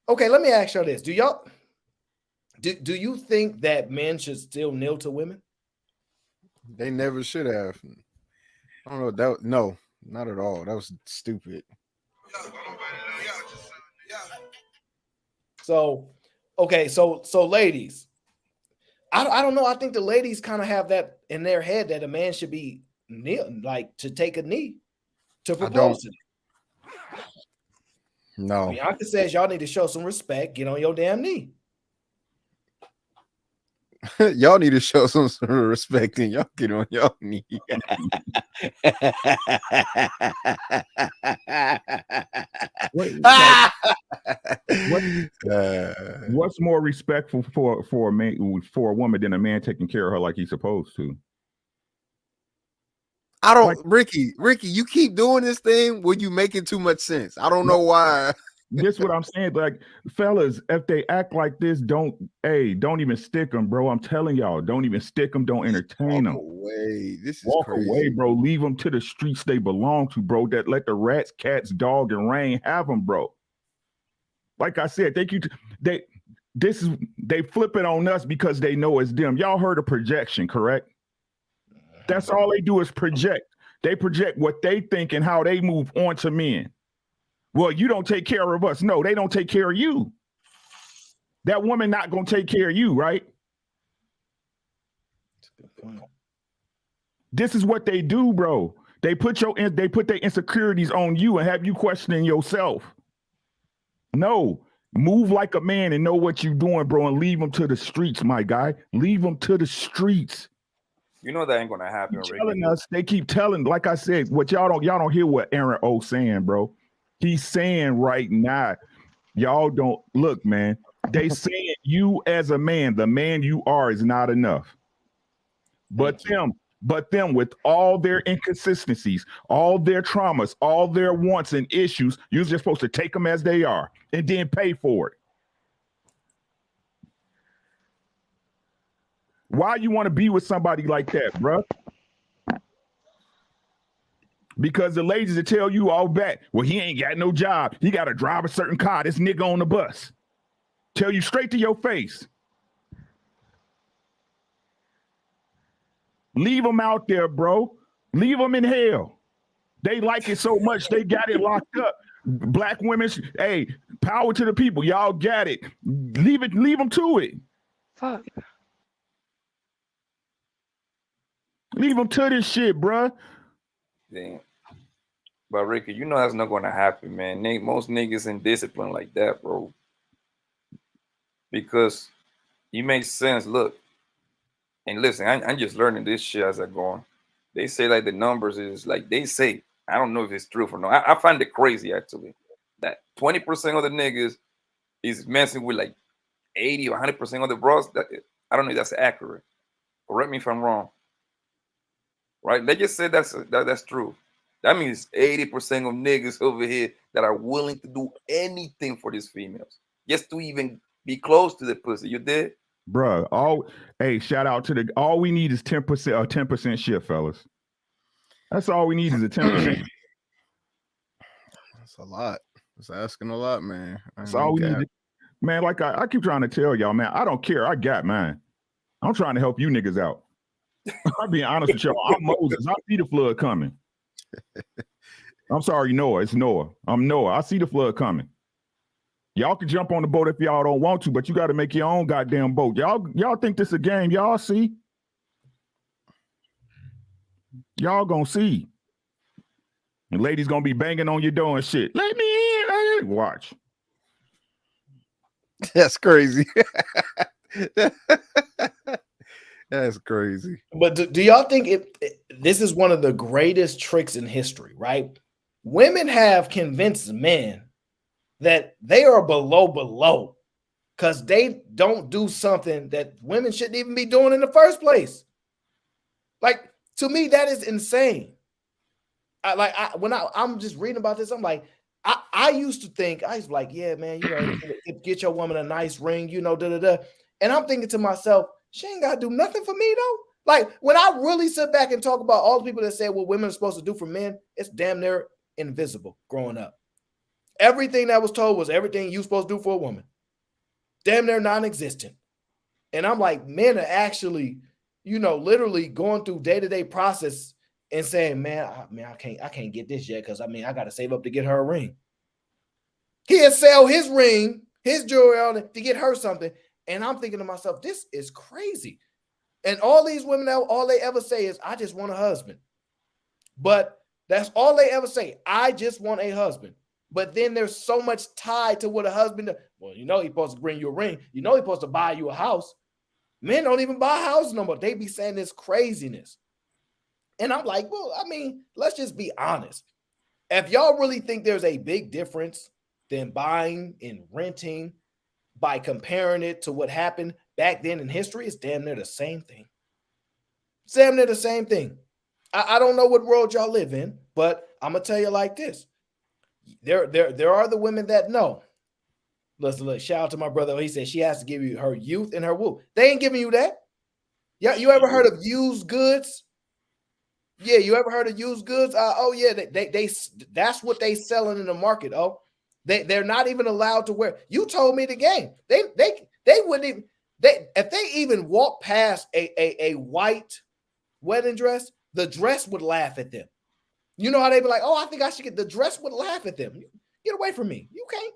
Okay, let me ask you this: do you think that men should still kneel to women? They never should have. I don't know. No, not at all. That was stupid. So, okay, so ladies, I don't know. I think the ladies kind of have that in their head that a man should be like to take a knee to propose to them. No. Bianca says y'all need to show some respect. Get on your damn knee. Y'all need to show some sort of respect and y'all get on y'all knee. What's more respectful for a man, for a woman, than a man taking care of her like he's supposed to? I don't, Ricky, you keep doing this thing where you making too much sense. I don't know why. This is what I'm saying. Like, fellas, if they act like this, don't even stick them, bro. I'm telling y'all, don't even stick them. Don't entertain them. Away. This is Walk crazy. away, bro. Leave them to the streets they belong to, bro. That let the rats, cats, dog, and rain have them, bro. Like I said, they flip it on us because they know it's them. Y'all heard of projection, correct? That's all they do is project. They project what they think and how they move onto men. Well, you don't take care of us. No, they don't take care of you. That woman not gonna take care of you, right? That's a good point. This is what they do, bro. They put their insecurities on you and have you questioning yourself. No, move like a man and know what you're doing, bro, and leave them to the streets, my guy. Leave them to the streets. You know that ain't gonna happen, Telling us, they keep telling, like I said, what y'all don't hear what Aaron O saying, bro. He's saying right now, y'all don't look, man. They saying you as a man, the man you are, is not enough. But them with all their inconsistencies, all their traumas, all their wants and issues, you're just supposed to take them as they are and then pay for it. Why you want to be with somebody like that, bruh? Because the ladies that tell you all back, well, he ain't got no job. He got to drive a certain car. This nigga on the bus. Tell you straight to your face. Leave them out there, bro. Leave them in hell. They like it so much, they got it locked up. Black women, hey, power to the people. Y'all got it. Leave them to it. Fuck. Leave them to this shit, bruh. Damn. But Ricky, you know that's not gonna happen, man. Most niggas in discipline like that, bro. Because it makes sense. Look, and listen, I'm just learning this shit as I go on. They say like the numbers is like they say. I don't know if it's true or not. I find it crazy actually that 20% of the niggas is messing with like 80 or 100% of the bros. I don't know if that's accurate. Correct me if I'm wrong. Right? Let's just say that's true. That means 80% of niggas over here that are willing to do anything for these females just to even be close to the pussy. You did? Bruh, hey, shout out to all we need is 10% or 10% shit, fellas. That's all we need is a 10%. That's a lot. That's asking a lot, man. That's all we need. Man, like I keep trying to tell y'all, man, I don't care. I got mine. I'm trying to help you niggas out. I'm being honest with y'all. I'm Moses. I see the flood coming. I'm sorry, Noah. It's Noah. I'm Noah. I see the flood coming. Y'all can jump on the boat if y'all don't want to, but you got to make your own goddamn boat. Y'all think this a game? Y'all see? Y'all gonna see. And ladies gonna be banging on your door and shit. Let me in. Watch. That's crazy. That's crazy. But do y'all think this is one of the greatest tricks in history, right? Women have convinced men that they are below because they don't do something that women shouldn't even be doing in the first place. Like, to me, that is insane. I'm just reading about this, I'm like, I used to think, I was like, yeah, man, you know, get your woman a nice ring, you know, And I'm thinking to myself, she ain't got to do nothing for me, though. Like, when I really sit back and talk about all the people that say what women are supposed to do for men, it's damn near invisible growing up. Everything that was told was everything you're supposed to do for a woman. Damn near non-existent. And I'm like, men are actually, you know, literally going through day-to-day process and saying, I can't get this yet because, I got to save up to get her a ring. He'll sell his ring, his jewelry on it to get her something. And I'm thinking to myself, this is crazy. And all these women, all they ever say is, I just want a husband. But that's all they ever say. I just want a husband. But then there's so much tied to what a husband does. Well, you know he's supposed to bring you a ring. You know he's supposed to buy you a house. Men don't even buy houses no more. They be saying this craziness. And I'm like, well, I mean, let's just be honest. If y'all really think there's a big difference than buying and renting by comparing it to what happened back then in history, it's damn near the same thing. Damn near the same thing. I don't know what world y'all live in, but I'm gonna tell you like this. There are the women that know. Let's shout out to my brother. He said she has to give you her youth and her woo. They ain't giving you that. Yeah, you ever heard of used goods? Yeah, you ever heard of used goods? Oh yeah, they that's what they selling in the market. Oh, they're not even allowed to wear. You told me the game. They wouldn't even if they even walk past a white wedding dress, the dress would laugh at them. You know how they be like, oh, I think I should get the dress would laugh at them. Get away from me. You can't.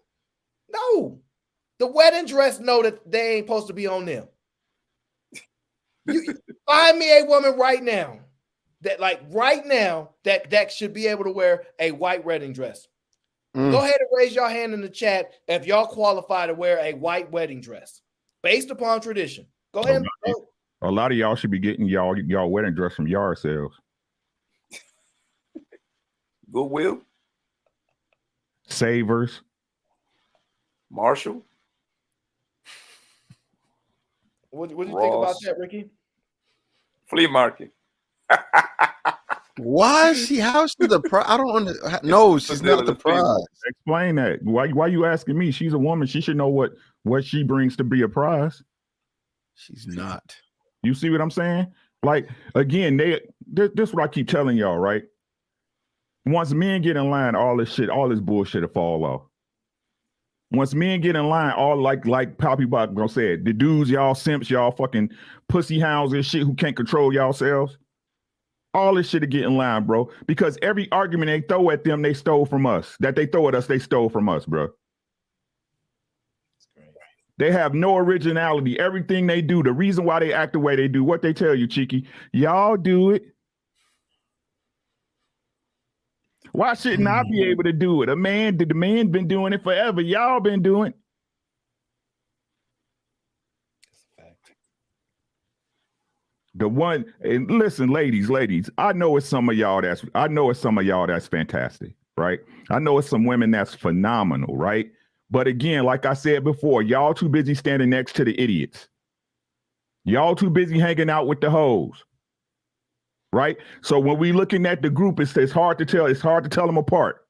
No, the wedding dress know that they ain't supposed to be on them. You find me a woman right now that should be able to wear a white wedding dress. Go ahead and raise your hand in the chat if y'all qualify to wear a white wedding dress based upon tradition. Go ahead. A lot of y'all should be getting y'all wedding dress from yard sales. Goodwill, Savers, Marshall. What do you think about that, Ricky? Flea market. Why is she? How's she the prize? I don't understand. No, she's not the prize. Explain that. Why you asking me? She's a woman. She should know what she brings to be a prize. She's not. You see what I'm saying? Like, again, this is what I keep telling y'all, right? Once men get in line, all this bullshit will fall off. Once men get in line, all like Poppy Bot gonna say it, the dudes, y'all simps, y'all fucking pussy hounds and shit who can't control yourselves, all this shit to get in line, bro. Because every argument they throw at them, they stole from us. That they throw at us, they stole from us, bro. They have no originality. Everything they do, the reason why they act the way they do, what they tell you, Cheeky, y'all do it. Why shouldn't I be able to do it? The man been doing it forever. Y'all been doing it. The one, and listen, ladies, I know it's some of y'all that's fantastic, right? I know it's some women that's phenomenal, right? But again, like I said before, y'all too busy standing next to the idiots. Y'all too busy hanging out with the hoes. Right? So when we looking at the group, it's hard to tell. It's hard to tell them apart.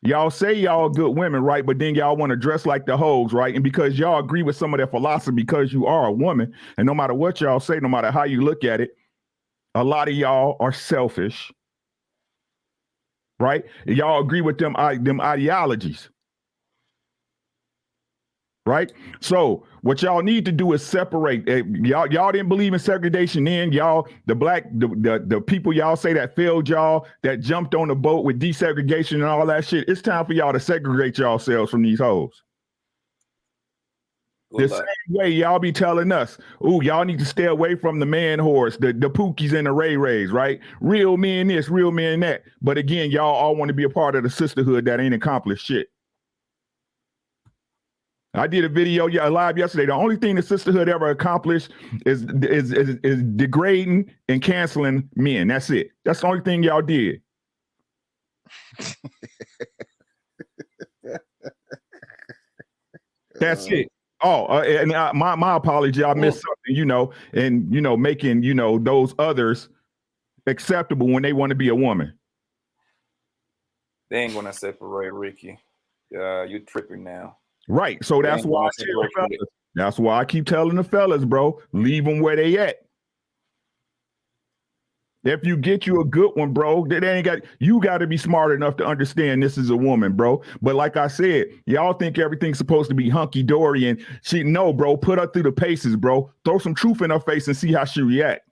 Y'all say y'all good women, right? But then y'all want to dress like the hoes, right? And because y'all agree with some of their philosophy because you are a woman, and no matter what y'all say, no matter how you look at it, a lot of y'all are selfish, right? And y'all agree with them ideologies. Right? So what y'all need to do is separate. Y'all didn't believe in segregation then. Y'all, the people y'all say that failed y'all, that jumped on the boat with desegregation and all that shit. It's time for y'all to segregate yourselves from these hoes. The same way y'all be telling us, oh, y'all need to stay away from the man horse, the Pookies and the Ray Rays, right? Real men this, real men that. But again, y'all all want to be a part of the sisterhood that ain't accomplished shit. I did a video live yesterday. The only thing the sisterhood ever accomplished is degrading and canceling men. That's it. That's the only thing y'all did. That's it. Oh, and my apology. I missed something, and making those others acceptable when they want to be a woman. They ain't gonna separate, Ricky. You tripping now. Right. So that's why I keep telling the fellas, bro, leave them where they at. If you get you a good one, bro, you got to be smart enough to understand this is a woman, bro. But like I said, y'all think everything's supposed to be hunky dory and no, bro, put her through the paces, bro. Throw some truth in her face and see how she react.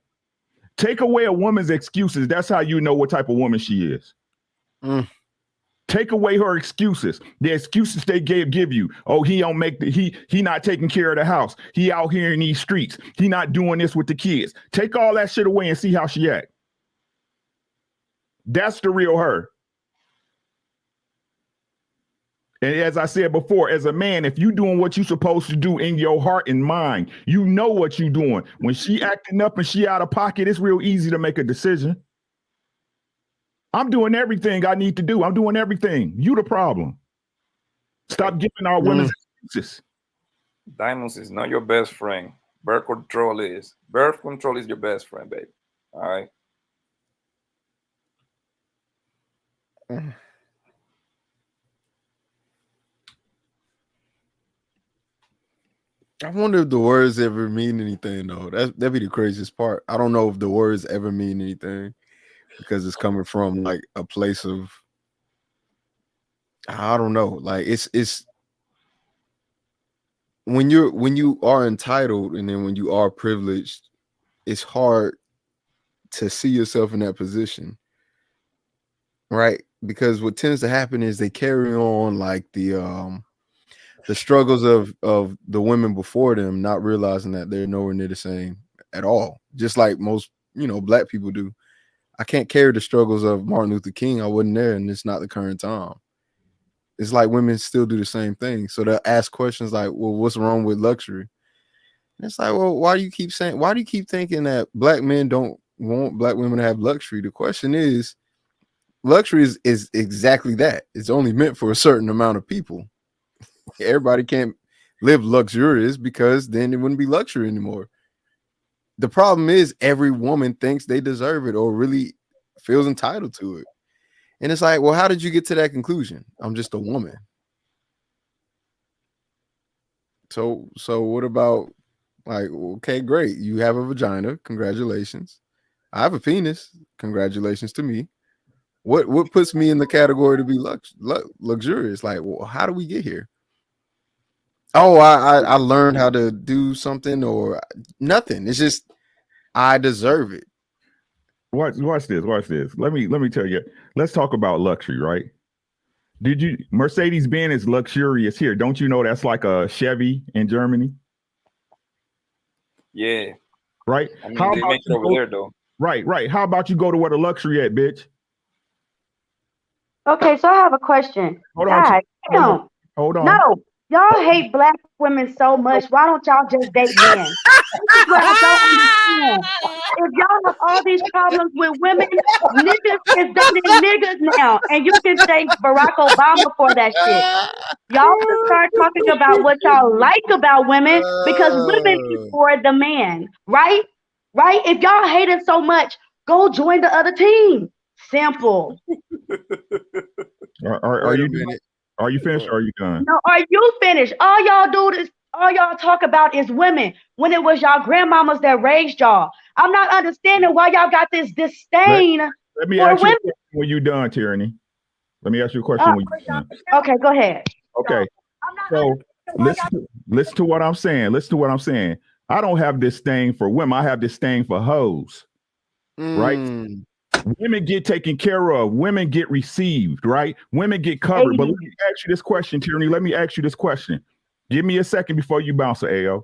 Take away a woman's excuses. That's how you know what type of woman she is. Take away her excuses. The excuses they give you. Oh, he don't make he not taking care of the house. He out here in these streets. He not doing this with the kids. Take all that shit away and see how she act. That's the real her. And as I said before, as a man, if you doing what you supposed to do in your heart and mind, you know what you doing. When she acting up and she out of pocket, it's real easy to make a decision. I'm doing everything I need to do. I'm doing everything. You the problem. Stop giving our women excuses. Diamonds is not your best friend. Birth control is. Birth control is your best friend, baby. All right. I wonder if the words ever mean anything, though. That'd be the craziest part. I don't know if the words ever mean anything because it's coming from like a place of, I don't know. Like it's when you are entitled and then when you are privileged, it's hard to see yourself in that position, right? Because what tends to happen is they carry on like the struggles of the women before them, not realizing that they're nowhere near the same at all. Just like most, black people do. I can't carry the struggles of Martin Luther King. I wasn't there, and it's not the current time. It's like women still do the same thing. So they'll ask questions like, well, what's wrong with luxury? And it's like, well, why do you keep thinking that black men don't want black women to have luxury? The question is, luxury is exactly that. It's only meant for a certain amount of people. Everybody can't live luxurious because then it wouldn't be luxury anymore. The problem is every woman thinks they deserve it or really feels entitled to it. And it's like, well, how did you get to that conclusion? I'm just a woman. So what about, like, okay, great. You have a vagina. Congratulations. I have a penis. Congratulations to me. What puts me in the category to be luxurious? Like, well, how do we get here? Oh, I learned how to do something or nothing. It's just I deserve it. Watch this. Let me tell you. Let's talk about luxury, right? Did you Mercedes-Benz is luxurious here? Don't you know that's like a Chevy in Germany? Yeah. Right. I mean, they make it over there though. Right. How about you go to where the luxury at, bitch? Okay, so I have a question. Hold on. No, y'all hate black women so much. Why don't y'all just date men? This is what I don't understand. If y'all have all these problems with women, niggas is dating niggas now, and you can thank Barack Obama for that shit. Y'all can start talking about what y'all like about women because women is for the man, right? Right? If y'all hate it so much, go join the other team. Simple. Are you finished or are you done? No, are you finished? All y'all talk about is women when it was y'all grandmamas that raised y'all. I'm not understanding why y'all got this disdain let me for ask women. You when you done, Tyranny. Let me ask you a question when you done. Okay, go ahead. Okay. So listen to what I'm saying. I don't have this thing for women. I have this thing for hoes. Right? Women get taken care of. Women get received, right? Women get covered. But let me ask you this question, Tyranny. Let me ask you this question. Give me a second before you bounce, AO.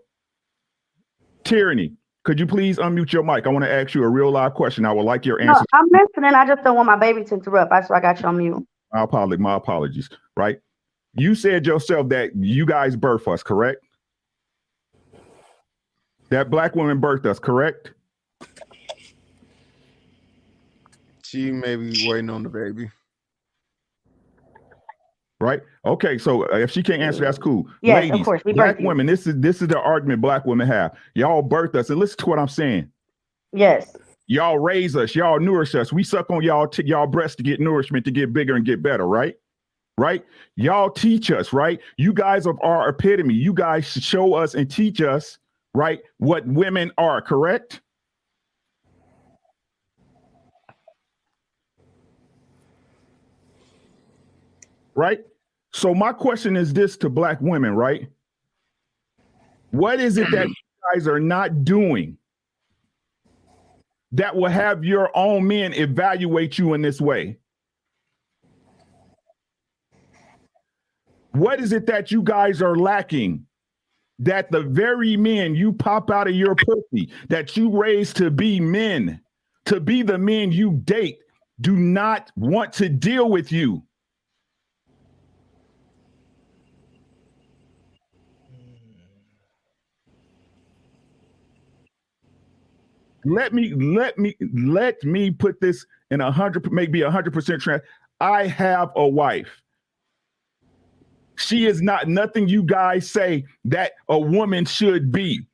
Tyranny, could you please unmute your mic? I want to ask you a real live question. I would like your answer. No, I'm listening. I just don't want my baby to interrupt. That's why I got you on mute. My apologies, right? You said yourself that you guys birthed us, correct? That black woman birthed us, correct? She may be waiting on the baby. Right. Okay. So if she can't answer, that's cool. Yes, Ladies, of course. black women. This is the argument black women have. Y'all birthed us, and listen to what I'm saying. Yes. Y'all raise us. Y'all nourish us. We suck on y'all breasts to get nourishment, to get bigger and get better. Right. Right. Y'all teach us. Right. You guys are our epitome. You guys show us and teach us. Right. What women are. Correct. Right. So my question is this to black women, right? What is it that you guys are not doing that will have your own men evaluate you in this way? What is it that you guys are lacking that the very men you pop out of your pussy, that you raise to be men, to be the men you date, do not want to deal with you? let me put this in 100, maybe 100% trans. I have a wife. She is not nothing you guys say that a woman should be.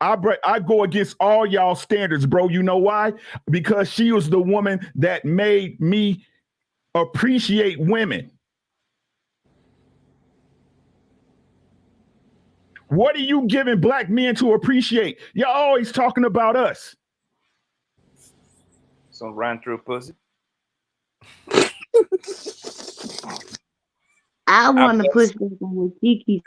I go against all y'all standards, bro. You know why? Because she was the woman that made me appreciate women. What are you giving black men to appreciate? Y'all always talking about us. Some run through pussy. I want to push this with Kiki.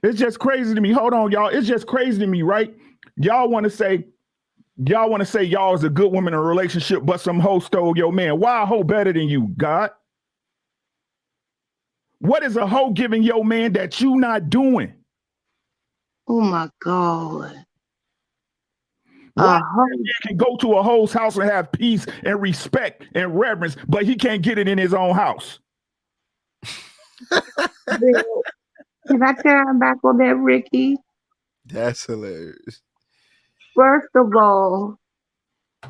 It's just crazy to me. Hold on, y'all. It's just crazy to me, right? Y'all want to say y'all is a good woman in a relationship, but some hoe stole your man. Why a hoe better than you, God? What is a hoe giving your man that you not doing? Oh my God. Why can go to a hoe's house and have peace and respect and reverence, but he can't get it in his own house? Can I turn back on that, Ricky? That's hilarious. First of all,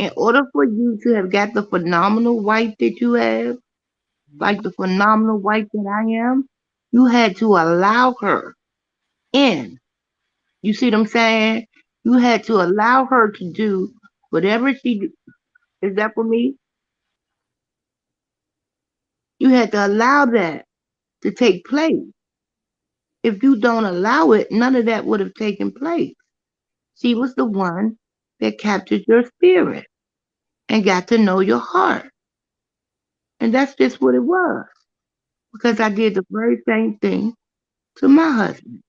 in order for you to have got the phenomenal wife that you have, like the phenomenal wife that I am, you had to allow her in. You see what I'm saying? You had to allow her to do whatever she do. Is that for me? You had to allow that to take place. If you don't allow it, none of that would have taken place. She was the one that captured your spirit and got to know your heart. And that's just what it was. Because I did the very same thing to my husband.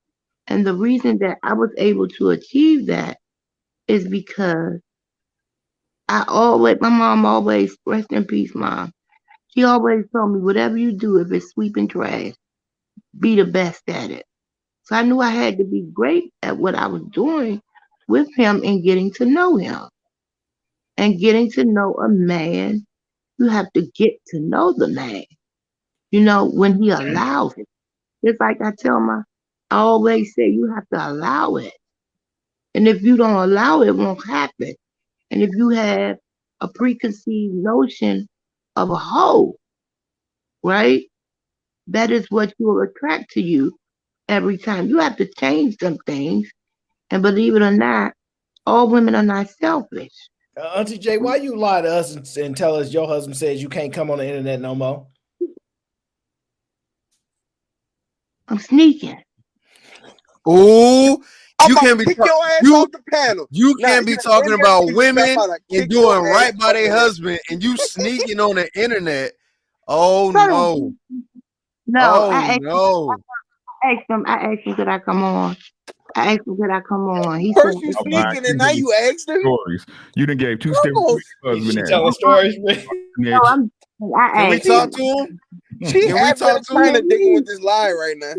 And the reason that I was able to achieve that is because my mom always, rest in peace, Mom. She always told me, whatever you do, if it's sweeping trash, be the best at it. So I knew I had to be great at what I was doing with him and getting to know him. And getting to know a man, you have to get to know the man. You know, when he allows it. Just like I always say, you have to allow it. And if you don't allow it, it won't happen. And if you have a preconceived notion of a hoe, right? That is what you will attract to you every time. You have to change some things. And believe it or not, all women are not selfish. Auntie J, why you lie to us and tell us your husband says you can't come on the internet no more? I'm sneaking. Oh, you can't be kick your ass off the panel. You can't be talking about women and doing right by their husband, and you sneaking on the internet. Oh no! No, I asked him, could I come on? I asked him, could I come on? He First said, you sneaking and now you asked him? Stories. You done gave two steps. She telling stories. No, Can we talk to him? She half trying to dig with this lie right now.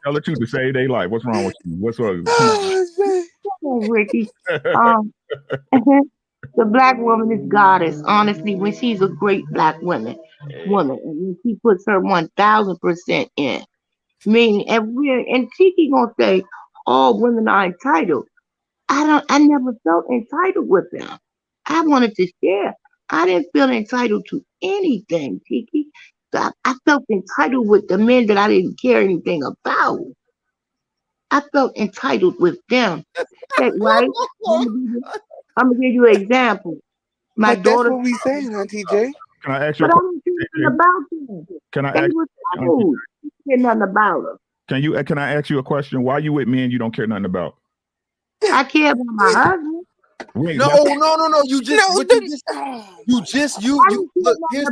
Tell the truth to save their life. What's wrong with you? What's wrong? Ricky. The black woman is goddess. Honestly, when she's a great black woman, and when she puts her 1000% in. Meaning, and Tiki gonna say all women are entitled. I never felt entitled with them. I wanted to share. I didn't feel entitled to anything, Tiki. So I felt entitled with the men that I didn't care anything about. I felt entitled with them. Right? I'm gonna give you an example. My daughter. That's what we saying, Auntie J. Can I ask you? But I don't care nothing about them. Can I ask? Care nothing about them. Can I ask you a question? Why you with men you don't care nothing about? I care about my husband. Wait, no. You look. Here's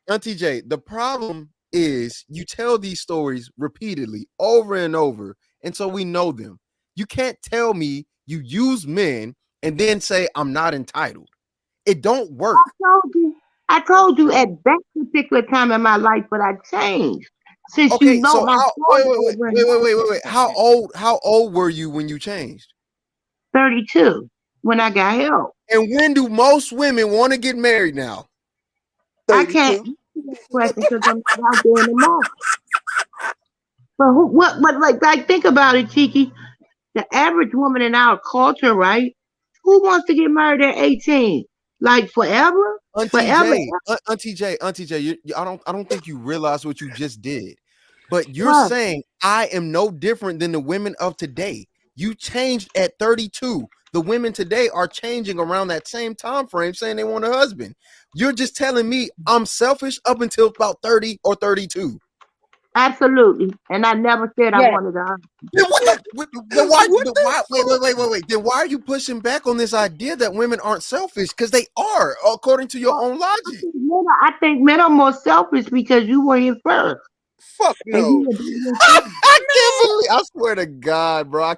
Auntie J. The problem is you tell these stories repeatedly over and over, and so we know them. You can't tell me you use men and then say I'm not entitled. It don't work. I told you at that particular time in my life, but I changed. Since okay, you know so my wait. How old were you when you changed? 32 when I got help. And when do most women want to get married now? 32. I can't answer that question because I'm not out there in the market. But who, what, but like, think about it, Tiki. The average woman in our culture, right? Who wants to get married at 18? Like forever? Auntie Forever? J, Auntie J, I don't think you realize what you just did. But you're What? saying I am no different than the women of today. You changed at 32. The women today are changing around that same time frame, saying they want a husband. You're just telling me I'm selfish up until about 30 or 32. Absolutely. And I never said I Yes. wanted a husband. Then What the wait. Then why are you pushing back on this idea that women aren't selfish? Because they are, according to your own logic. I think men are more selfish because you were here first. fuck And you no. were doing I can't believe. I swear to God, bro.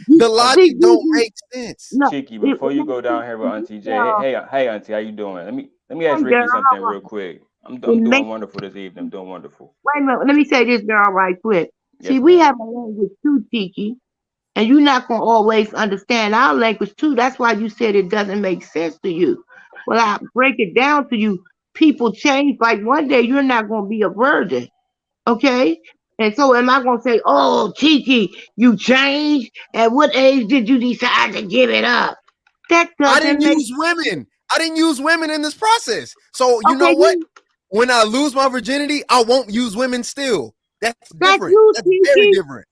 The logic don't make sense. No, Cheeky, before you go down here with Auntie J, hey, Auntie, how you doing? Let me ask Hey, Ricky girl, something how are real quick. I'm you? doing wonderful this evening. I'm doing wonderful. Wait a minute. Let me say this, girl, right quick. See, Yes, we ma'am. have a language too, Tiki, and you're not going to always understand our language too. That's why you said it doesn't make sense to you. Well, I break it down to you. People change. Like one day you're not going to be a virgin, okay? And so am I going to say, oh, Tiki, you changed? At what age did you decide to give it up? That I doesn't didn't make use women. I didn't use women in this process. So you know okay. what? When I lose my virginity, I won't use women still. That's That's different. you, That's very Tiki. different.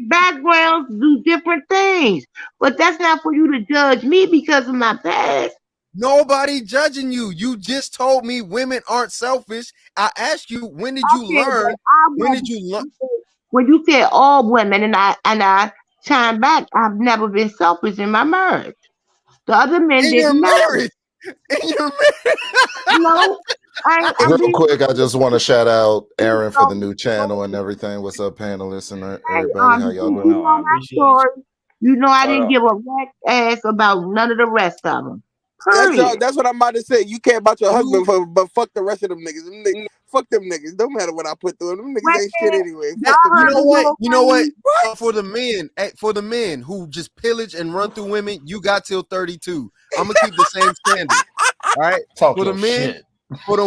Backgrounds do different things, but that's not for you to judge me because of my past. Nobody judging you. You just told me women aren't selfish. I asked you, when did you Okay, but learn? When did you learn? when you said all women, and I chime back, I've never been selfish in my marriage. The other men In your didn't know. marriage? In your marriage? No, I Real mean, quick, I just want to shout out Aaron for the so, new channel and everything. What's up, panelists and hey, everybody? How y'all you Going doing? on, know my Omri? Appreciate you. story. You know I Hold didn't on. give a rat's ass about none of the rest of them. That's Period. that's what I'm about to say. You care about your husband, You but fuck the rest of them niggas. Fuck them niggas. Don't matter what I put through them. Them niggas ain't shit Women, anyway. y'all Fuck them you heard know the niggas. what? little You know what? thing. For the men who just pillage and run through women, you got till 32. I'm gonna keep the same standard. All right. Talk For the your men, shit. for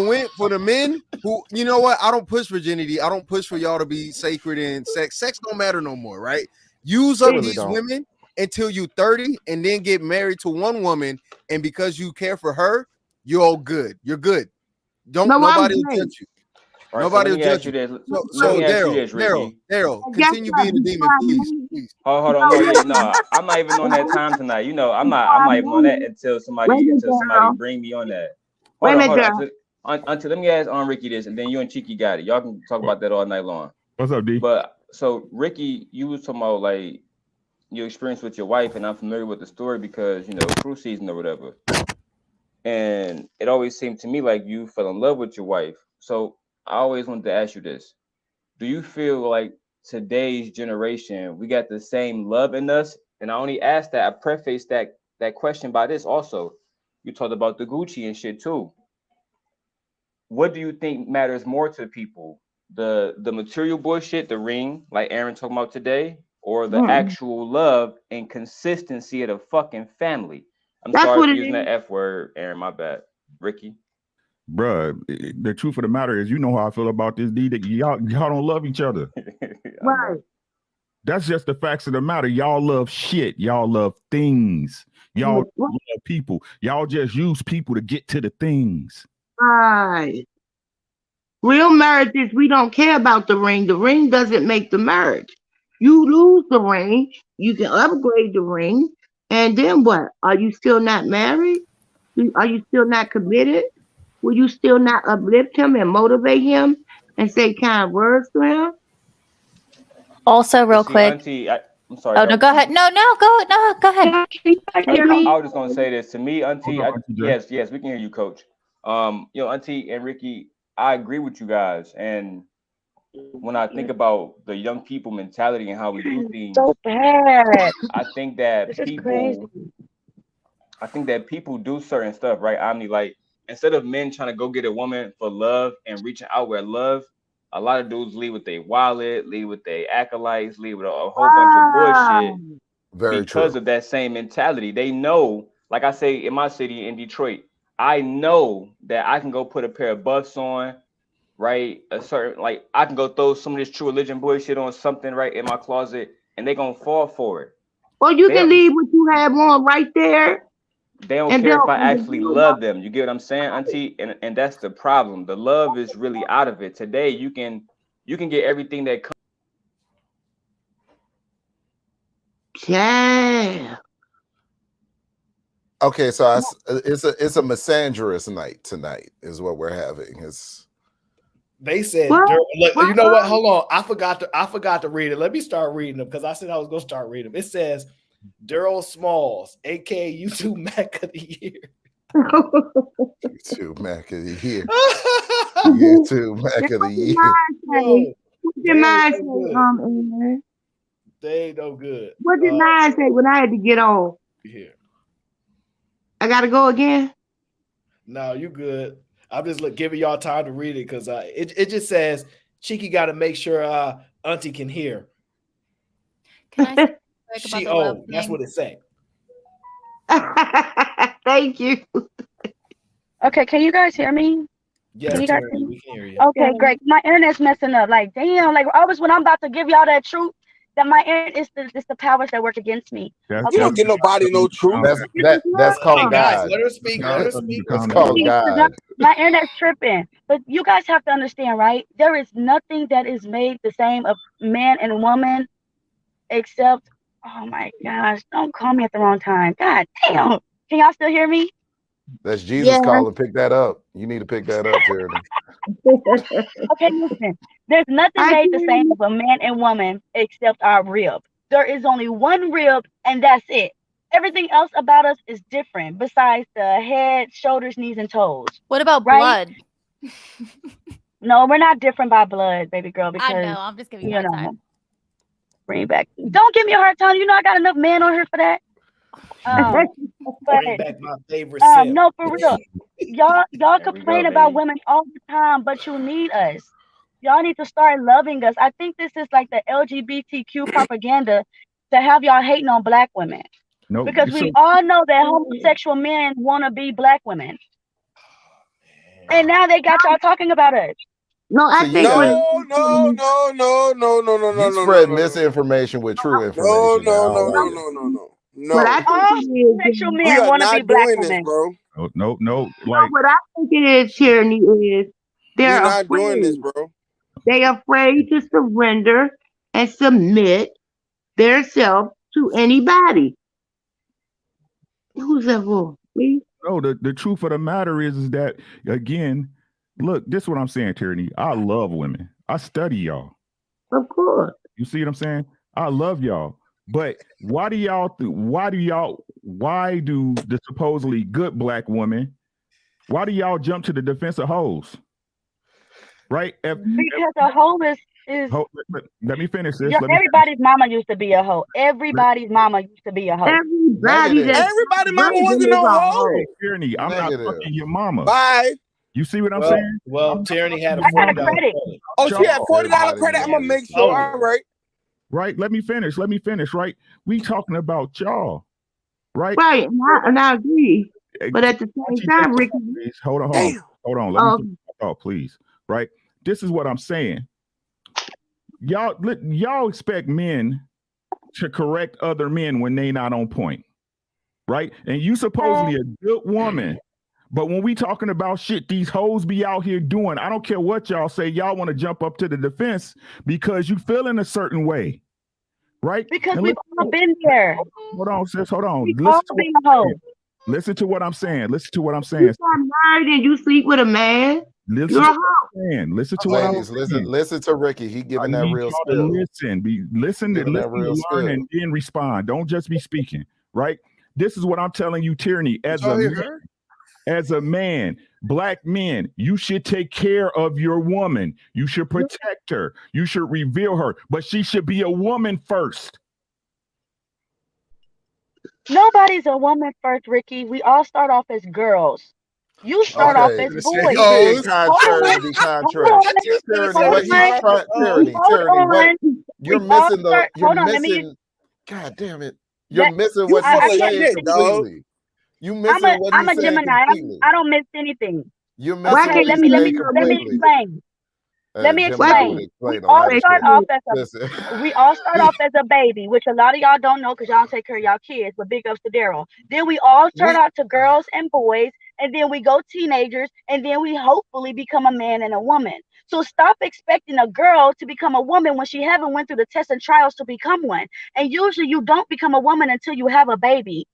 the men who, you know what? I don't push virginity. I don't push for y'all to be sacred and sex. Sex don't matter no more, right? Use It up really these don't. women until you 30 and then get married to one woman. And because you care for her, you're all good. You're good. No, I'm Nobody will great. judge you. All right, so Nobody let will me ask judge you you. this. Let So me ask you this, Daryl, Ricky. Guess continue what? being a Before demon, I please. married, Please. Hold on, no, no, yeah, listen. no, I'm not even on that time tonight. You know, Before I'm I not even on that married, until wait a minute, somebody girl. bring me on that. Wait a minute, Hold on, girl. until let me ask on Ricky this, and then you and Cheeky got it. Y'all can talk about that all night long. What's up, D? But so Ricky, you was talking about like your experience with your wife, and I'm familiar with the story because cruise season or whatever. And it always seemed to me like you fell in love with your wife. So I always wanted to ask you this: do you feel like today's generation we got the same love in us? And I only asked that, I preface that question by this also. You talked about the Gucci and shit too. What do you think matters more to people? The material bullshit, the ring, like Aaron talking about today, or the Mm-mm. actual love and consistency of the fucking family? I'm That's sorry what for it using is. that F word, Aaron, my bad. Ricky. Bruh, the truth of the matter is, you know how I feel about this, D, that y'all don't love each other. I know. Right. That's just the facts of the matter. Y'all love shit. Y'all love things. Y'all Right. love people. Y'all just use people to get to the things. Right. Real marriages, we don't care about the ring. The ring doesn't make the marriage. You lose the ring, you can upgrade the ring, and then what? Are you still not married? Are you still not committed? Will you still not uplift him and motivate him and say kind words to him? Also, But real see, quick. Auntie, I'm sorry, Oh no, go ahead. No, go ahead. Hey, me? I was just gonna say this to me, Hold Auntie. on, Auntie J. Yes, we can hear you, Coach. Auntie and Ricky, I agree with you guys. And when I think about the young people mentality and how we do things, So bad. I think that This is crazy. people do certain stuff, right? I mean, like instead of men trying to go get a woman for love and reaching out with love, a lot of dudes leave with their wallet, leave with their acolytes, leave with a whole bunch of bullshit Wow. Very because true. of that same mentality. They know, like I say in my city in Detroit, I know that I can go put a pair of buffs on, right? A certain, like, I can go throw some of this true religion bullshit on something right in my closet, and they gonna fall for it. Or you They can don't, leave what you have on right there, they don't and care if they'll I and actually they'll love them. You get what I'm saying, Auntie? And that's the problem. The love is really out of it. Today, you can get everything that comes. Yeah. Okay, so it's a misandrous night tonight is what we're having. They said, What? you know what? Hold on. I forgot to read it. Let me start reading them because I said I was gonna start reading them. It says Daryl Smalls, aka YouTube Mac of the Year. YouTube Mac of the Year. YouTube Mac of the Year. What did mine say? Aaron? They ain't no good. What did mine say when I had to get on? Here. I gotta go again. No, you good. I'm just giving y'all time to read it because it just says Cheeky got to make sure Auntie can hear. Can I say quick about the love that's thing? what it said. Thank you. Okay, can you guys hear me? Yes, Can you guys Terry, hear me? we can hear you. Okay, great. My internet's messing up. Like, damn, like always when I'm about to give y'all that truth, that my internet is the powers that work against me. You don't get nobody no truth. That's called Hey, guys, God. let her speak. Let her speak. That's called God. My internet's tripping. But you guys have to understand, right? There is nothing that is made the same of man and woman except, oh my gosh, don't call me at the wrong time. God damn. Can y'all still hear me? That's Jesus calling. Pick that up. You need to pick that up, Charity. Okay, listen. There's nothing made the same of a man and woman except our rib. There is only one rib, and that's it. Everything else about us is different besides the head, shoulders, knees, and toes. What about right? blood? No, we're not different by blood, baby girl, because I know. I'm just giving you a hard time. Bring it back. Don't give me a hard time. You know I got enough men on here for that. Bring back my favorite sim. No, for real. Y'all complain about women all the time, but you need us. Y'all need to start loving us. I think this is like the LGBTQ propaganda to have y'all hating on black women. No, because we all know that homosexual men want to be black women. And now they got y'all talking about us. No, I think no. You spread misinformation with true information. No. What I think sexual men want to be black women, bro. No. Like what I think it is, Tyranny, is they're not afraid. doing this, bro. They're afraid to surrender and submit their self to anybody. Who's that for? Me? No, the truth of the matter is that, again, look, this is what I'm saying, Tyranny. I love women. I study y'all. Of course. You see what I'm saying? I love y'all. But why do the supposedly good black women, why do y'all jump to the defense of hoes? Right? Because a hoe is let me finish this. Everybody's mama used to be a hoe. Everybody's mama used to be a hoe. Everybody mama wasn't no hoe. Tyranny, I'm not fucking your mama. Bye. You see what I'm saying? Well, Tyranny had a $40 credit. Oh, she had $40 credit. I'm gonna make sure. All right. Right. Let me finish. Right. We talking about y'all. Right. Right. And I agree. But at the same time, Ricky. Please, hold on. Let me finish my thought, please. Right. This is what I'm saying. Y'all expect men to correct other men when they not on point. Right. And you supposedly a good woman. But when we talking about shit these hoes be out here doing, I don't care what y'all say, y'all want to jump up to the defense because you feel in a certain way, right? Because we've all been there. Hold on, sis, hold on. Listen to what I'm saying. You got married and you sleep with a man. Listen to what I'm saying. Listen to Ricky. He giving that real spill. Listen, learn, and then respond. Don't just be speaking, right? This is what I'm telling you, Tyranny, as a man, black men, you should take care of your woman. You should protect her. You should reveal her, but she should be a woman first. Nobody's a woman first, Ricky. We all start off as girls. You start off as boys. Tyranny, you're missing. God damn it! You're missing what you're saying completely. You missing what I'm he's a Gemini. completely. I don't miss anything. You're missing let me explain. Let me Gemini would explain. explain a lot of shit. Listen. We all start off as a baby, which a lot of y'all don't know because y'all don't take care of y'all kids, but big ups to Daryl. Then we all start out to girls and boys, and then we go teenagers, and then we hopefully become a man and a woman. So stop expecting a girl to become a woman when she haven't went through the tests and trials to become one. And usually you don't become a woman until you have a baby.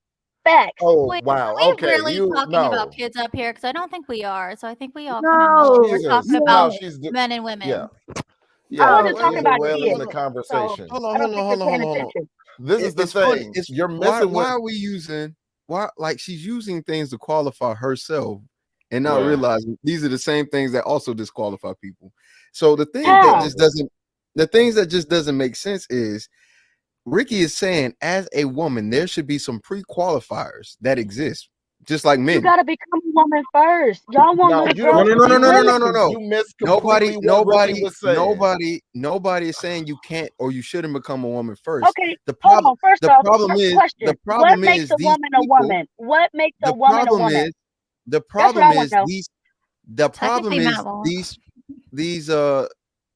Facts. Oh, Wait, wow. are we Okay. really talking about kids up here? Because I don't think we are. So I think we all kind of know we're talking about men and women. Yeah. I Yeah. wasn't talking She's about wailing kids. the conversation. Hold I on, don't think you're paying attention. This is the it's funny. thing. It's You're why missing are we using like she's using things to qualify herself and not realizing these are the same things that also disqualify people. So the thing that just doesn't make sense is Ricky is saying as a woman there should be some pre-qualifiers that exist just like men. You gotta become a woman first. Y'all want little girls. No. You missed completely what Ricky was saying. Nobody is saying you can't or you shouldn't become a woman first. Okay, hold on. First off, what makes a woman a woman? What makes a woman a woman? The problem is these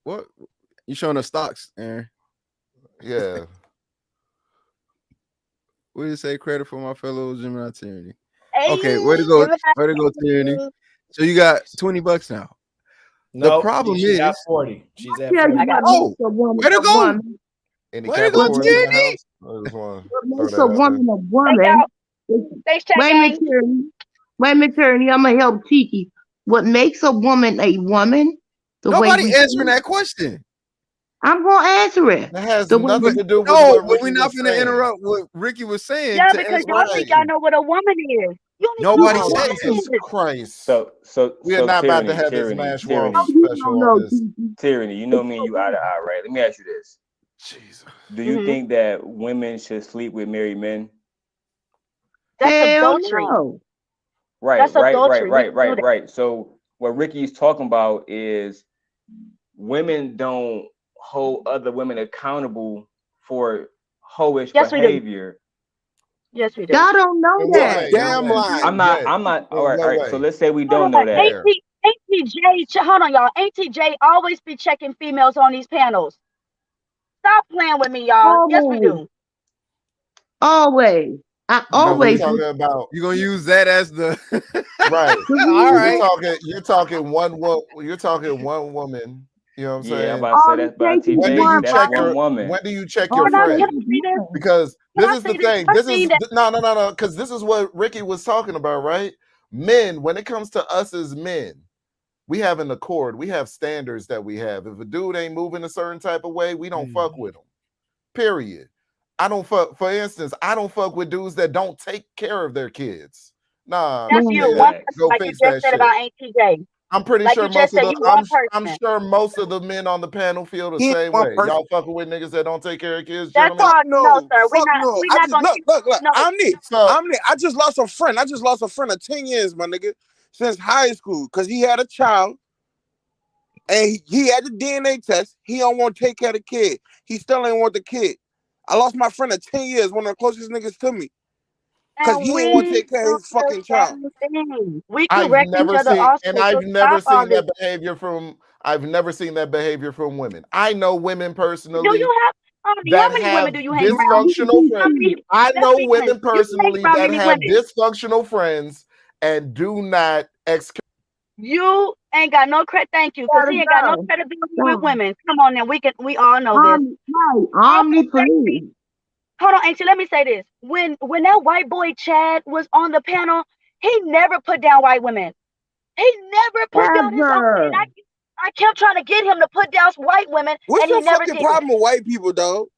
what you showing us stocks, Aaron? Yeah. What did you say? Credit for my fellow Gemini tyranny. Hey, okay, where to go, tyranny? So you got $20 now. No, the problem she is got 40. She's at Yeah, 40. you got where to go? Any Where to go, Capricorns in the house? I just want to throw Makes that a out there. woman a woman. Wait a minute, Tyranny. I'm gonna help Tiki. What makes a woman a woman? Nobody answering that question. I'm gonna answer it. That has nothing to do with but what we're Ricky not was going to saying. interrupt what Ricky was saying. Yeah, to because answer y'all the think question. y'all know what a woman is. You don't Nobody know what a says woman Jesus is. Christ. So we are not about to have this Mash World special on this. Tyranny, you know me and you eye to eye, right? Let me ask you this. Jesus. Do you think that women should sleep with married men? That's Hell adultery. no. Right, That's adultery. right. So what Ricky's talking about is women don't hold other women accountable for hoish behavior. Yes, we do. Y'all don't know that. Damn line. I'm not. All right. So let's say we don't know that. Auntie J, hold on, y'all. Auntie J always be checking females on these panels. Stop playing with me, y'all. Yes, we do. Always. I always. Talking about you're gonna use that as the right. All right. You're talking one woman. You're talking one woman. You know what I'm saying? Yeah, I'm about to say that's about T. When do you check one woman? When do you check your friend? Because this is the thing. This is no. Because this is what Ricky was talking about, right? Men, when it comes to us as men, we have an accord. We have standards that we have. If a dude ain't moving a certain type of way, we don't fuck with him. Period. I don't fuck. For instance, I don't fuck with dudes that don't take care of their kids. Nah, that's you. go like fix you that just said shit. about Auntie J. I'm pretty like sure most of the I'm sure most of the men on the panel feel the same way. Y'all fucking with niggas that don't take care of kids, That's gentlemen? no, sir. We're not gonna look. No. I'm Nick. I just lost a friend. I just lost a friend of 10 years, my nigga, since high school, because he had a child and he had the DNA test. He don't want to take care of the kid. He still ain't want the kid. I lost my friend of 10 years, one of the closest niggas to me. Because he didn't want to take care of his fucking child. We correct each other also. And I've never seen that behavior from women. I know women personally. Do you have how many women do you hang around? Dysfunctional friends. I know women personally that have dysfunctional friends and do not You ain't got no credit. Thank you, because he ain't got no credibility with women. Come on, now we all know this. Please. Hold on, Auntie. Let me say this: when that white boy Chad was on the panel, he never put down white women. He never put down his own. I kept trying to get him to put down white women. What's and your he never fucking did. problem with white people, dog?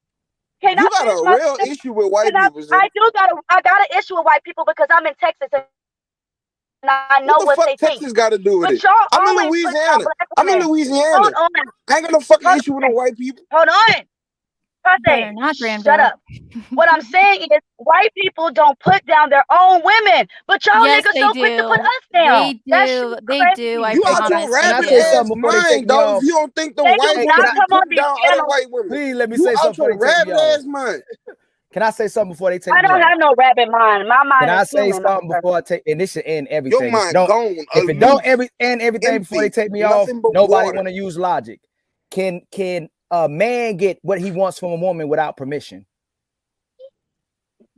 You got a real issue with white people. I got an issue with white people because I'm in Texas and I know what they think. Texas got to do with it? I'm in Louisiana. I ain't got no fucking issue with no white people. Hold on. Shut up. What I'm saying is white people don't put down their own women, but y'all niggas so quick to put us down. They do. I you promise. out your rabbit ass mind, dog. If you don't think the white women put down other white women, please let me you say out something. your rabbit ass mind. Can I say something before they take I me don't off? have no rabbit mind. My mind Can I is say human. something before I take? And this should end everything. Your mind gone. If it don't end everything before they empty, take me off, nothing but nobody water. want to use logic. Can a man get what he wants from a woman without permission?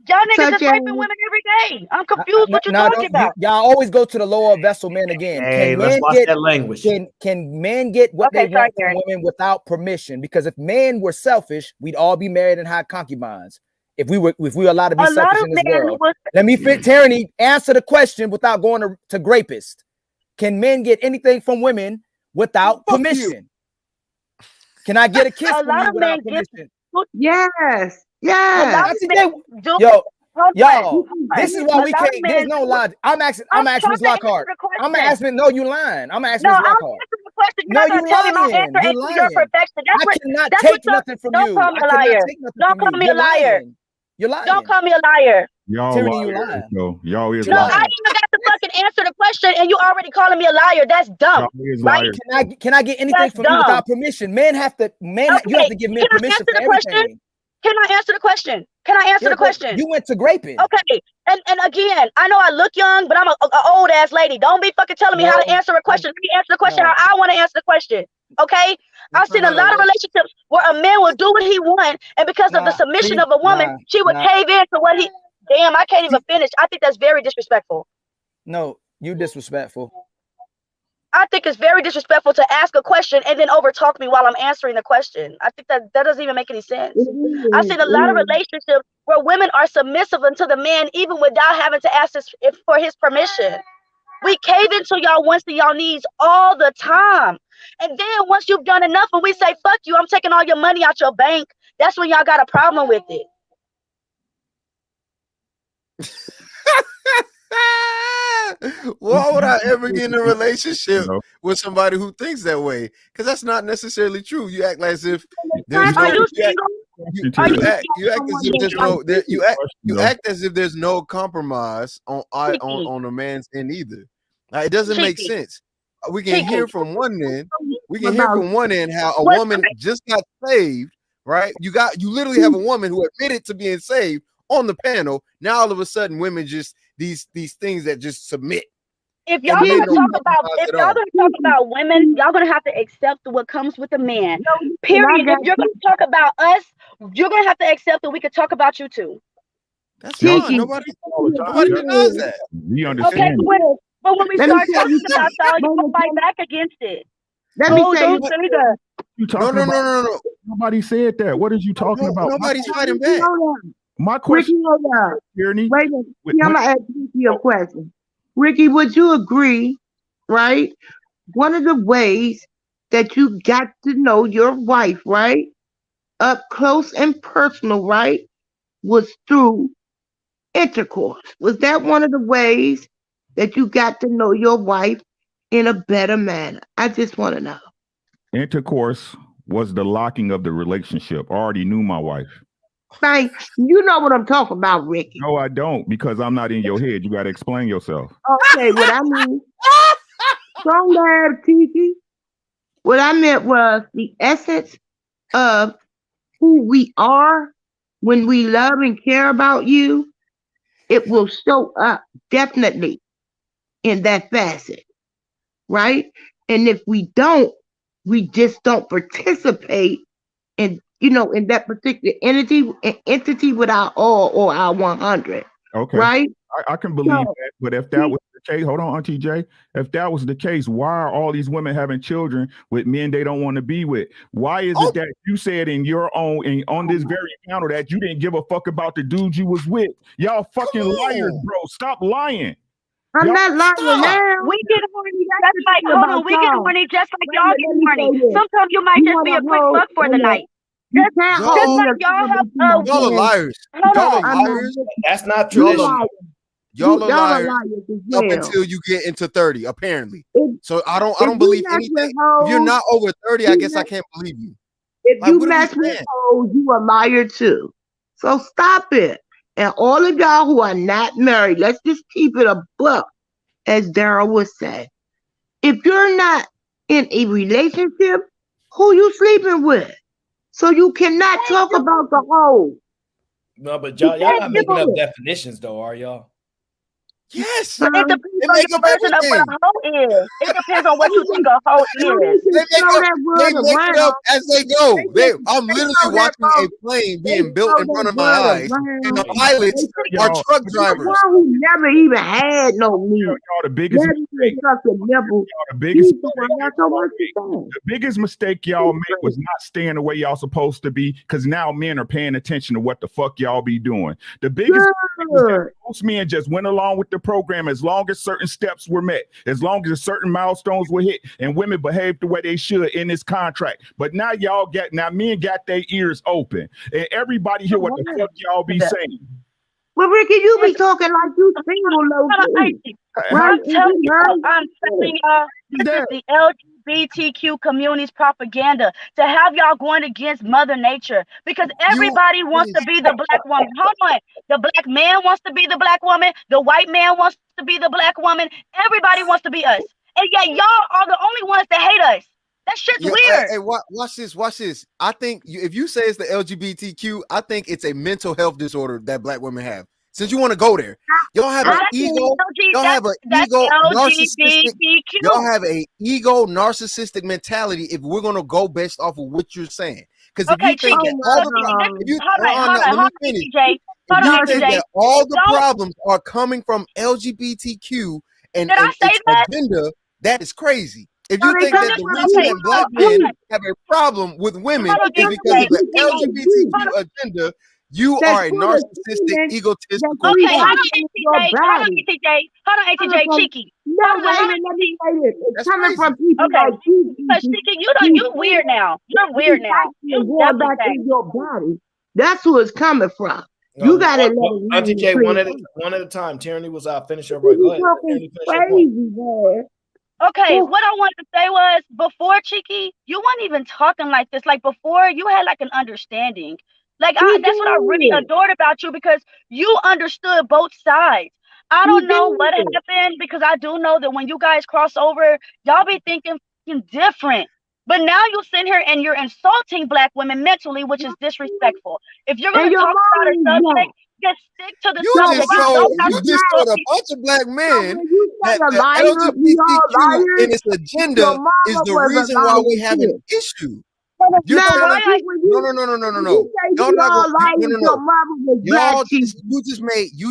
Y'all niggas is raping women every day. I'm confused what you're talking about. Y'all always go to the lower vessel men again. Hey, let's watch that language. Can men get what they want from women without permission? Because if men were selfish, we'd all be married and have concubines. If we were allowed to be selfish in this world. Let me fit Tyranny answer the question without going to grapist. Can men get anything from women without permission? Can I get a kiss from you without permission? Yes. Yo, this is why we can't. There's no logic. I'm asking Ms. Lockhart. I'm asking. No, you lying. I'm asking Ms. Lockhart. No, you lying. You lying. Your perfection. I cannot take nothing from you. Don't call me a liar. Don't call me a liar. You're lying. Don't call me a liar. Y'all Tyranny, you liars, lying. though. Y'all is No, liars. I didn't even got to fucking answer the question, and you already calling me a liar. That's dumb. Y'all is Right? liars. Can I get anything from you without permission? Men have to. You have to give men permission for everything. Can I answer the question? Can I answer the question? You went to graping. Okay. And again, I know I look young, but I'm a old ass lady. Don't be fucking telling me how to answer a question. Let me answer the question how I want to answer the question. Okay? I've seen a lot of relationships where a man will do what he wants, and because of the submission of a woman, she would cave in to what he. Damn, I can't even finish. I think that's very disrespectful. No, you disrespectful. I think it's very disrespectful to ask a question and then overtalk me while I'm answering the question. I think that doesn't even make any sense. I've seen a lot of relationships where women are submissive unto the man even without having to ask for his permission. We cave into y'all wants and y'all needs all the time. And then once you've done enough and we say, fuck you, I'm taking all your money out your bank, that's when y'all got a problem with it. Why would I ever get in a relationship with somebody who thinks that way? Because that's not necessarily true. You act as if there's no. You act as if there's no compromise on a man's end either. It doesn't make sense. We can hear from one end. We can hear from one end how a woman just got saved, right? You literally have a woman who admitted to being saved on the panel. Now all of a sudden, women just these things that just submit. If y'all gonna talk about women, y'all gonna have to accept what comes with a man. Period. If you're gonna talk about us, you're gonna have to accept that we could talk about you too. That's fine. Nobody does that. We understand. Okay, but when we start talking about y'all, you will fight back against it. Don't say that. No. Nobody said that. What are you talking about? Nobody's fighting back. My question, Ricky, wait a minute. I'm gonna ask you a question. Ricky, would you agree, right? One of the ways that you got to know your wife, right, up close and personal, right, was through intercourse. Was that one of the ways that you got to know your wife in a better manner? I just want to know. Intercourse was the locking of the relationship. I already knew my wife. You know what I'm talking about, Ricky. No, I don't, because I'm not in your head. You got to explain yourself. Okay, what I mean, don't laugh, Tiki. What I meant was the essence of who we are when we love and care about you. It will show up definitely in that facet, right? And if we don't, we just don't participate in, in that particular entity with our all or our 100. Okay. Right? I can believe that. But if that was the case, hold on, Auntie J. If that was the case, why are all these women having children with men they don't want to be with? Why is it that you said in your own and on this very counter that you didn't give a fuck about the dude you was with? Y'all fucking liars, bro. Stop lying. I'm not lying now. We get horny just like we get horny just like y'all get horny. Sometimes you might just be a quick fuck for the night. Just like y'all have y'all are liars. Y'all are liars. That's not true. Y'all are liars up until you get into 30, apparently. So I don't believe anything. If you're not over 30, I guess I can't believe you. If you mess with hoes, you a liar too. So stop it. And all of y'all who are not married, let's just keep it a buck, as Daryl would say. If you're not in a relationship, who you sleeping with? So you cannot talk about the hoe. No, but y'all not making up definitions though, are y'all? Yes. It depends on your version of what a hoe is. It depends on what you think a hoe is. They make it up as they go. I'm literally watching a plane being built in front of my eyes, and the pilots are truck drivers. Who never even had no meat. Y'all the biggest mistake. The biggest mistake y'all make was not staying the way y'all supposed to be, because now men are paying attention to what the fuck y'all be doing. The biggest mistake was that most men just went along with the program as long as certain steps were met, as long as certain milestones were hit, and women behaved the way they should in this contract. But now men got their ears open, and everybody hear what the fuck y'all be saying. Well, Ricky, you be talking like you single, low key. I'm telling y'all, this is the LGBTQ community's propaganda to have y'all going against Mother Nature, because everybody wants to be the black woman. Hold on. The black man wants to be the black woman. The white man wants to be the black woman. Everybody wants to be us. And yet y'all are the only ones that hate us. That shit's weird. Hey, watch this. I think if you say it's the LGBTQ, I think it's a mental health disorder that black women have. Since you want to go there, y'all have an ego. Y'all have an ego narcissistic. Y'all have an ego narcissistic mentality. If we're gonna go based off of what you're saying, because if you think that all the problems are coming from LGBTQ and its agenda, that is crazy. If you think that the reason that black men have a problem with women is because of the LGBTQ agenda, you are a narcissistic, egotistical. Okay, hold on, ATJ, Cheeky. No, wait a minute, let me say this. It's coming from people like you. Cheeky, you're weird now. You're weird now. You're going back in your body. That's who it's coming from. You gotta let it. ATJ, one at a time. Tyranny was out. Finish your right. Go ahead. Crazy, boy. Okay, what I wanted to say was, before, Cheeky, you weren't even talking like this. Like, before, you had like an understanding. Like, that's what I really adored about you, because you understood both sides. I don't know what happened, because I do know that when you guys cross over, y'all be thinking different. But now you're sitting here and you're insulting black women mentally, which is disrespectful. If you're going to talk about a subject, just stick to the subject. You just told a bunch of black men that the LGBTQ and its agenda is the reason why we have an issue. You're no. Y'all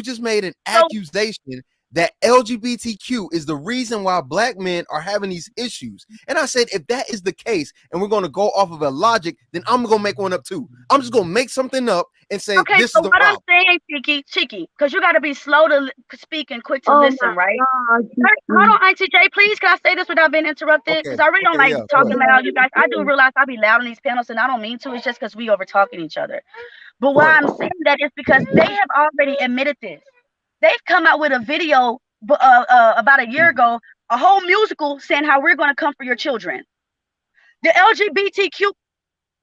just made an accusation that LGBTQ is the reason why black men are having these issues. And I said, if that is the case, and we're going to go off of a logic, then I'm going to make one up too. I'm just going to make something up and say, okay, this so is the what problem. I'm saying, Cheeky, because you got to be slow to speak and quick to listen, right? Hold on, ITJ, please, can I say this without being interrupted? Because I really don't like talking loud, you guys. I do realize I be loud on these panels, and I don't mean to. It's just because we over talking each other. But why I'm saying that is because they have already admitted this. They've come out with a video about a year ago, a whole musical saying how we're going to come for your children. The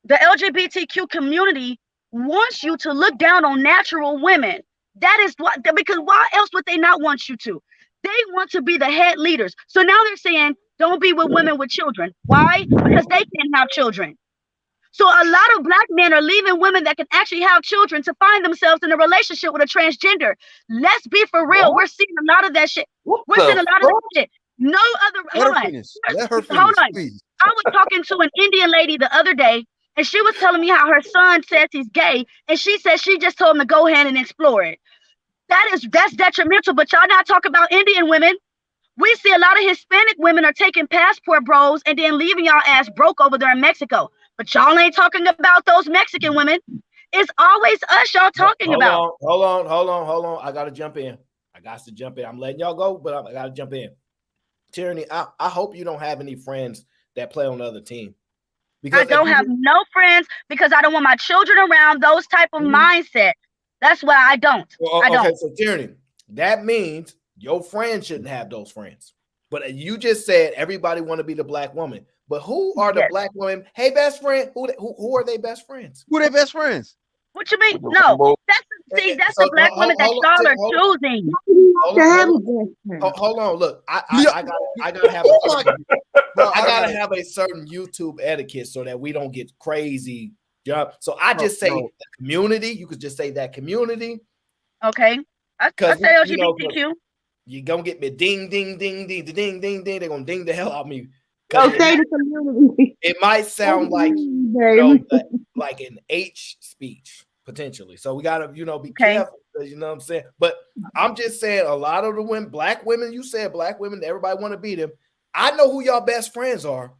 LGBTQ community wants you to look down on natural women. That is what, because why else would they not want you to? They want to be the head leaders. So now they're saying, don't be with women with children. Why? Because they can't have children. So a lot of black men are leaving women that can actually have children to find themselves in a relationship with a transgender. Let's be for real. We're seeing a lot of that shit. We're seeing a lot of that shit. No other. Hold on. Please. I was talking to an Indian lady the other day, and she was telling me how her son says he's gay, and she said she just told him to go ahead and explore it. That's detrimental. But y'all not talking about Indian women. We see a lot of Hispanic women are taking passport bros and then leaving y'all ass broke over there in Mexico. But y'all ain't talking about those Mexican women. It's always us y'all talking about. Hold on. I got to jump in. I'm letting y'all go, but I got to jump in. Tyranny, I hope you don't have any friends that play on the other team. Because I don't have no friends because I don't want my children around those type of mindset. That's why I don't. Well, okay, so Tyranny, that means your friends shouldn't have those friends. But you just said everybody want to be the black woman. But who are the black women? Hey, best friend. Who are they best friends? Who are their best friends? What you mean? No, that's the black women that y'all are choosing. Hold on. Look, I gotta have a certain YouTube etiquette so that we don't get crazy Yeah. So I just say the community. You could just say that community. Okay. I say LGBTQ. You're gonna get me ding, ding, ding, ding, ding, ding, ding. They're gonna ding the hell out of me. Say the community. It might sound like like an H speech potentially. So we gotta, be careful. You know what I'm saying? But I'm just saying a lot of the women, black women, you said black women, everybody want to be them. I know who y'all best friends are.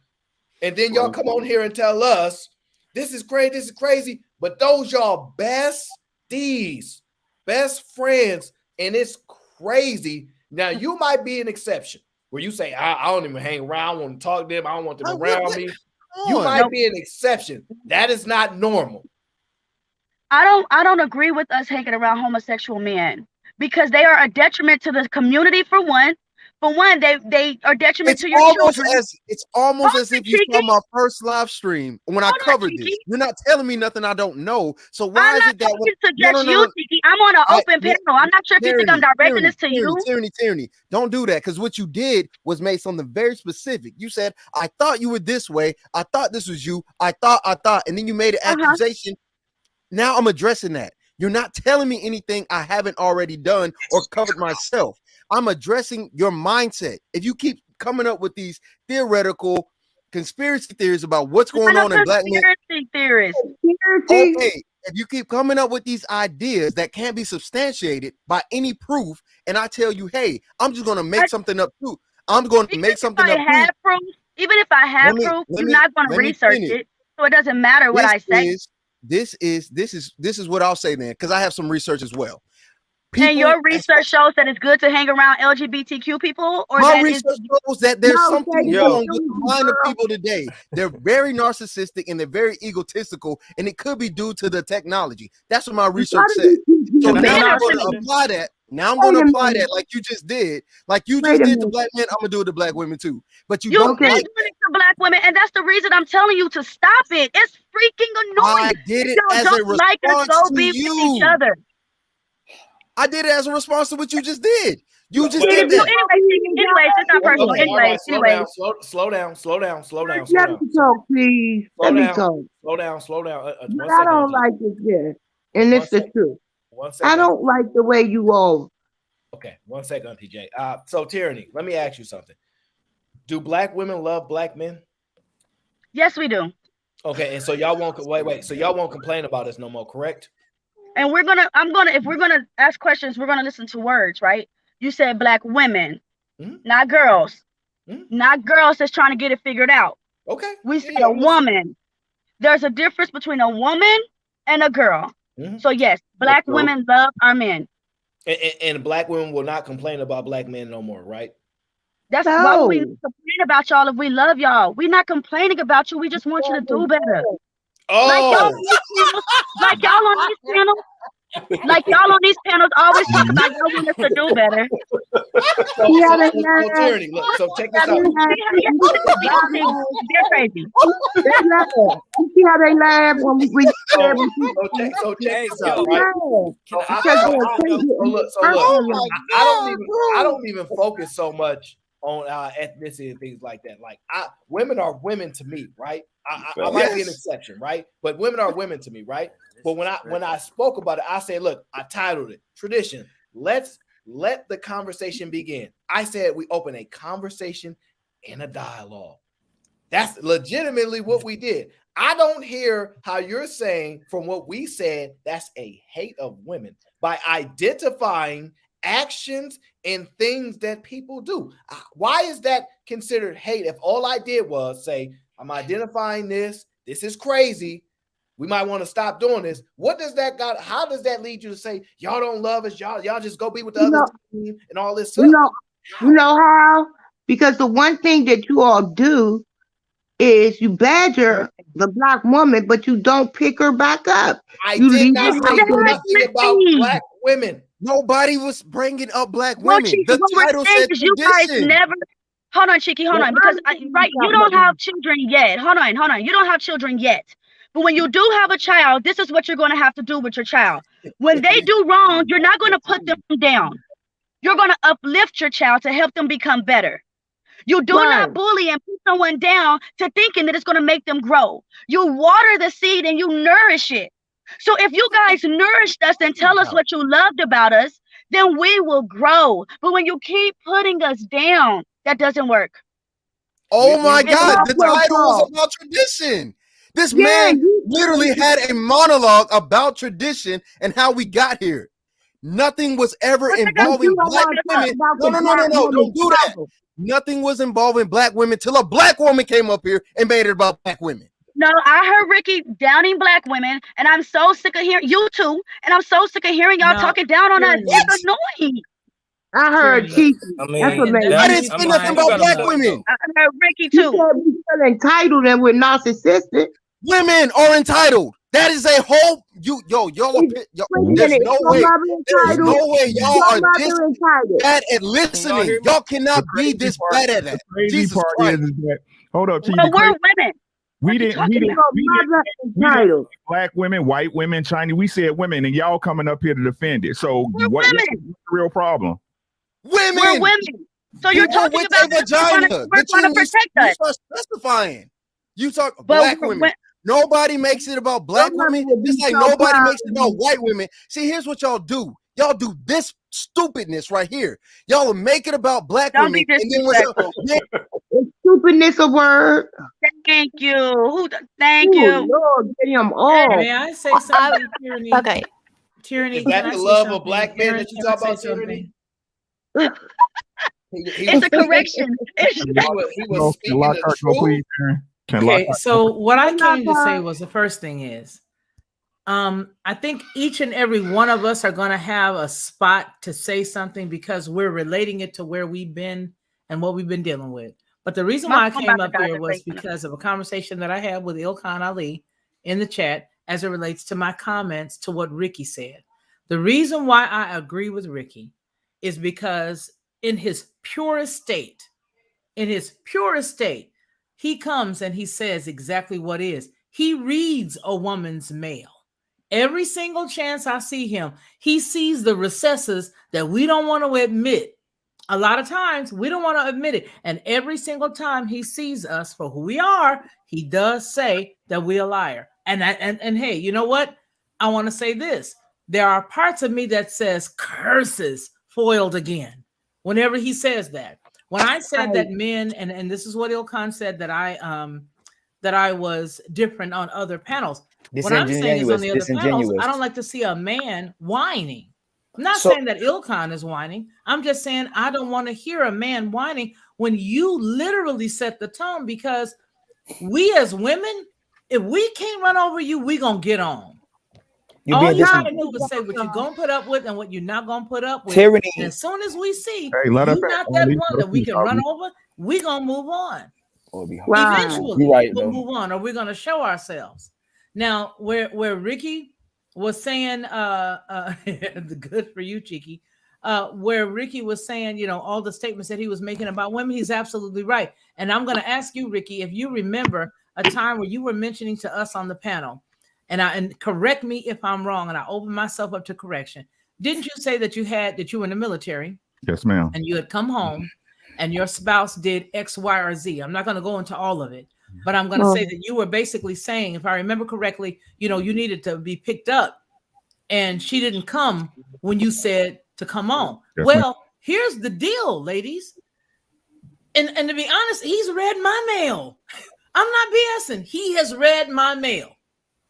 And then y'all come on here and tell us this is crazy. But those y'all besties, best friends, and it's crazy. Now you might be an exception where you say, I don't even hang around, I want to talk to them, I don't want them around me. You might be an exception. That is not normal. I don't agree with us hanging around homosexual men because they are a detriment to the community for one. For one, they are detriment to your children. It's almost as if you saw my first live stream when I covered this. You're not telling me nothing I don't know. So why is it that I'm on an open panel? I'm not sure if you think I'm directing this to you. Tyranny, don't do that, because what you did was made something very specific. You said, I thought you were this way. I thought this was you. I thought, and then you made an accusation. Now I'm addressing that. You're not telling me anything I haven't already done or covered myself. I'm addressing your mindset. If you keep coming up with these theoretical conspiracy theories about what's going on in black men, okay, if you keep coming up with these ideas that can't be substantiated by any proof, and I tell you, hey, I'm just going to make something up too. I'm going to make something up too. Even if I have proof, you're not going to research it, so it doesn't matter what I say. This is what I'll say then, because I have some research as well. And your research shows that it's good to hang around LGBTQ people, or my research shows that there's something wrong with the mind of people today. They're very narcissistic and they're very egotistical, and it could be due to the technology. That's what my research said. So now I'm going to apply that. Now I'm going to apply that like you just did. Like you just did to black men, I'm going to do it to black women too. But you don't like it to black women, and that's the reason I'm telling you to stop it. It's freaking annoying. I did it as a response to you. Each other. I did it as a response to what you just did. You just did that. Anyways, it's not personal. Anyways. Slow down. Let me talk, please. Let me talk. Slow down. I don't like this here. And it's the truth. I don't like the way you all. Okay, 1 second, TJ. So Tyranny, let me ask you something. Do black women love black men? Yes, we do. Okay, and so y'all won't wait. So y'all won't complain about us no more, correct? And if we're gonna ask questions, we're gonna listen to words, right? You said black women, not girls, not girls that's trying to get it figured out. Okay. We said a woman. There's a difference between a woman and a girl. So yes, black women love our men. And black women will not complain about black men no more, right? That's why we complain about y'all if we love y'all. We're not complaining about you. We just want you to do better. Oh, like y'all on these panels always talk about y'all want us to do better. So check this out. They're crazy. You see how they laugh when we so check this out, right? I don't even focus so much on ethnicity and things like that. Like women are women to me, right? I might be an exception, right? But women are women to me, right? But when I spoke about it, I said, look, I titled it Tradition. Let's let the conversation begin. I said we open a conversation and a dialogue. That's legitimately what we did. I don't hear how you're saying from what we said that's a hate of women by identifying actions and things that people do. Why is that considered hate if all I did was say, I'm identifying this is crazy, we might want to stop doing this? What does that got? How does that lead you to say y'all don't love us, y'all just go be with the other team and all this stuff? You know how? Because the one thing that you all do is you badger the black woman, but you don't pick her back up. I did not say nothing about black women. Nobody was bringing up black women. The title said you guys never. Hold on, Cheeky, hold on, because you don't have children yet. Hold on. You don't have children yet. But when you do have a child, this is what you're going to have to do with your child. When they do wrong, you're not going to put them down. You're going to uplift your child to help them become better. You do not bully and put someone down to thinking that it's going to make them grow. You water the seed and you nourish it. So if you guys nourished us and tell us what you loved about us, then we will grow. But when you keep putting us down, that doesn't work. Oh my God, the title was about tradition. This man literally had a monologue about tradition and how we got here. Nothing was ever involving black women. No, don't do that. Nothing was involving black women till a black woman came up here and made it about black women. No, I heard Ricky downing black women, and I'm so sick of hearing you too, and I'm so sick of hearing y'all talking down on us. It's annoying. I heard Kiki. I mean, I didn't say nothing about black women. I heard Ricky too. We feel entitled and we're narcissistic. Women are entitled. That is a whole y'all. There's no way. There's no way y'all are this bad at listening. Y'all cannot be this bad at that. Jesus Christ. Is that, hold up, but we're women. We didn't black women, white women, Chinese. We said women, and y'all coming up here to defend it. So what's the real problem? Women. We're women. So you're talking about vagina. We're trying to protect us. You start specifying. You talk black women. Nobody makes it about black women, just like nobody makes it about white women. See, here's what y'all do. Y'all do this stupidness right here. Y'all will make it about black women. And then is stupidness a word? Thank you. Thank you. Lord, damn all. May I say something, Tyranny? Okay. Tyranny, is that the love of black men that you talk about, Tyranny? It's a correction. He was speaking the truth. Okay, so what I came to say was the first thing is, I think each and every one of us are going to have a spot to say something because we're relating it to where we've been and what we've been dealing with. But the reason why I came up here was because of a conversation that I had with Ilkan Ali in the chat as it relates to my comments to what Ricky said. The reason why I agree with Ricky is because in his purest state, he comes and he says exactly what is. He reads a woman's mail. Every single chance I see him, he sees the recesses that we don't want to admit. A lot of times we don't want to admit it. And every single time he sees us for who we are, he does say that we're a liar. And hey, you know what? I want to say this. There are parts of me that says curses foiled again whenever he says that. When I said that men, and this is what Ilkan said, that I was different on other panels. What I'm saying is on the other panels, I don't like to see a man whining. I'm not saying that Ilkan is whining. I'm just saying I don't want to hear a man whining when you literally set the tone, because we as women, if we can't run over you, we gonna get on. All you gotta do is say what you're gonna put up with and what you're not gonna put up with. Tyranny. And as soon as we see you're not that one that we can run over, we gonna move on. Eventually, we'll move on, or we're gonna show ourselves. Now, where Ricky was saying, good for you, Cheeky. Where Ricky was saying, you know, all the statements that he was making about women, he's absolutely right. And I'm gonna ask you, Ricky, if you remember a time where you were mentioning to us on the panel. And correct me if I'm wrong, and I open myself up to correction. Didn't you say that you were in the military? Yes, ma'am. And you had come home and your spouse did X, Y, or Z. I'm not going to go into all of it, but I'm going to say that you were basically saying, if I remember correctly, you know, you needed to be picked up and she didn't come when you said to come on. Yes, well, here's the deal, ladies. And to be honest, he's read my mail. I'm not BSing. He has read my mail.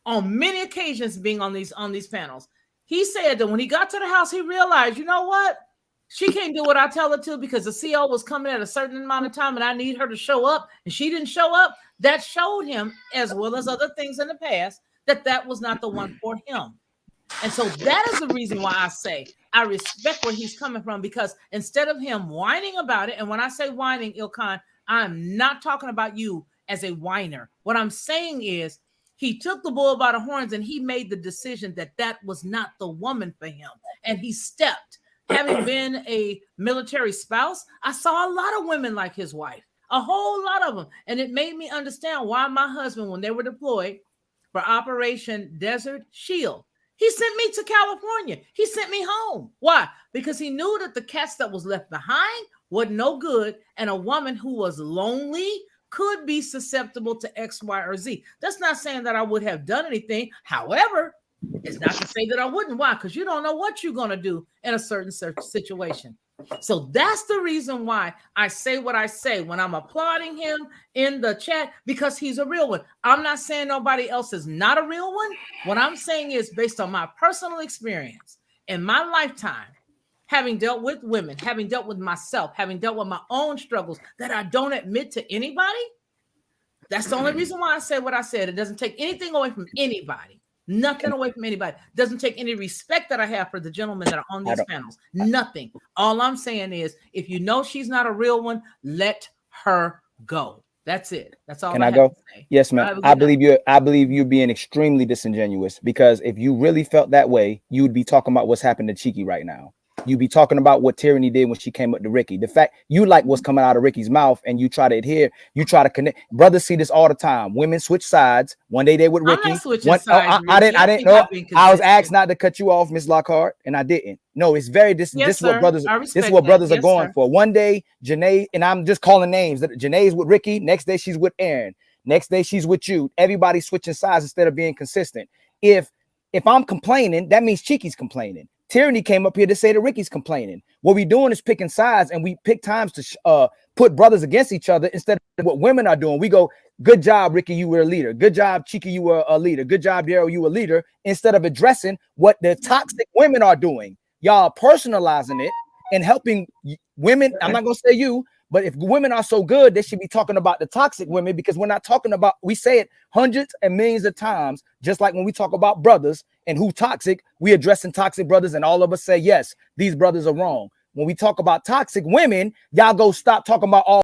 On many occasions being on these panels. He said that when he got to the house, he realized, you know what? She can't do what I tell her to because the CO was coming at a certain amount of time and I need her to show up, and she didn't show up. That showed him, as well as other things in the past, that was not the one for him. And so that is the reason why I say I respect where he's coming from, because instead of him whining about it, and when I say whining, Ilkan, I'm not talking about you as a whiner. What I'm saying is, he took the bull by the horns and he made the decision that was not the woman for him. And he stepped. Having been a military spouse, I saw a lot of women like his wife, a whole lot of them. And it made me understand why my husband, when they were deployed for Operation Desert Shield, he sent me to California. He sent me home. Why? Because he knew that the cats that was left behind wasn't no good, and a woman who was lonely could be susceptible to X, Y, or Z. That's not saying that I would have done anything. However, it's not to say that I wouldn't. Why? Because you don't know what you're going to do in a certain situation. So that's the reason why I say what I say when I'm applauding him in the chat, because he's a real one. I'm not saying nobody else is not a real one. What I'm saying is based on my personal experience in my lifetime, having dealt with women, having dealt with myself, having dealt with my own struggles that I don't admit to anybody. That's the only reason why I say what I said. It doesn't take anything away from anybody. Nothing away from anybody. Doesn't take any respect that I have for the gentlemen that are on these panels. Nothing. All I'm saying is, if you know she's not a real one, let her go. That's it. That's all. Can I go? Yes, ma'am. I believe you're being extremely disingenuous, because if you really felt that way, you would be talking about what's happened to Cheeky right now. You be talking about what Tyranny did when she came up to Ricky. The fact you like what's coming out of Ricky's mouth, and you try to adhere, you try to connect. Brothers see this all the time. Women switch sides. One day they with Ricky. I'm not switching sides. I didn't know. I was asked not to cut you off, Miss Lockhart, and I didn't. No, it's very this is what brothers. This is what brothers are going for. One day, Janae, and I'm just calling names. Janae's with Ricky. Next day she's with Aaron. Next day she's with you. Everybody's switching sides instead of being consistent. If I'm complaining, that means Cheeky's complaining. Tyranny came up here to say that Ricky's complaining. What we doing is picking sides, and we pick times to put brothers against each other instead of what women are doing. We go, good job, Ricky, you were a leader. Good job, Cheeky, you were a leader. Good job, Daryl, you were a leader. Instead of addressing what the toxic women are doing. Y'all personalizing it and helping women. I'm not going to say you, but if women are so good, they should be talking about the toxic women, because we're not talking about, we say it hundreds and millions of times, just like when we talk about brothers and who toxic, we addressing toxic brothers, and all of us say, yes, these brothers are wrong. When we talk about toxic women, y'all go stop talking about all.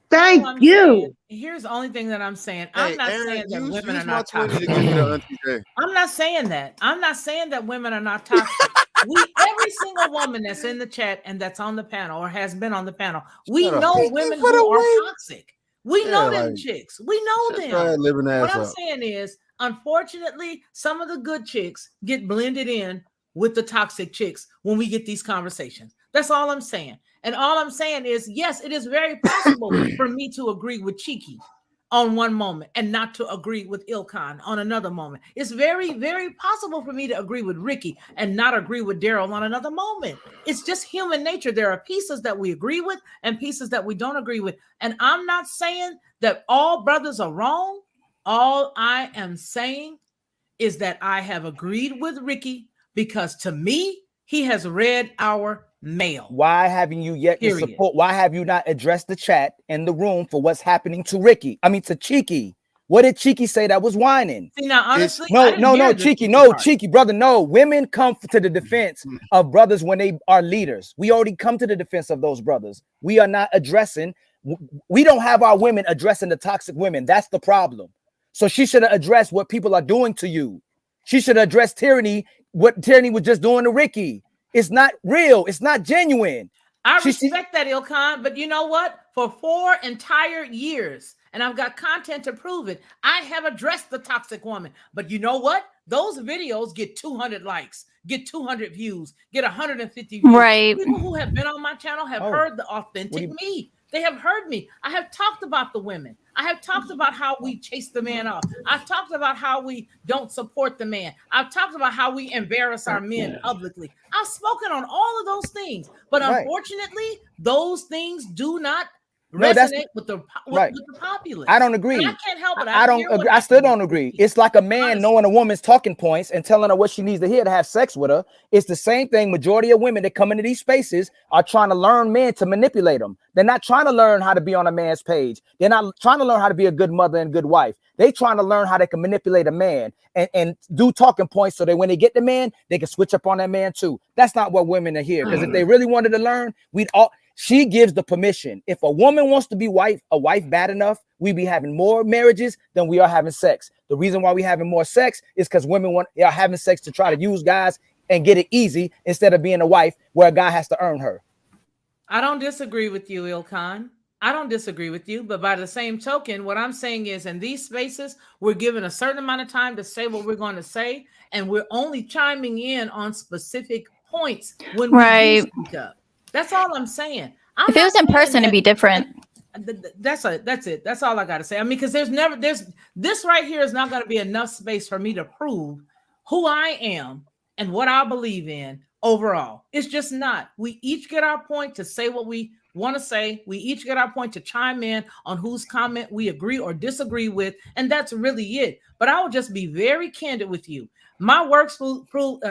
Thank you. Here's the only thing that I'm saying. I'm not saying that women are not toxic. I'm not saying that. I'm not saying that women are not toxic. Every single woman that's in the chat and that's on the panel or has been on the panel, we know women who are toxic. We know them chicks. We know them. What I'm saying is, unfortunately, some of the good chicks get blended in with the toxic chicks when we get these conversations. That's all I'm saying. And all I'm saying is, yes, it is very possible for me to agree with Cheeky on one moment and not to agree with Ilkan on another moment. It's very, very possible for me to agree with Ricky and not agree with Daryl on another moment. It's just human nature. There are pieces that we agree with and pieces that we don't agree with. And I'm not saying that all brothers are wrong. All I am saying is that I have agreed with Ricky because, to me, he has read our mail. Why haven't you yet to support? Why have you not addressed the chat in the room for what's happening to Ricky? I mean, to Cheeky. What did Cheeky say that was whining? See, now, honestly, no, Cheeky, brother, no. Women come to the defense of brothers when they are leaders. We already come to the defense of those brothers. We are not addressing. We don't have our women addressing the toxic women. That's the problem. So she should have addressed what people are doing to you. She should have addressed Tyranny, what Tyranny was just doing to Ricky. It's not real. It's not genuine. I respect that, Ilkan, but you know what? For 4 entire years, and I've got content to prove it, I have addressed the toxic woman. But you know what? Those videos get 200 likes, get 200 views, get 150 views. Right. People who have been on my channel have heard the authentic me. They have heard me. I have talked about the women. I have talked about how we chase the man off. I've talked about how we don't support the man. I've talked about how we embarrass our men publicly. I've spoken on all of those things. But unfortunately, those things do not resonate with the populace. I don't agree. And I can't help it. I don't agree. I still don't agree. It's like a man knowing a woman's talking points and telling her what she needs to hear to have sex with her. It's the same thing. Majority of women that come into these spaces are trying to learn men to manipulate them. They're not trying to learn how to be on a man's page. They're not trying to learn how to be a good mother and good wife. They're trying to learn how they can manipulate a man and do talking points so that when they get the man, they can switch up on that man too. That's not what women are here. Because if they really wanted to learn, she gives the permission. If a woman wants to be a wife bad enough, we be having more marriages than we are having sex. The reason why we having more sex is because women are having sex to try to use guys and get it easy instead of being a wife where a guy has to earn her. I don't disagree with you, Ilkan. I don't disagree with you. But by the same token, what I'm saying is in these spaces, we're given a certain amount of time to say what we're going to say. And we're only chiming in on specific points when we do speak up. That's all I'm saying. If it was in person, it'd be different. That's it. That's all I got to say. I mean, because there's this right here is not going to be enough space for me to prove who I am and what I believe in overall. It's just not. We each get our point to say what we want to say. We each get our point to chime in on whose comment we agree or disagree with, and that's really it. But I will just be very candid with you. My work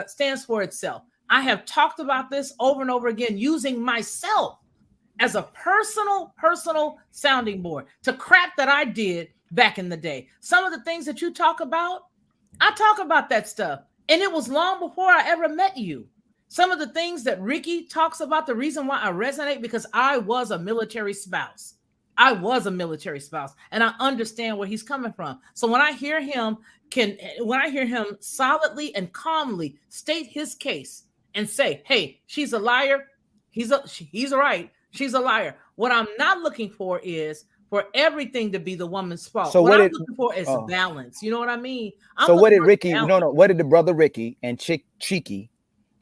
stands for itself. I have talked about this over and over again, using myself as a personal sounding board to crap that I did back in the day. Some of the things that you talk about, I talk about that stuff. And it was long before I ever met you. Some of the things that Ricky talks about, the reason why I resonate, because I was a military spouse. I was a military spouse, and I understand where he's coming from. So when I hear him solidly and calmly state his case and say, hey, she's a liar, he's right. She's a liar. What I'm not looking for is for everything to be the woman's fault. So what I'm looking for is balance. You know what I mean? So what did Ricky, what did the brother Ricky and Cheeky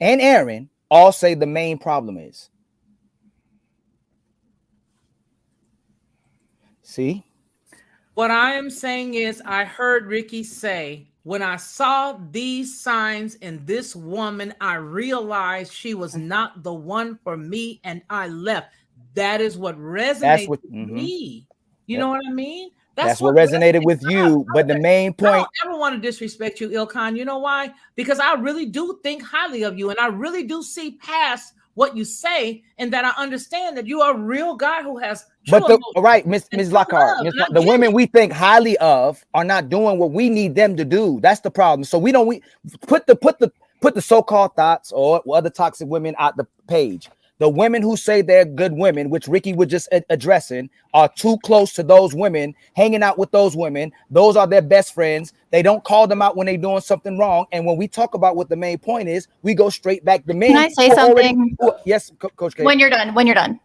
and Aaron all say the main problem is? See? What I am saying is I heard Ricky say, when I saw these signs in this woman, I realized she was not the one for me, and I left. That is what resonated with me. You know what I mean? That's what resonated with you. But the main point, I don't ever want to disrespect you, Ilkan. You know why? Because I really do think highly of you, and I really do see past what you say, and that I understand that you are a real guy who has. But Ms. Lockhart, the women we think highly of are not doing what we need them to do. That's the problem. So we put the so-called thoughts or other toxic women out the page. The women who say they're good women, which Ricky was just addressing, are too close to those women, hanging out with those women. Those are their best friends. They don't call them out when they're doing something wrong. And when we talk about what the main point is, we go straight back to men. Can I say something? Yes, Coach K. When you're done.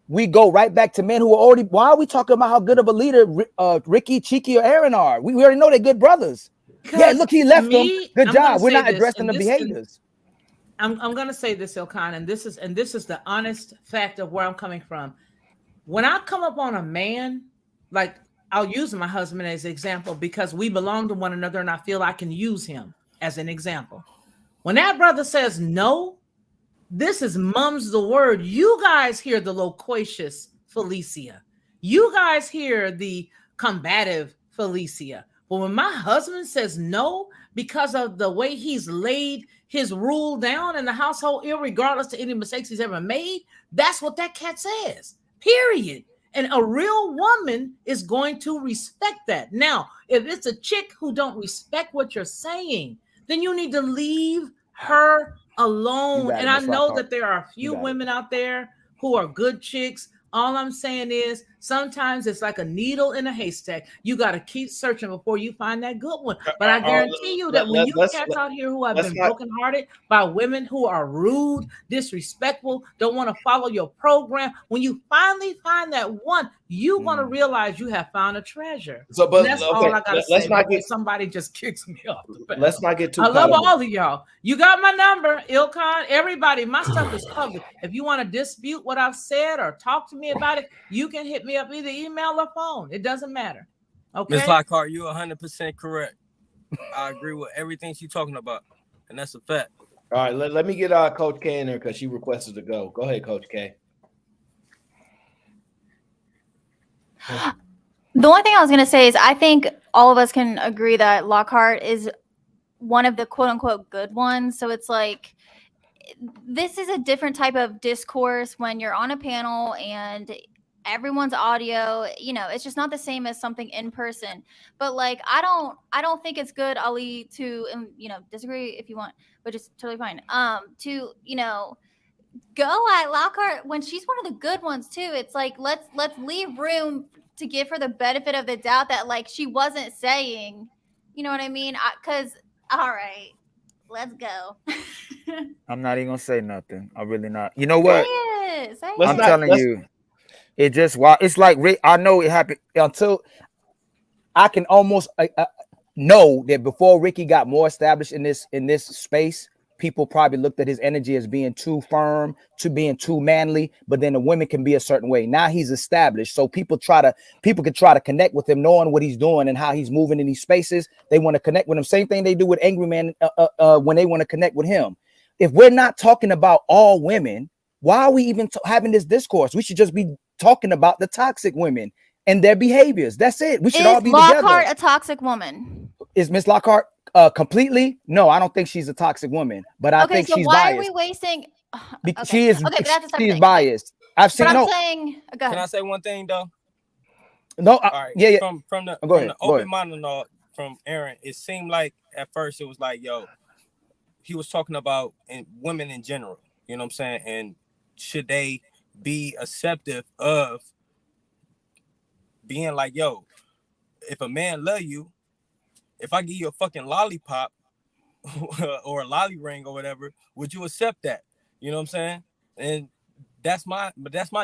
We go right back to men who are already. Why are we talking about how good of a leader Ricky, Cheeky, or Aaron are? We already know they're good brothers. Yeah, look, he left them. Good job. We're not addressing the behaviors. I'm gonna say this, Ilkan, and this is the honest fact of where I'm coming from. When I come up on a man, like I'll use my husband as an example because we belong to one another, and I feel I can use him as an example. When that brother says no, this is mum's the word. You guys hear the loquacious Felicia. You guys hear the combative Felicia. But when my husband says no, because of the way he's laid his rule down in the household, irregardless to any mistakes he's ever made, that's what that cat says, period. And a real woman is going to respect that. Now, if it's a chick who don't respect what you're saying, then you need to leave her alone. And I know that there are a few women out there who are good chicks. All I'm saying is sometimes it's like a needle in a haystack. You got to keep searching before you find that good one. But I guarantee you that when you cats out here who have been brokenhearted by women who are rude, disrespectful, don't want to follow your program, when you finally find that one, you're going to realize you have found a treasure. So, but that's all I got to say. Let's not get somebody just kicks me off. Let's not get too. I love all of y'all. You got my number, Ilkan. Everybody, my stuff is public. If you want to dispute what I've said or talk to me about it, you can hit me up either email or phone. It doesn't matter. Okay. Ms. Lockhart, you're 100% correct. I agree with everything she's talking about, and that's a fact. All right, let me get Coach K in there because she requested to go. Go ahead, Coach K. The one thing I was going to say is I think all of us can agree that Lockhart is one of the quote unquote good ones. So it's like, this is a different type of discourse when you're on a panel and everyone's audio, it's just not the same as something in person. But like, I don't think it's good, Ali, to, disagree if you want, but it's totally fine. To, go at Lockhart when she's one of the good ones too. It's like, let's leave room to give her the benefit of the doubt that like she wasn't saying, you know what I mean? Because all right, let's go. I'm not even gonna say nothing. I'm really not. You know what? Say I'm telling you, it just it's like I know it happened until I can almost know that before Ricky got more established in this space, people probably looked at his energy as being too firm, to being too manly, but then the women can be a certain way. Now he's established, so people can try to connect with him, knowing what he's doing and how he's moving in these spaces. They want to connect with him. Same thing they do with Angry Man when they want to connect with him. If we're not talking about all women, why are we even having this discourse? We should just be talking about the toxic women and their behaviors. That's it. We should all be Lockhart together. a toxic woman? Is Miss Lockhart completely? No, I don't think she's a toxic woman, but I think she's why biased. are we wasting? Okay. She is. Okay, but that's a separate She's thing. biased. I've seen. But I'm saying. Go ahead. Can I say one thing though? No. All right. Yeah. From the go ahead. open monologue from Aaron, it seemed like at first it was like, yo, he was talking about women in general. You know what I'm saying? And should they be acceptive of being like, yo, if a man love you, if I give you a fucking lollipop or a lolly ring or whatever, would you accept that? You know what I'm saying? And that's my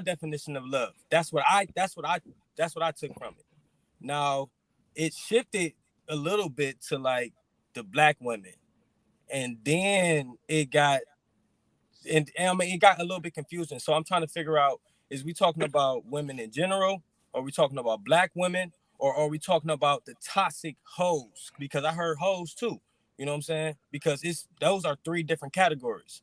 definition of love. That's what I took from it. Now it shifted a little bit to like the black women, and then it got a little bit confusing. So I'm trying to figure out, is we talking about women in general? Are we talking about black women? Or are we talking about the toxic hoes? Because I heard hoes too. You know what I'm saying? Because those are 3 different categories.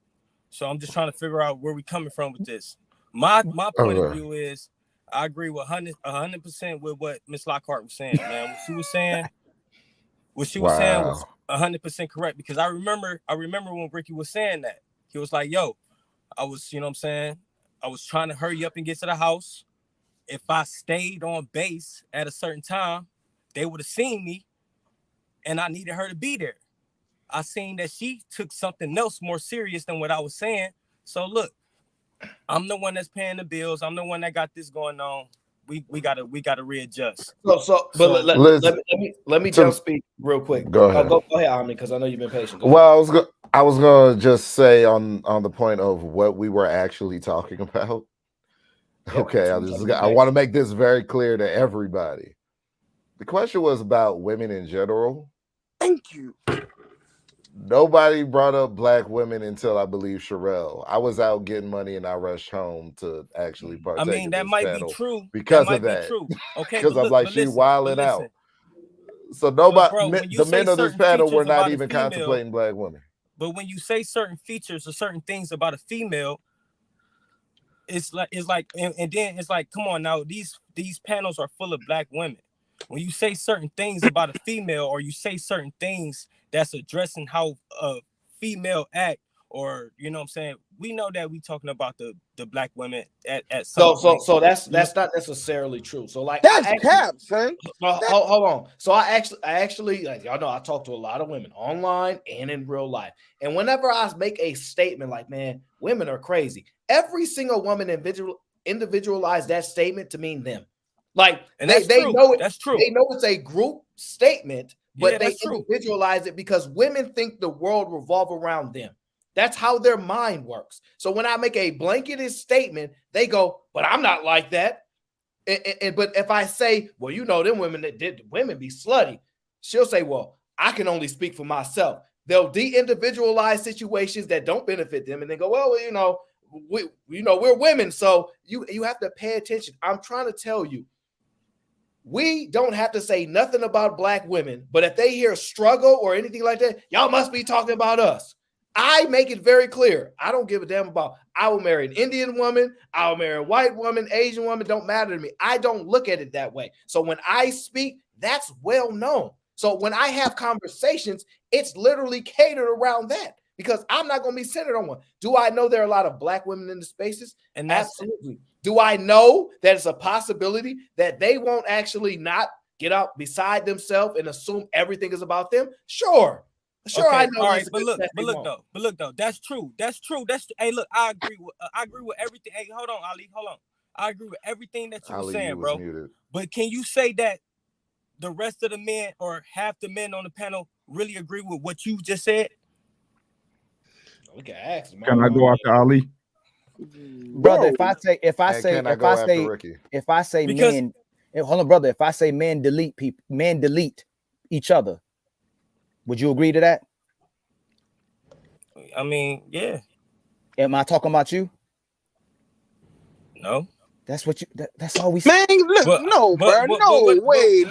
So I'm just trying to figure out where we coming from with this. My point of view is I agree with 100% with what Miss Lockhart was saying, man. What she was saying was 100% correct, because I remember when Ricky was saying that. He was like, yo, I was, you know what I'm saying? I was trying to hurry up and get to the house. If I stayed on base at a certain time, they would have seen me, and I needed her to be there. I seen that she took something else more serious than what I was saying. So look, I'm the one that's paying the bills. I'm the one that got this going on. We gotta readjust. Let me jump speak real quick. Go ahead. Go ahead, Omni, because I know you've been patient. Well, I was gonna just say on the point of what we were actually talking about. Okay, I want to make this very clear to everybody. The question was about women in general. Thank you. Nobody brought up black women until I believe Sherelle. I was out getting money and I rushed home to actually partake. I mean, that in this might panel be true because that of that. True. Okay, because I'm like, she wilding out. So nobody, the men of this panel were not even contemplating black women. But when you say certain features or certain things about a female, it's like, and then it's like, come on now, these panels are full of black women. When you say certain things about a female, or you say certain things that's addressing how a female act, or you know what I'm saying, we know that we talking about the black women at some point. So that's not necessarily true. So like that's cap, son. Hold on. So I actually like, y'all know I talk to a lot of women online and in real life. And whenever I make a statement like, man, women are crazy, every single woman individualize that statement to mean them. Like, and they know it. That's true. They know it's a group statement, but they individualize it because women think the world revolves around them. That's how their mind works. So when I make a blanketed statement, they go, but I'm not like that. But if I say, well, you know, them women be slutty, she'll say, well, I can only speak for myself. They'll de-individualize situations that don't benefit them, and they go, well, you know, we're women, so you have to pay attention. I'm trying to tell you, we don't have to say nothing about black women, but if they hear struggle or anything like that, y'all must be talking about us. I make it very clear. I don't give a damn about, I will marry an Indian woman, I will marry a white woman, Asian woman, don't matter to me. I don't look at it that way. So when I speak, that's well known. So when I have conversations, it's literally catered around that, because I'm not going to be centered on one. Do I know there are a lot of black women in the spaces? And absolutely. Do I know that it's a possibility that they won't actually not get out beside themselves and assume everything is about them? Sure. Sure, okay, I know. All right, but look though, that's true. Hey, look, I agree with everything. Hey, hold on, Ali, hold on. I agree with everything that you were saying, bro. Muted. But can you say that the rest of the men or half the men on the panel really agree with what you just said? We can ask. Can I go after Ali? Brother, if I say men, hold on, brother. If I say men delete people, men delete each other. Would you agree to that? I mean, yeah. Am I talking about you? No. That's what you. That's all we. Man, look, no, bro, no way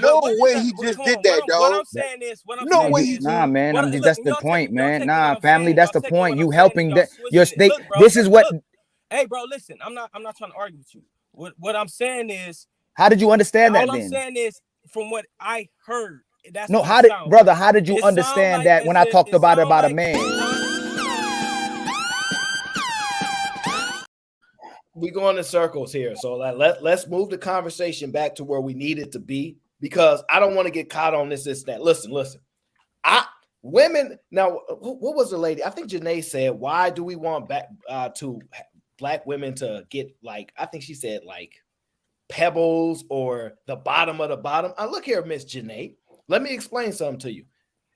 he just did that, dog. What I'm saying is, no way he. Nah, man. That's the point, man. Nah, family. saying, That's the y'all taking point. what You I'm helping saying, that. y'all You're. twisting it. They. Look, bro, This is what. look. Hey, bro, listen. I'm not trying to argue with you. What I'm saying is. How did you understand that? All I'm then? saying is, from what I heard, that's No. what How it did, sound brother? like. How did you It sound understand like that as when I if- talked it about sound a like- man? We going in circles here, so let's move the conversation back to where we need it to be, because I don't want to get caught on this that. Listen. Women now. What was the lady? I think Janae said, "Why do we want to black women to get like?" I think she said like pebbles or the bottom of the bottom. Look here, Miss Janae. Let me explain something to you.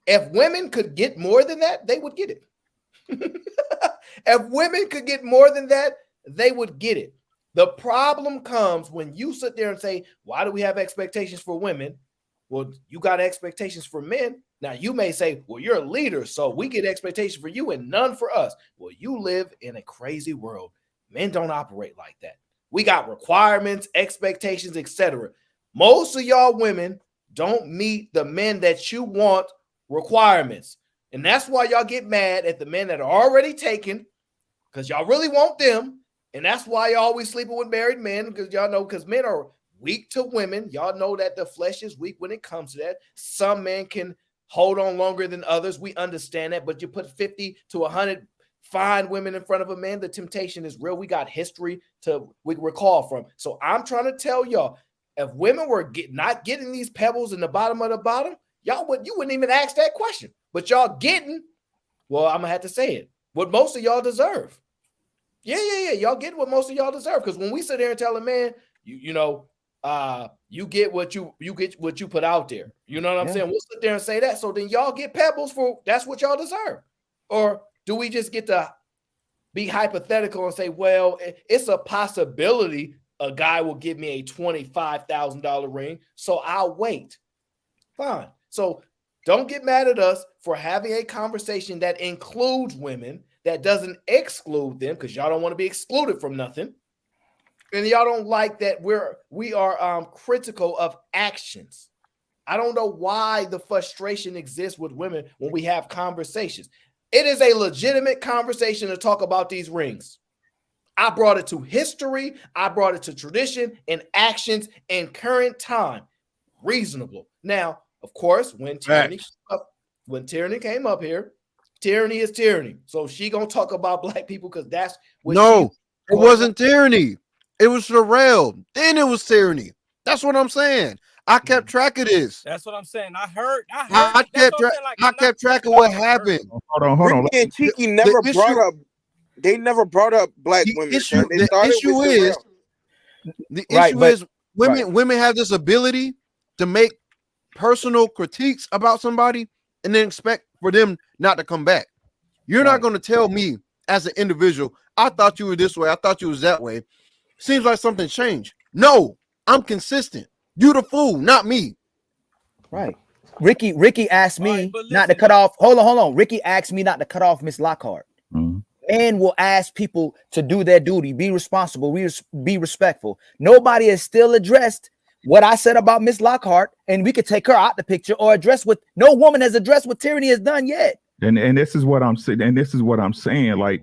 If women could get more than that, they would get it. If women could get more than that, they would get it. The problem comes when you sit there and say, why do we have expectations for women? Well, you got expectations for men. Now, you may say, well, you're a leader, so we get expectations for you and none for us. Well, you live in a crazy world. Men don't operate like that. We got requirements, expectations, etc. Most of y'all women don't meet the men that you want requirements. And that's why y'all get mad at the men that are already taken, because y'all really want them. And that's why y'all always sleeping with married men, because y'all know, because men are weak to women. Y'all know that the flesh is weak when it comes to that. Some men can hold on longer than others. We understand that, but you put 50 to 100 fine women in front of a man, the temptation is real. We got history we recall from. So I'm trying to tell y'all, if women were not getting these pebbles in the bottom of the bottom, you wouldn't even ask that question. But y'all getting, well, I'm gonna have to say it, what most of y'all deserve. Yeah. Y'all get what most of y'all deserve. Because when we sit there and tell a man, you get what you put out there. You know what I'm saying? We'll sit there and say that. So then y'all get pebbles for that's what y'all deserve. Or do we just get to be hypothetical and say, well, it's a possibility a guy will give me a $25,000 ring, so I'll wait. Fine. So don't get mad at us for having a conversation that includes women, that doesn't exclude them, because y'all don't want to be excluded from nothing. And y'all don't like that we are critical of actions. I don't know why the frustration exists with women when we have conversations. It is a legitimate conversation to talk about these rings. I brought it to history. I brought it to tradition and actions and current time. Reasonable. Now, of course, when tyranny came up here, tyranny is tyranny. So she gonna talk about black people because that's what it wasn't tyranny. It was Sherelle. Then it was tyranny. That's what I'm saying. I kept track of this. That's what I'm saying. I heard. I kept track of what happened. Hold on. Ricky and Cheeky never brought up black women. The issue is women have this ability to make personal critiques about somebody and then expect for them not to come back. You're not going to tell me as an individual, I thought you were this way, I thought you was that way. Seems like something changed. No, I'm consistent. You the fool, not me. Right. Ricky asked me not to cut off. Hold on. Ricky asked me not to cut off Miss Lockhart. Men will ask people to do their duty, be responsible, be respectful. Nobody has still addressed what I said about Miss Lockhart, and we could take her out the picture or address what no woman has addressed what tyranny has done yet. And this is what I'm saying. And this is what I'm saying. Like,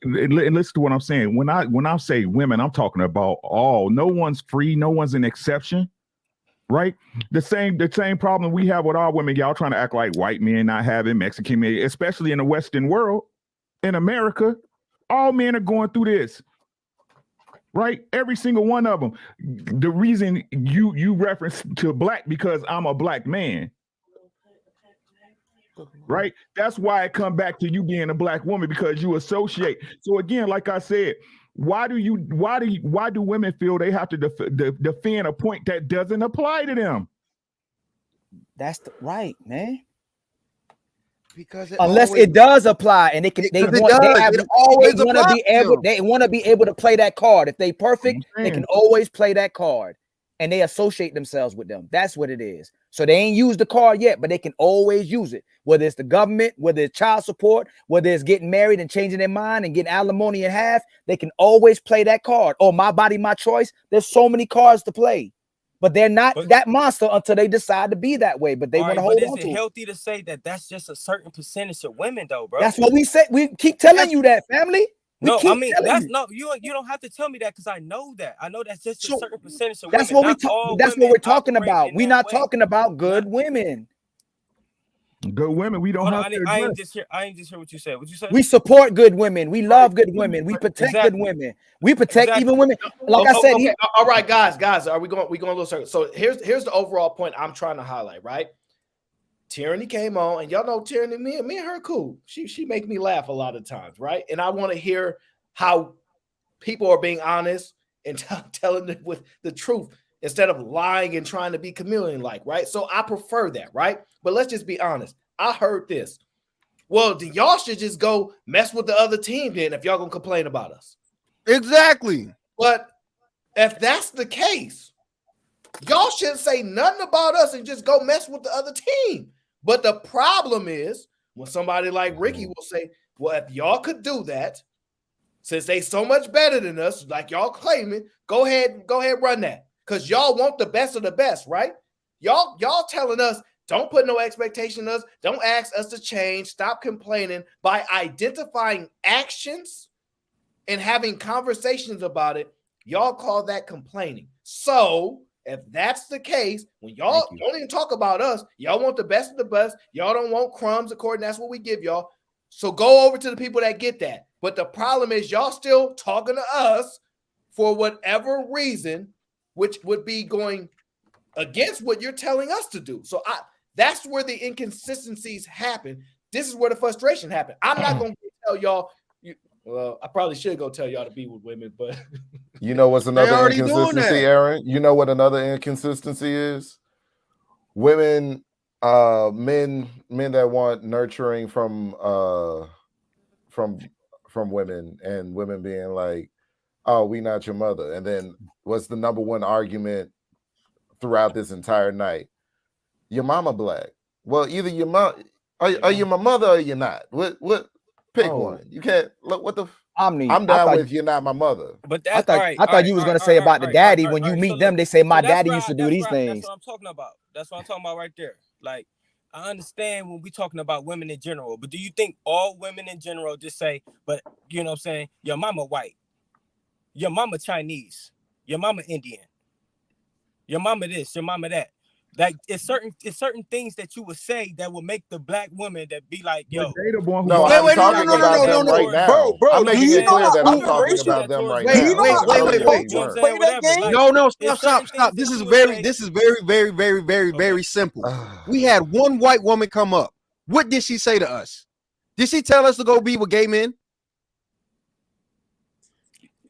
listen to what I'm saying. When I say women, I'm talking about all. No one's free. No one's an exception. Right? The same problem we have with our women. Y'all trying to act like white men not having Mexican men, especially in the Western world. In America, all men are going through this. Right? Every single one of them. The reason you reference to black because I'm a black man. Right? That's why it come back to you being a black woman, because you associate. So again, like I said, why do women feel they have to defend a point that doesn't apply to them? That's right, man. Because unless it does apply, and they want to be able to play that card. If they perfect, they can always play that card. and they associate themselves with them. That's what it is. So they ain't used the card yet, but they can always use it. Whether it's the government, whether it's child support, whether it's getting married and changing their mind and getting alimony in half, they can always play that card. Oh, my body, my choice. There's so many cards to play. But they're not that monster until they decide to be that way. But they want to hold on to it. But is it healthy to say that that's just a certain percentage of women, though, bro? That's what we say. We keep telling you that, family. No, I mean that's you don't have to tell me that because I know that. I know that's just a certain percentage of women. That's what we're talking about. We're not talking about good women. Good women, we don't have to. I ain't just hear what you said. What you said? We support good women. We love good women. We protect good women. We protect even women. Like I said, okay. All right, guys, are we going a little circle? So here's the overall point I'm trying to highlight, right? Tyranny came on, and y'all know Tyranny, me and her cool. She make me laugh a lot of times, right? And I want to hear how people are being honest and telling them with the truth instead of lying and trying to be chameleon-like, right? So I prefer that, right? But let's just be honest. I heard this. Well, then y'all should just go mess with the other team then if y'all gonna complain about us. Exactly. But if that's the case, y'all shouldn't say nothing about us and just go mess with the other team. But the problem is when somebody like Ricky will say, well, if y'all could do that, since they so much better than us, like y'all claiming, go ahead, run that. Because y'all want the best of the best, right? Y'all telling us, don't put no expectation on us, don't ask us to change, stop complaining by identifying actions and having conversations about it. Y'all call that complaining. So if that's the case, when y'all don't even talk about us, y'all want the best of the best. Y'all don't want crumbs according. That's what we give y'all. So go over to the people that get that. But the problem is y'all still talking to us for whatever reason, which would be going against what you're telling us to do. So that's where the inconsistencies happen. This is where the frustration happened. I'm not going to tell y'all. Well, I probably should go tell y'all to be with women, but you know what's another inconsistency, Aaron? You know what another inconsistency is? Women, men that want nurturing from women, and women being like, "Oh, we not your mother." And then what's the number one argument throughout this entire night? Your mama black. Well, either your mom, are you my mother or you're not? What? Pick one. You can't look. What the? I'm down with you're not my mother. But I thought you was gonna say about the daddy. When you meet them, they say my daddy used to do these things. That's what I'm talking about. That's what I'm talking about right there. Like, I understand when we talking about women in general, but do you think all women in general just say, but you know what I'm saying, your mama white, your mama Chinese, your mama Indian, your mama this, your mama that? Like it's certain things that you would say that would make the black woman that be like, yo. No, I'm talking about them right now. Bro, I'm making it clear that I'm talking about them right now. Wait. No, stop. This is very simple. We had one white woman come up. What did she say to us? Did she tell us to go be with gay men?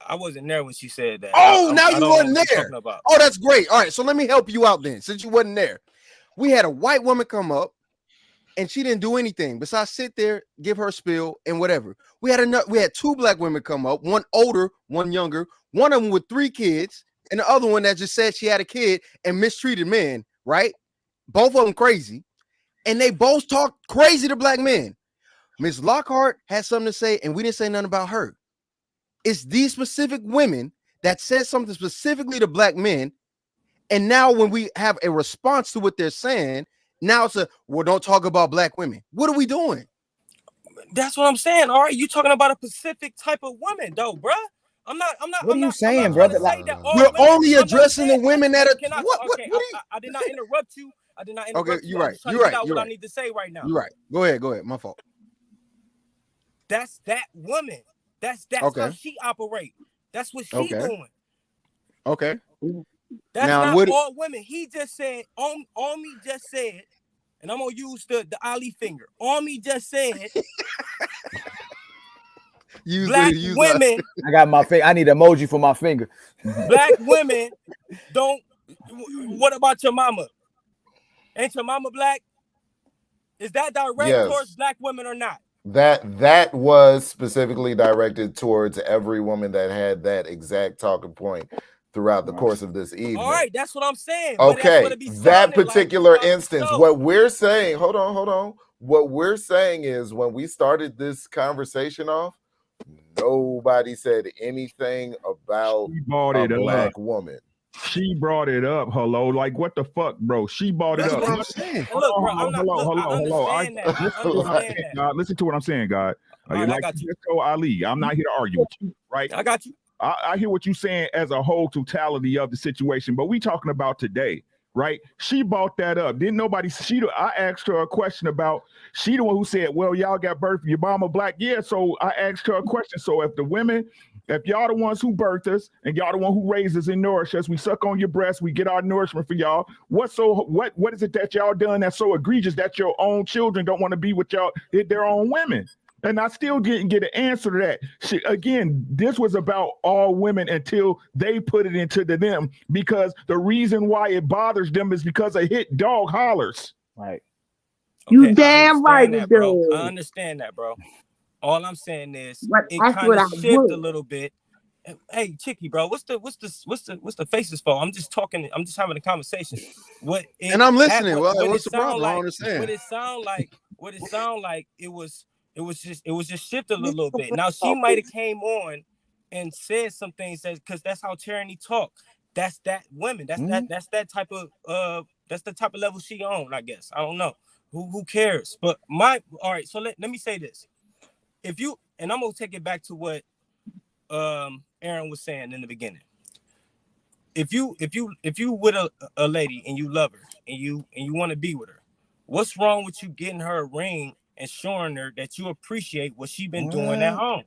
I wasn't there when she said that. Oh, now you wasn't there. Oh, that's great. All right, so let me help you out then, since you wasn't there. We had a white woman come up, and she didn't do anything besides sit there, give her spiel, and whatever. We had two black women come up, one older, one younger, one of them with 3 kids, and the other one that just said she had a kid and mistreated men, right? Both of them crazy, and they both talked crazy to black men. Ms. Lockhart had something to say, and we didn't say nothing about her. It's these specific women that said something specifically to black men. And now when we have a response to what they're saying, now it's well, don't talk about black women. What are we doing? That's what I'm saying. All right, you talking about a specific type of woman, though, bro. I'm not. What are you saying, brother? Like, we're only addressing the women that are. I did not interrupt you. I did not interrupt you. You're right. You're right. What I need to say right now. You're right. Go ahead. My fault. That's that woman. That's how she operate. That's what she doing. Okay. That's now, not all women. He just said, Army just said, and I'm gonna use the Ali finger. Army just said black women. I got my finger. I need an emoji for my finger. Black women don't. What about your mama? Ain't your mama black? Is that direct towards black women or not? That was specifically directed towards every woman that had that exact talking point throughout the course of this evening. All right, that's what I'm saying. Okay, that particular like, instance, what we're saying, hold on. What we're saying is when we started this conversation off, nobody said anything about a black woman. She brought it up. Hello, like what the fuck, bro? She brought it up. That's what I'm saying. Look, bro, I'm not. Look, I understand that. I understand that. Listen to what I'm saying, God. Right, I got you. Ali, I'm not here to argue with you, right? I got you. I hear what you're saying as a whole totality of the situation, but we talking about today, right? She brought that up. Didn't nobody? I asked her a question about. She the one who said, "Well, y'all got birth. Your mama black." Yeah. So I asked her a question. So if y'all the ones who birthed us and y'all the one who raised us and nourished us, we suck on your breast, we get our nourishment for y'all. What is it that y'all done that's so egregious that your own children don't want to be with y'all, their own women? And I still didn't get an answer to that. Again, this was about all women until they put it into them, because the reason why it bothers them is because a hit dog hollers. Right. You damn right, it bro. does. I understand that, bro. All I'm saying is But it that's kind what of I shift would. a little bit. Hey, Chicky, bro, what's the faces for? I'm just talking. I'm just having a conversation. And I'm listening. What's the problem? I don't understand. What it sound like it was just shifted a little bit. Now she might have came on and said some things because that's how tyranny talk. That's that women. That's that type of that's the type of level she on, I guess. I don't know. Who cares? But all right, so let me say this. If you, and I'm gonna take it back to what Aaron was saying in the beginning. If you with a lady and you love her and you want to be with her, what's wrong with you getting her a ring and showing her that you appreciate what she been doing at home?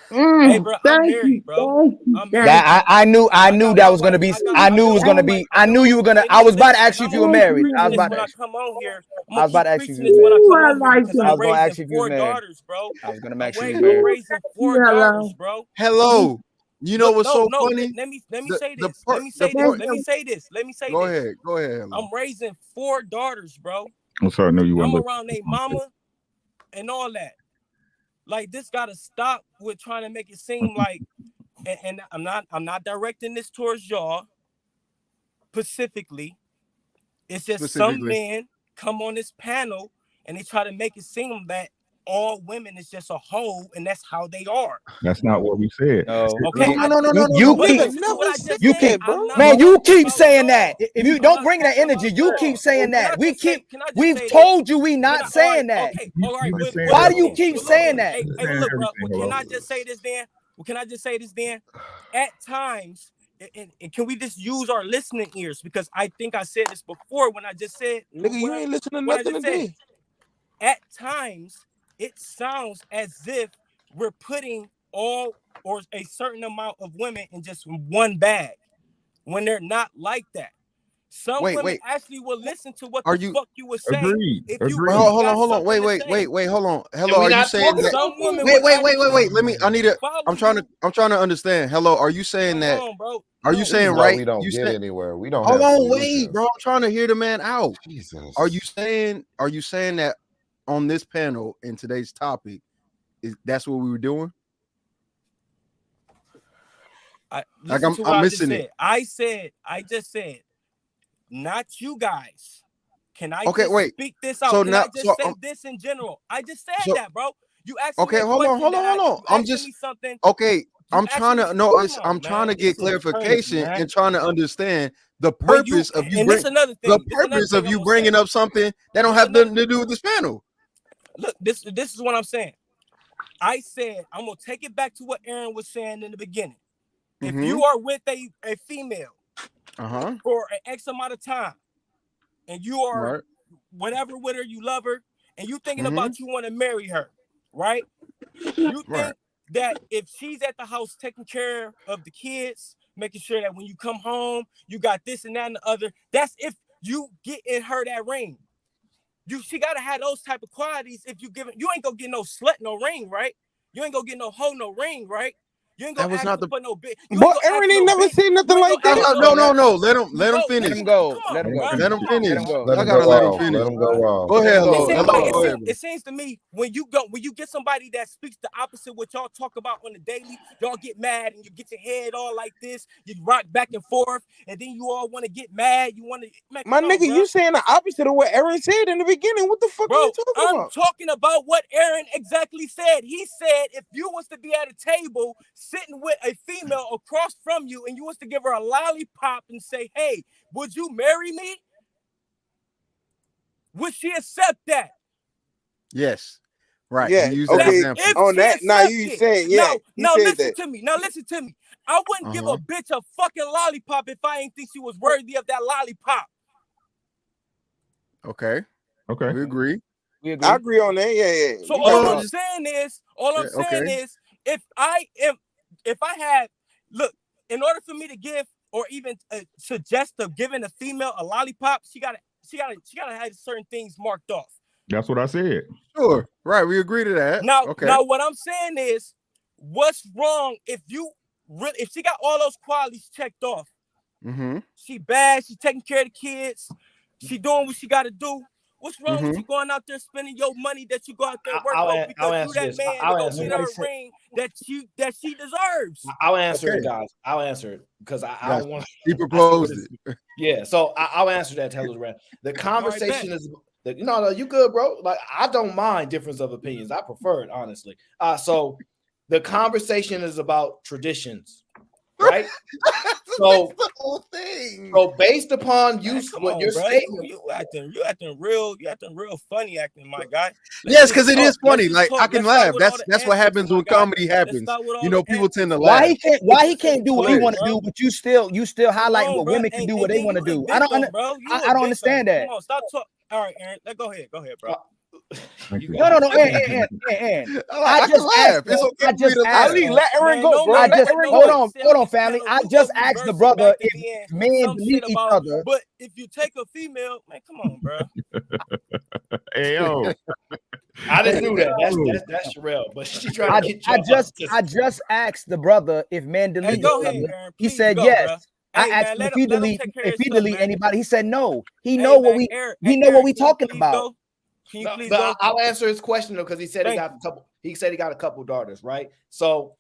Hey, bro, I'm married, bro. I'm married. I knew that was gonna be. I knew it was gonna be. I knew you were gonna. I was about to ask you if you were married. I was about to come on here. I was about to ask you if you were married. I was gonna ask you if you were married. Daughters, bro. I was gonna ask you if you were married. I'm raising 4 daughters, bro. Hello. You know what's so funny? Let me say this. Let me say this. Go ahead. Hello. I'm raising 4 daughters, bro. I'm sorry, no, you weren't. I'm around their mama and all that. Like, this gotta stop with trying to make it seem like, and I'm not directing this towards y'all specifically. It's just some men come on this panel and they try to make it seem that all women is just a whole and that's how they are. That's not what we said. No. Okay. No. You keep saying that. If you don't bring that energy, you keep saying that. We've told you we not saying that. Okay. All right. Why do you keep saying that? Hey, look, bro. Can I just say this then? At times, and can we just use our listening ears? Because I think I said this before when I just said, nigga, you ain't listening to nothing today. At times, it sounds as if we're putting all or a certain amount of women in just one bag when they're not like that. Some women actually will listen to what the fuck you were saying. Agreed. Hold on. Wait, hold on. Hello, are you saying that? Wait. Let me. I need to. I'm trying to understand. Hello, are you saying that? Are you saying right? We don't get anywhere. We don't. Hold on, wait, bro. I'm trying to hear the man out. Jesus. Are you saying that on this panel in today's topic, that's what we were doing? I'm missing it. I just said, not you guys. Can I speak this out? Can I just say this in general? I just said that, bro. You asked me. Okay, hold on. I'm just something. Okay, I'm trying to get clarification and trying to understand the purpose of you bringing up something that don't have nothing to do with this panel. Look, this is what I'm saying. I said I'm gonna take it back to what Aaron was saying in the beginning. If you are with a female for an X amount of time, and you are whatever with her, you love her, and you thinking about you want to marry her, right? You think that if she's at the house taking care of the kids, making sure that when you come home, you got this and that and the other, that's if you get in her that ring. She gotta have those type of qualities. If you ain't gonna get no slut, no ring, right? You ain't gonna get no hoe, no ring, right? You ain't gonna That was ask not her the. for no bitch. But Aaron ain't never seen nothing like that. No. Let him finish. Let him go. Let him go. Let him finish. Let him go. I gotta let him finish. Let him go off. Go ahead, Go. It seems to me when you get somebody that speaks the opposite what y'all talk about on the daily, y'all get mad and you get your head all like this, you rock back and forth, and then you all want to get mad. You want to, my nigga, you saying the opposite of what Aaron said in the beginning. What the fuck are you talking about? I'm talking about what Aaron exactly said. He said if you was to be at a table sitting with a female across from you and you was to give her a lollipop and say, hey, would you marry me? Would she accept that? Yes. Right. Yeah. Use Okay. that example. On that, now you saying Now he said listen that. to me. Now listen to me. I wouldn't give a bitch a fucking lollipop if I ain't think she was worthy of that lollipop. Okay. We agree. I agree on that. Yeah. So all I'm saying is, if I had, look, in order for me to give or even suggest of giving a female a lollipop, she gotta have certain things marked off. That's what I said. Sure. Right. We agree to that. Now what I'm saying is, what's wrong if she got all those qualities checked off? Mm-hmm. She bad. She taking care of the kids. She doing what she got to do. What's wrong with you going out there spending your money that you go out there work for because you that man to go get her a ring that she deserves? I'll answer it, guys. I'll answer it because I don't want he proposed it. Yeah, so I'll answer that. Tell us, the conversation is no, you good, bro. Like I don't mind difference of opinions. I prefer it honestly. So the conversation is about traditions, right? So the whole thing. So based upon what you're saying, you acting real funny, my guy. Yes, because it is funny. Like I can laugh. That's what happens when comedy happens. You know, people tend to laugh. Why he can't do what he want to do, but you still highlight what women can do what they want to do. I don't understand that. Come on, stop talking. All right, Aaron, go ahead, bro. No, Aaron. I just hold on, family. I just asked the brother if men believe each other. But if you take a female, man, come on, bro. Hey, yo. I didn't do that. That's Sherelle, but she tried to get you. I just asked the brother if men delete each other. Aaron, he said yes. Bro. I asked him if he delete anybody. He said no. He know what we talking about. Can you please go? I'll answer his question though, because he said he got a couple daughters, right? So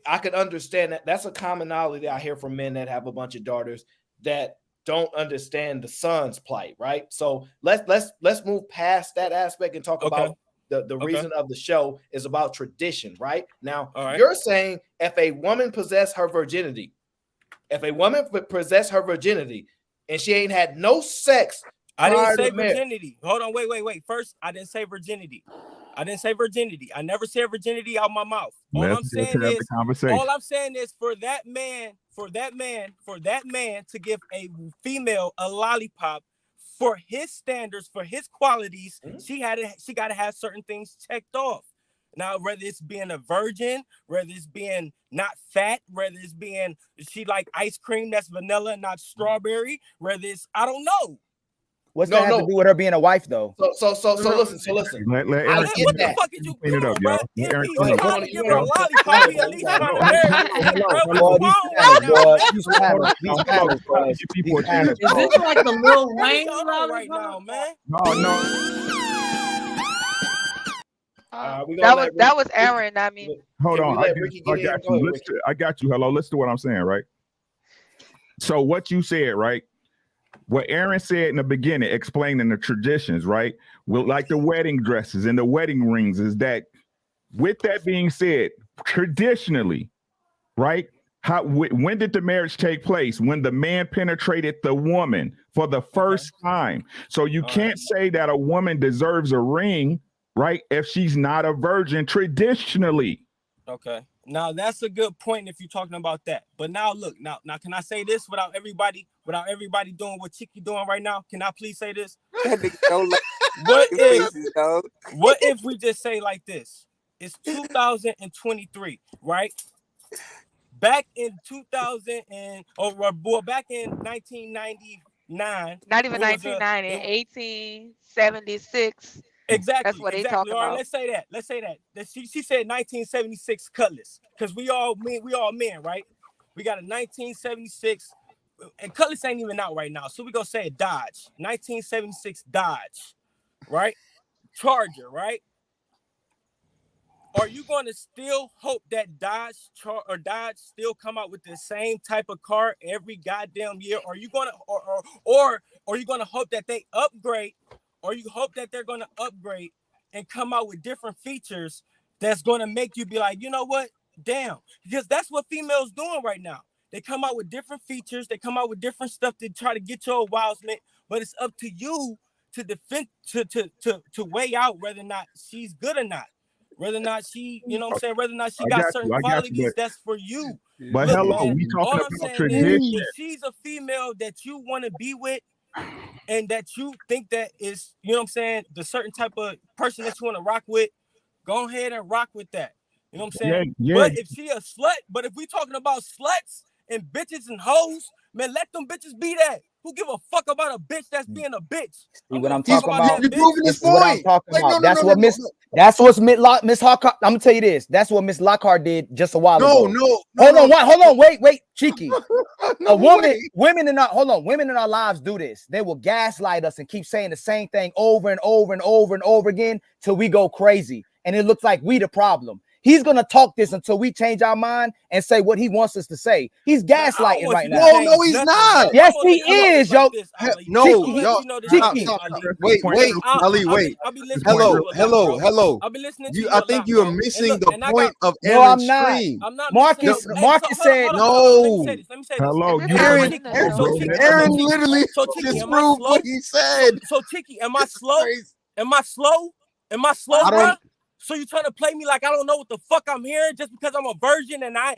I can understand that. That's a commonality I hear from men that have a bunch of daughters that don't understand the son's plight, right? So let's move past that aspect and talk about the reason of the show is about tradition, right? Now you're saying if a woman possess her virginity, and she ain't had no sex. I didn't say virginity. Hold on, wait. First, I didn't say virginity. I never said virginity out my mouth. All I'm saying is for that man to give a female a lollipop for his standards, for his qualities, she got to have certain things checked off. Now, whether it's being a virgin, whether it's being not fat, whether it's being she like ice cream that's vanilla and not strawberry, whether it's I don't know. What's that have to do with her being a wife, though? So listen. Let I get what that. the fuck is you clean it up, y'all? If he's trying to give her a lollipop, he at least trying to marry Is this like the Lil Wayne right now, man? No. That was Aaron. I mean, hold on. I got you. Hello. Listen to what I'm saying, right? So what you said, right? What Aaron said in the beginning, explaining the traditions, right? Well, like the wedding dresses and the wedding rings, is that with that being said, traditionally, right? When did the marriage take place? When the man penetrated the woman for the first time. So you can't say that a woman deserves a ring, right? If she's not a virgin traditionally. Okay. Now that's a good point if you're talking about that. But now look, now can I say this without everybody doing what Chicky doing right now? Can I please say this? What if we just say like this? It's 2023, right? Back in 1999. Not even 1990, 1876. Exactly. That's what they Exactly. talking All right, about. let's say that. She said 1976 Cutlass, because we all men, right? We got a 1976, and Cutlass ain't even out right now, so we gonna say a Dodge, 1976 Dodge, right? Charger, right? Are you going to still hope that Dodge still come out with the same type of car every goddamn year? Are you going to, or are you going to hope that they upgrade, or you hope that they're going to upgrade and come out with different features that's going to make you be like, you know what? Damn, because that's what females doing right now. They come out with different features. They come out with different stuff to try to get your arousement, but it's up to you to defend, to weigh out whether or not she's good or not. Whether or not she, you know what I'm saying, whether or not she got certain qualities that's for you. But Look, hello, man, we talking all I'm about saying tradition. is, if she's a female that you want to be with and that you think that is, you know what I'm saying, the certain type of person that you want to rock with, go ahead and rock with that. You know what I'm saying? Yeah. But if she a slut, but if we talking about sluts and bitches and hoes, man, let them bitches be that. Who give a fuck about a bitch that's being a bitch? See what I'm talking about? You're proving This his is what I'm point. talking Wait, about. no, That's no, what no, Miss. no. That's what Miss Lockhart. I'm gonna tell you this. That's what Miss Lockhart did just a while No, ago. no, Hold no, on. no. Hold on. Wait, Cheeky. No way. Women in our lives do this. They will gaslight us and keep saying the same thing over and over and over and over again till we go crazy, and it looks like we the problem. He's gonna talk this until we change our mind and say what he wants us to say. He's gaslighting right now. No, he's not. Yes, he is, yo. No, Cheeky, y'all. Cheeky. Stop. Wait, Ali, wait. Hello. I'll be listening to You, you I a think lot, you are bro. And missing look, the and I point got, of No, Aaron's I'm not. stream. I'm not Marcus missing. Hey, said hold on. Let me say this. No. Let me say this. Aaron, Aaron Tiki, literally so Tiki, just am I proved slow? what he said. So Tiki, am I slow? Am I slow? Am I slow, I bro? don't. So you trying to play me like I don't know what the fuck I'm hearing just because I'm a virgin and I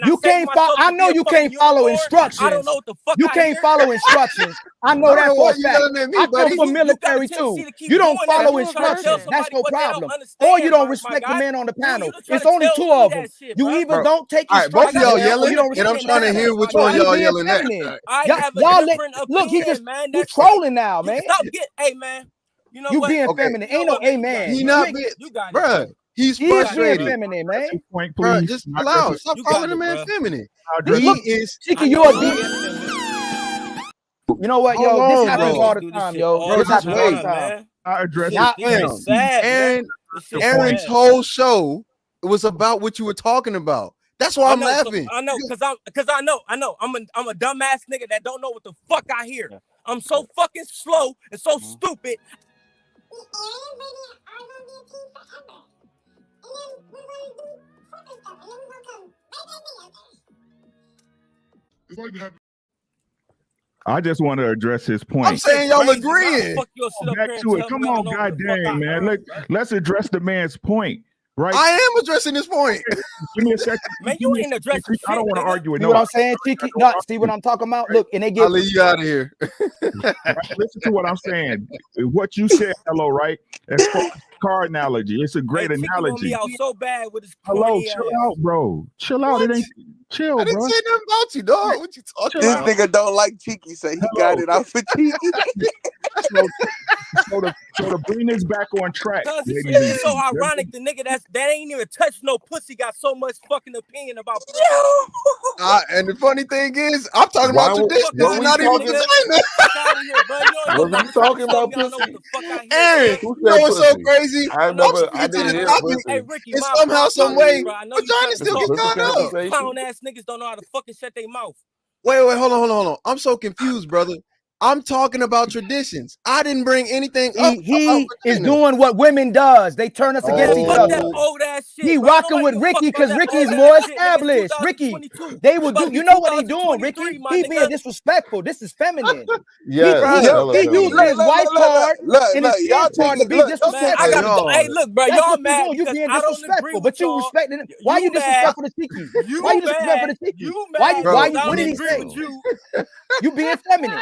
you say can't follow. myself I to know be a you fucking can't follow unicorn? instructions. I don't know what the fuck You I can't hear. follow instructions. I know I that don't for a want you fact. yelling at me, I come buddy. from You got a military tendency too. to keep You don't doing that. follow You trying to tell instructions. That's somebody no what they don't problem. understand, Or you don't my respect the guy. man on the panel. You just trying It's to only tell two me of them. that shit, You bro. either don't take All right, both of instructions y'all well, or yelling, you don't and I'm respect the trying to panel. hear which No, one I y'all being yelling at. feminine. I have a Y'all different look. He opinion, just man. you That's trolling it. now, man. Stop getting, hey, man. You know You what? being Okay, feminine. You know Ain't no what? You got amen. it, he bro. not being, You got it, bruh. bro. He's He is being frustrated. feminine, man. Point, Bruh, please. just chill out. Stop You calling got the it, man bro. feminine. Look, He is. Cheeky, I you know a you deep. being feminine. You know what, Hold yo? This on, I know happens bro. all niggas the do this time, shit yo. all Bro, This the just happens all the wait. time, time. man. I address Shit, his this point. shit sad, man. This shit Aaron's sad. whole show was about what you were talking about. That's why I I'm know, laughing. cause I know. I'm a dumbass nigga that don't know what the fuck I hear. I'm so fucking slow and so stupid. I just want to address his point. I'm saying y'all Crazy, man. agreeing. Fuck your shit up Back here and to it. tell Come me I don't on, know what the fuck I goddamn, man. heard, bro. Let's address the man's point, right? I am addressing this point. Give me a second. Man, Give you me a ain't second. addressing I don't shit, want to nigga. argue with See what I'm nobody. saying, Cheeky? No, see what I'm talking about? Look, and they I'll get leave you out of here. Right? Listen to what I'm saying. What you said, hello, right? As far as car analogy, it's a great Hey, Chicky want me analogy. out so bad with his Hello, corny chill ass. out, bro. Chill out. What? It ain't chill, I didn't bro. say nothing about you, dog. What you talking This about? nigga don't like Cheeky, so he got Hello. it out for Cheeky. So to bring this back on track, Cause ladies it's and so gentlemen. ironic. The nigga that ain't even touched no pussy got so much fucking opinion about pussy. And the funny thing is, I'm talking Why about would- tradition. This what is we not even talking- vagina. Fuck out of here, bro. You don't Wasn't even we talking about I don't know what pussy? the fuck I hear. Aaron, Who you know said what's so pussy? crazy? I I'm never. I speaking to didn't the hear topic, pussy. Hey Ricky, and my somehow, some apologies, way, bro. I know you vagina trying to still talk. get Pussy caught up. conversation. Clown ass niggas don't know how to fucking shut their mouth. Wait, hold on. I'm so confused, brother. I'm talking about traditions. I didn't bring anything up he about is vagina. doing what women does. They turn us against each Fuck that other. old ass shit, He bro. rocking with Nobody give a fuck Ricky about because that Ricky old is more ass shit, nigga. It's established. Ricky, 2022. they It's will about do. to be You know what they doing, 2023, Ricky? my He nigga. being disrespectful. This is feminine. Yes, Bruh, He hella using feminine. his wife card and his Y'all kid card to taking be Man, I Hey, disrespectful. gotta go. Hey, y'all. look, bro, That's y'all what you mad doing. You because being I don't agree disrespectful, with but you y'all. respecting him. Why You you mad? disrespectful to Tiki? You Why you disrespectful mad? to Tiki? You Why mad? you? Why Because Bro, you? I What don't did he agree say? with you. You being feminine.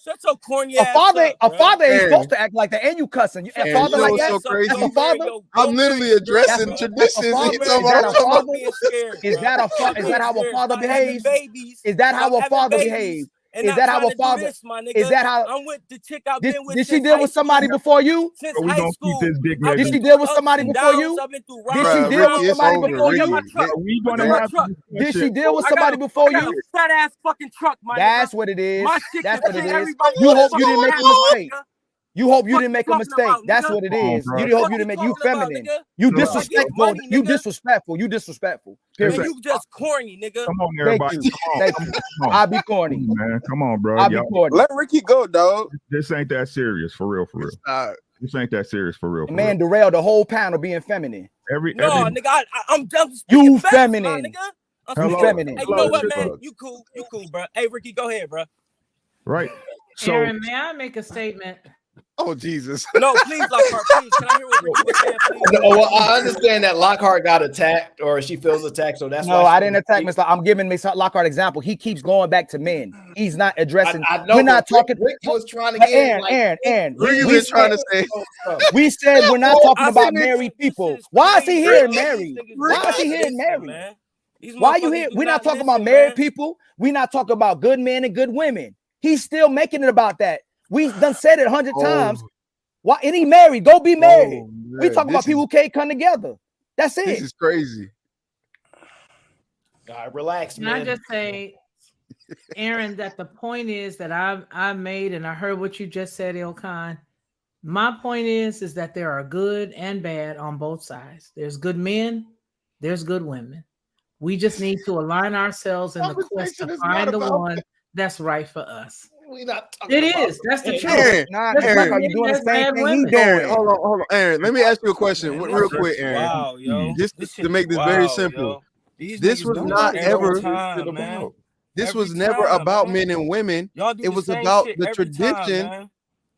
Shut your corny A ass up, a bro. father ain't supposed Aaron, to act like that, and you cussing. A Shut Aaron, your you father know like corny what's that? so ass up. That's crazy? a father. I'm literally That's addressing bro. that's a traditions. And father. you talking Is about, that I'm a talking about father? Being scared, Is bro. that a Stop is being that how a scared. father Stop having behaves? babies. Is that Stop how a having father babies. behaves? And is that how a father? this, my nigga. Is that how? I'm with the chick I've Did, been with? did she deal with somebody before you? Since we high gonna school. keep this big I've Did nigga. she deal with somebody before you? I've been through Did she rounds. deal with Ricky, it's somebody over, before you? Ricky. Are we gonna Look at have my truck. Did she deal with somebody before I got you? a fat ass fucking truck, my That's nigga. what it is. My shit That's can what it fit is. everybody You else's hope you didn't make a fucking ass, mistake. nigga. You hope you What didn't make a talking mistake. about, That's nigga? what it Come on, is. bro. You hope What you you didn't make. You talking about, feminine. nigga? You Relax. I get disrespectful. money, You nigga. disrespectful. You disrespectful. Man, Period. you just corny, nigga. Come on, Thank everybody. you. Come on. Thank Come you. on. Come on. I'll be corny. Man, come on, bro. I'll be Y'all, corny. Let Ricky go, dog. this ain't that serious, for real, for real. This ain't that serious, for real, The for man real. derailed the whole panel being feminine. No, nigga, I'm just You facts, feminine. my nigga. I'm You speaking- feminine. Hey, you know what, man? You cool, bro. Hey, Ricky, go ahead, bro. Right. So, Aaron, may I make a statement? Oh Jesus! No, please, Lockhart, please. Can I hear what Ricky was saying, please? No, well, I understand that Lockhart got attacked or she feels attacked, so that's No, why I didn't attack Mr. I'm giving Mr. Lockhart example. He keeps going back to men. He's not addressing. I know, we're not but talking. Ricky was trying to get Aaron. Ricky We been trying to said, say. we said we're not talking I about said, married this people. is Why is he crazy, here bro. married? These niggas Why do is he not here listen, married? man. These Why are you motherfuckers here? do We're not talking listen, about married man. people. We're not talking about good men and good women. He's still making it about that. We done said it 100 times. Why? And he married. Go be married. We talking about people who can't come together. That's it. This is crazy. All right, relax, Can man. I just say, Aaron, that the point is that I made, and I heard what you just said, Ilkan. My point is that there are good and bad on both sides. There's good men, there's good women. We just need to align ourselves in the quest to find the one that's right for us. We not talking It about is. That's the truth. Aaron, Aaron, you doing the same thing he doing. Aaron, hold on, Aaron. Let me ask you a question Man, real this quick, is Aaron. wild, yo. Just This to shit make is this very wild, simple. yo. These This niggas was do not this ever. every time, man. This Every was never time, about man. men and women. Y'all do It the was same about shit the every time, tradition. man.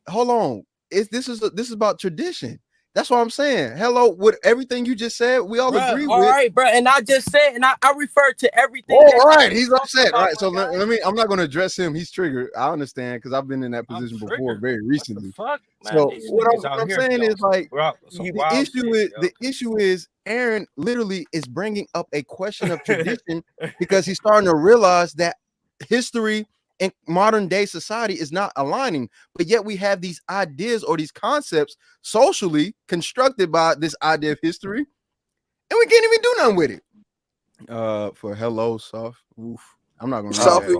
Hold on. This is about tradition. That's what I'm saying. Hello, with everything you just said, we all agree All with. right, bro. And I just said, and I refer to everything. All right, he's talking upset. about, All right, my so guy. let me. I'm not going to address him. He's triggered. I understand because I've been in that position before, triggered. very recently. Fuck, man. So These what niggas out I'm here saying be is like some the wild issue shit, is the issue is Aaron literally is bringing up a question of tradition because he's starting to realize that history in modern day society is not aligning, but yet we have these ideas or these concepts socially constructed by this idea of history, and we can't even do nothing with it. For hello, soft. Oof. I'm not gonna Sophie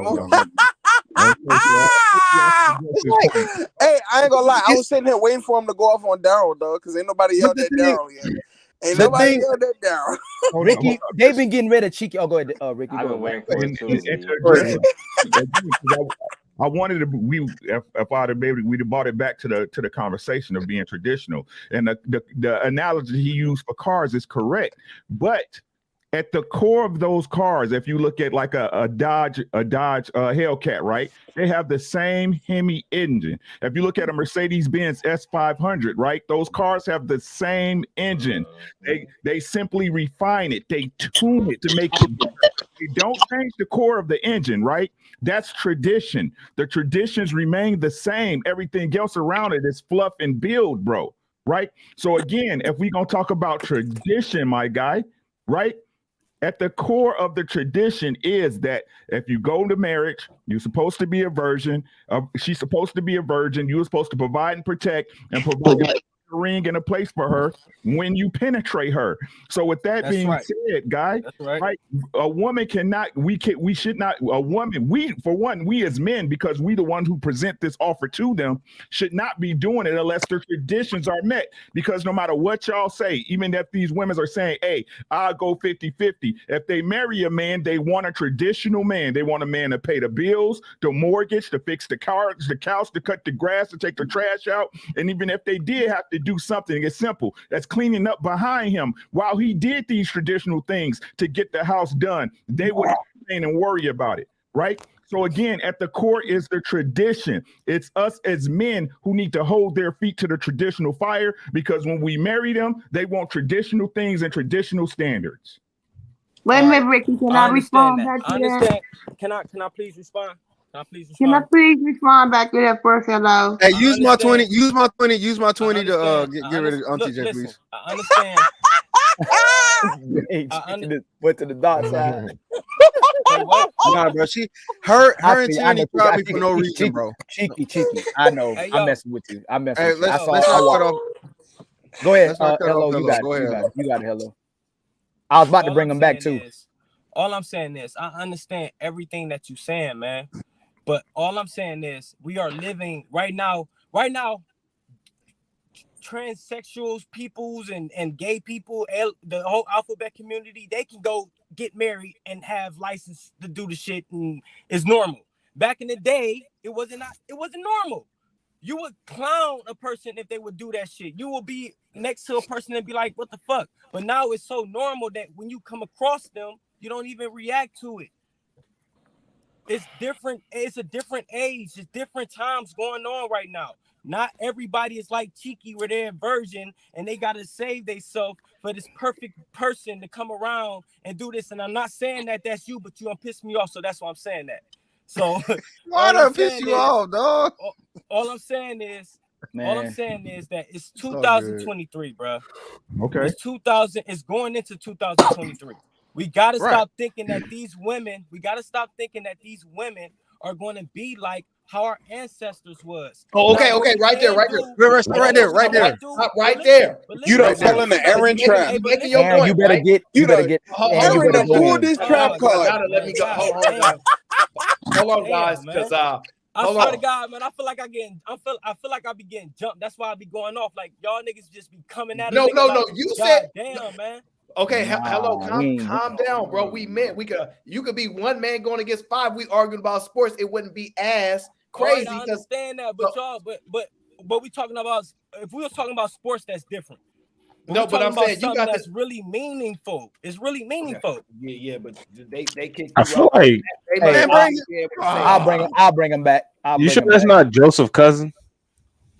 Hey, I ain't gonna lie. I was sitting here waiting for him to go off on Daryl, though, because ain't nobody yelled at Daryl yet. Ain't nobody yelled at Daryl. Ricky, they've been getting rid of cheeky. Oh, go ahead, Ricky. I've Go been ahead. waiting for it too. I wanted to. If I'd have maybe we'd have brought it back to the conversation of being traditional, and the analogy he used for cars is correct, but at the core of those cars, if you look at like a Dodge Hellcat, right? They have the same Hemi engine. If you look at a Mercedes-Benz S500, right? Those cars have the same engine. They simply refine it. They tune it to make it better. They don't change the core of the engine, right? That's tradition. The traditions remain the same. Everything else around it is fluff and build, bro, right? So again, if we're going to talk about tradition, my guy, right? At the core of the tradition is that if you go to marriage, you're supposed to be a virgin. She's supposed to be a virgin. You're supposed to provide and protect and provide a ring and a place for her when you penetrate her. So with that being said, guy, right? A woman cannot, we should not, a woman, we as men, because we the ones who present this offer to them, should not be doing it unless their traditions are met. Because no matter what y'all say, even if these women are saying, hey, I'll go 50-50. If they marry a man, they want a traditional man. They want a man to pay the bills, the mortgage, to fix the cars, the couch, to cut the grass, to take the trash out. And even if they did have to do something, it's simple. That's cleaning up behind him. While he did these traditional things to get the house done, they would complain and worry about it, right? So again, at the core is the tradition. It's us as men who need to hold their feet to the traditional fire, because when we marry them, they want traditional things and traditional standards. Wait a minute, Ricky. Can I respond back to that? Can I please respond? Can I please respond back to that first? Hello. Hey, use my 20. Use my 20. Use my 20 to get rid of Auntie J, please. I understand. Went to the dark side. what? Nah, bro. Her and Tierney tried me for no reason, cheeky, bro. Cheeky. I know. Hey, I'm yo. messing with you. I'm messing Hey, with you. let's not cut off. Go ahead. Let's not cut Hello, off. you got it. Go ahead. You got it. Hello. I was about to bring him back too. All I'm saying is, I understand everything that you're saying, man. But all I'm saying is, we are living right now. Transsexuals, peoples, and gay people, the whole alphabet community, they can go get married and have license to do the shit, and it's normal. Back in the day, it wasn't normal. You would clown a person if they would do that shit. You will be next to a person and be like, what the fuck? But now it's so normal that when you come across them, you don't even react to it. It's different. It's a different age. It's different times going on right now. Not everybody is like Cheeky where they're a virgin and they got to save themselves for this perfect person to come around and do this. And I'm not saying that that's you, but you don't piss me off. So that's why I'm saying that. So why don't piss you off, dog? All I'm saying is that it's 2023, bro. Okay. It's going into 2023. We got to stop thinking that these women are going to be like how our ancestors was. Oh, okay, right there. You done fell in the Aaron trap. Making your point. You better get. Aaron done pulled this trap card. Let me go. Hold on, guys, because I swear to God, man, I feel like I be getting jumped. That's why I be going off. Like y'all niggas just be coming at No. Like, you said, damn, man. Okay, hello, calm down, bro. You could be one man going against five. We arguing about sports. It wouldn't be as crazy. I understand that, but we talking about, if we were talking about sports, that's different. But I'm saying you got that's really meaningful. It's really meaningful. Okay. Yeah, but they kick. I feel like I'll bring him back. You sure that's not Joseph Cousin?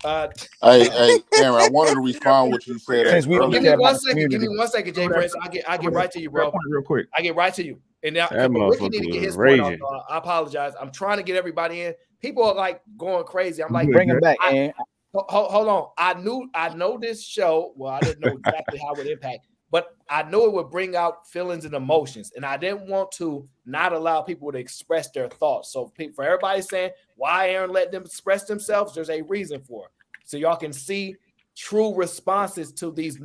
Hey, Aaron, I wanted to respond what you said. Give me 1 second. Give me 1 second, Jay Prince. I get right to you, bro. Real quick. I get right to you. And now Ricky need to get his point off. I apologize. I'm trying to get everybody in. People are like going crazy. I'm like, bring him back, man. Hold on. I know this show. Well, I didn't know exactly how it would impact, but I know it would bring out feelings and emotions, and I didn't want to not allow people to express their thoughts. So for everybody saying why Aaron let them express themselves, there's a reason for it. So y'all can see true responses to these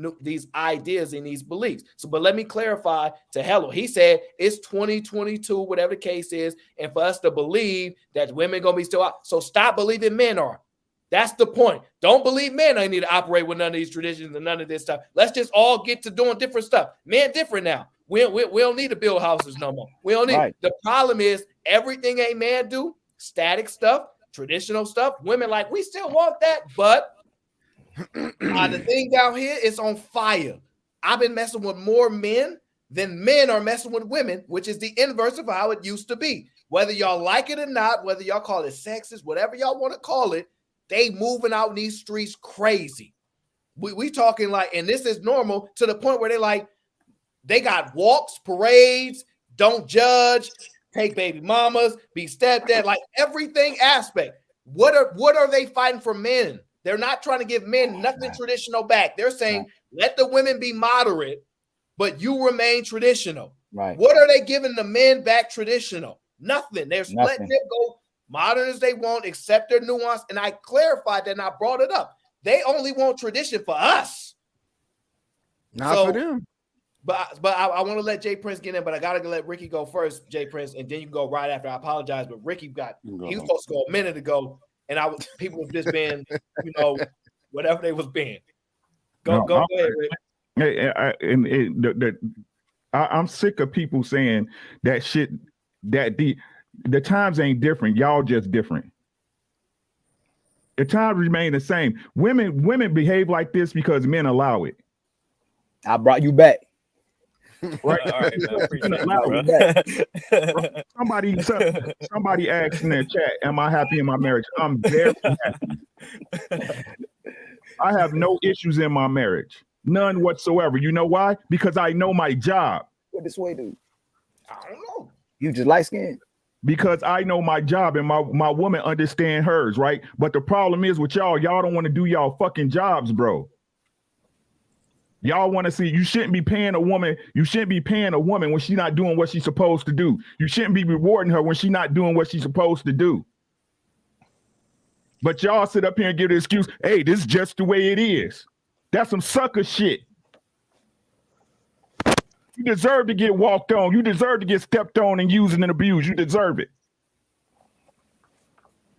ideas and these beliefs. So, but let me clarify to Hello. He said it's 2022, whatever the case is, and for us to believe that women gonna be still out. So stop believing men are. That's the point. Don't believe men. I need to operate with none of these traditions and none of this stuff. Let's just all get to doing different stuff. Men different now. We don't need to build houses no more. We don't need. Right. The problem is everything a man do, static stuff, traditional stuff. Women like, we still want that, but the thing down here is on fire. I've been messing with more men than men are messing with women, which is the inverse of how it used to be. Whether y'all like it or not, whether y'all call it sexist, whatever y'all want to call it, they moving out in these streets crazy. We talking like, and this is normal to the point where they got walks, parades, don't judge, take baby mamas, be stepdad, like everything aspect. What are they fighting for men? They're not trying to give men nothing traditional back. They're saying, let the women be moderate, but you remain traditional. Right. What are they giving the men back traditional? Nothing. They're letting them go modern as they want, accept their nuance. And I clarified that and I brought it up. They only want tradition for us. Not for them. But I want to let Jay Prince get in, but I got to let Ricky go first, Jay Prince, and then you can go right after. I apologize, but Ricky he was supposed to go a minute ago, and people have just been, whatever they was being. Go ahead, Rick. I'm sick of people saying that shit, that the times ain't different. Y'all just different. The times remain the same. Women behave like this because men allow it. I brought you back. Right. All right, man. Somebody asked in their chat, am I happy in my marriage? I'm very happy. I have no issues in my marriage. None whatsoever. You know why? Because I know my job. What this way do? I don't know. You just light skinned? Because I know my job and my woman understand hers, right? But the problem is with y'all don't want to do y'all fucking jobs, bro. Y'all want to see, you shouldn't be paying a woman. You shouldn't be paying a woman when she's not doing what she's supposed to do. You shouldn't be rewarding her when she's not doing what she's supposed to do. But y'all sit up here and give the excuse, hey, this is just the way it is. That's some sucker shit. You deserve to get walked on. You deserve to get stepped on and used and abused. You deserve it.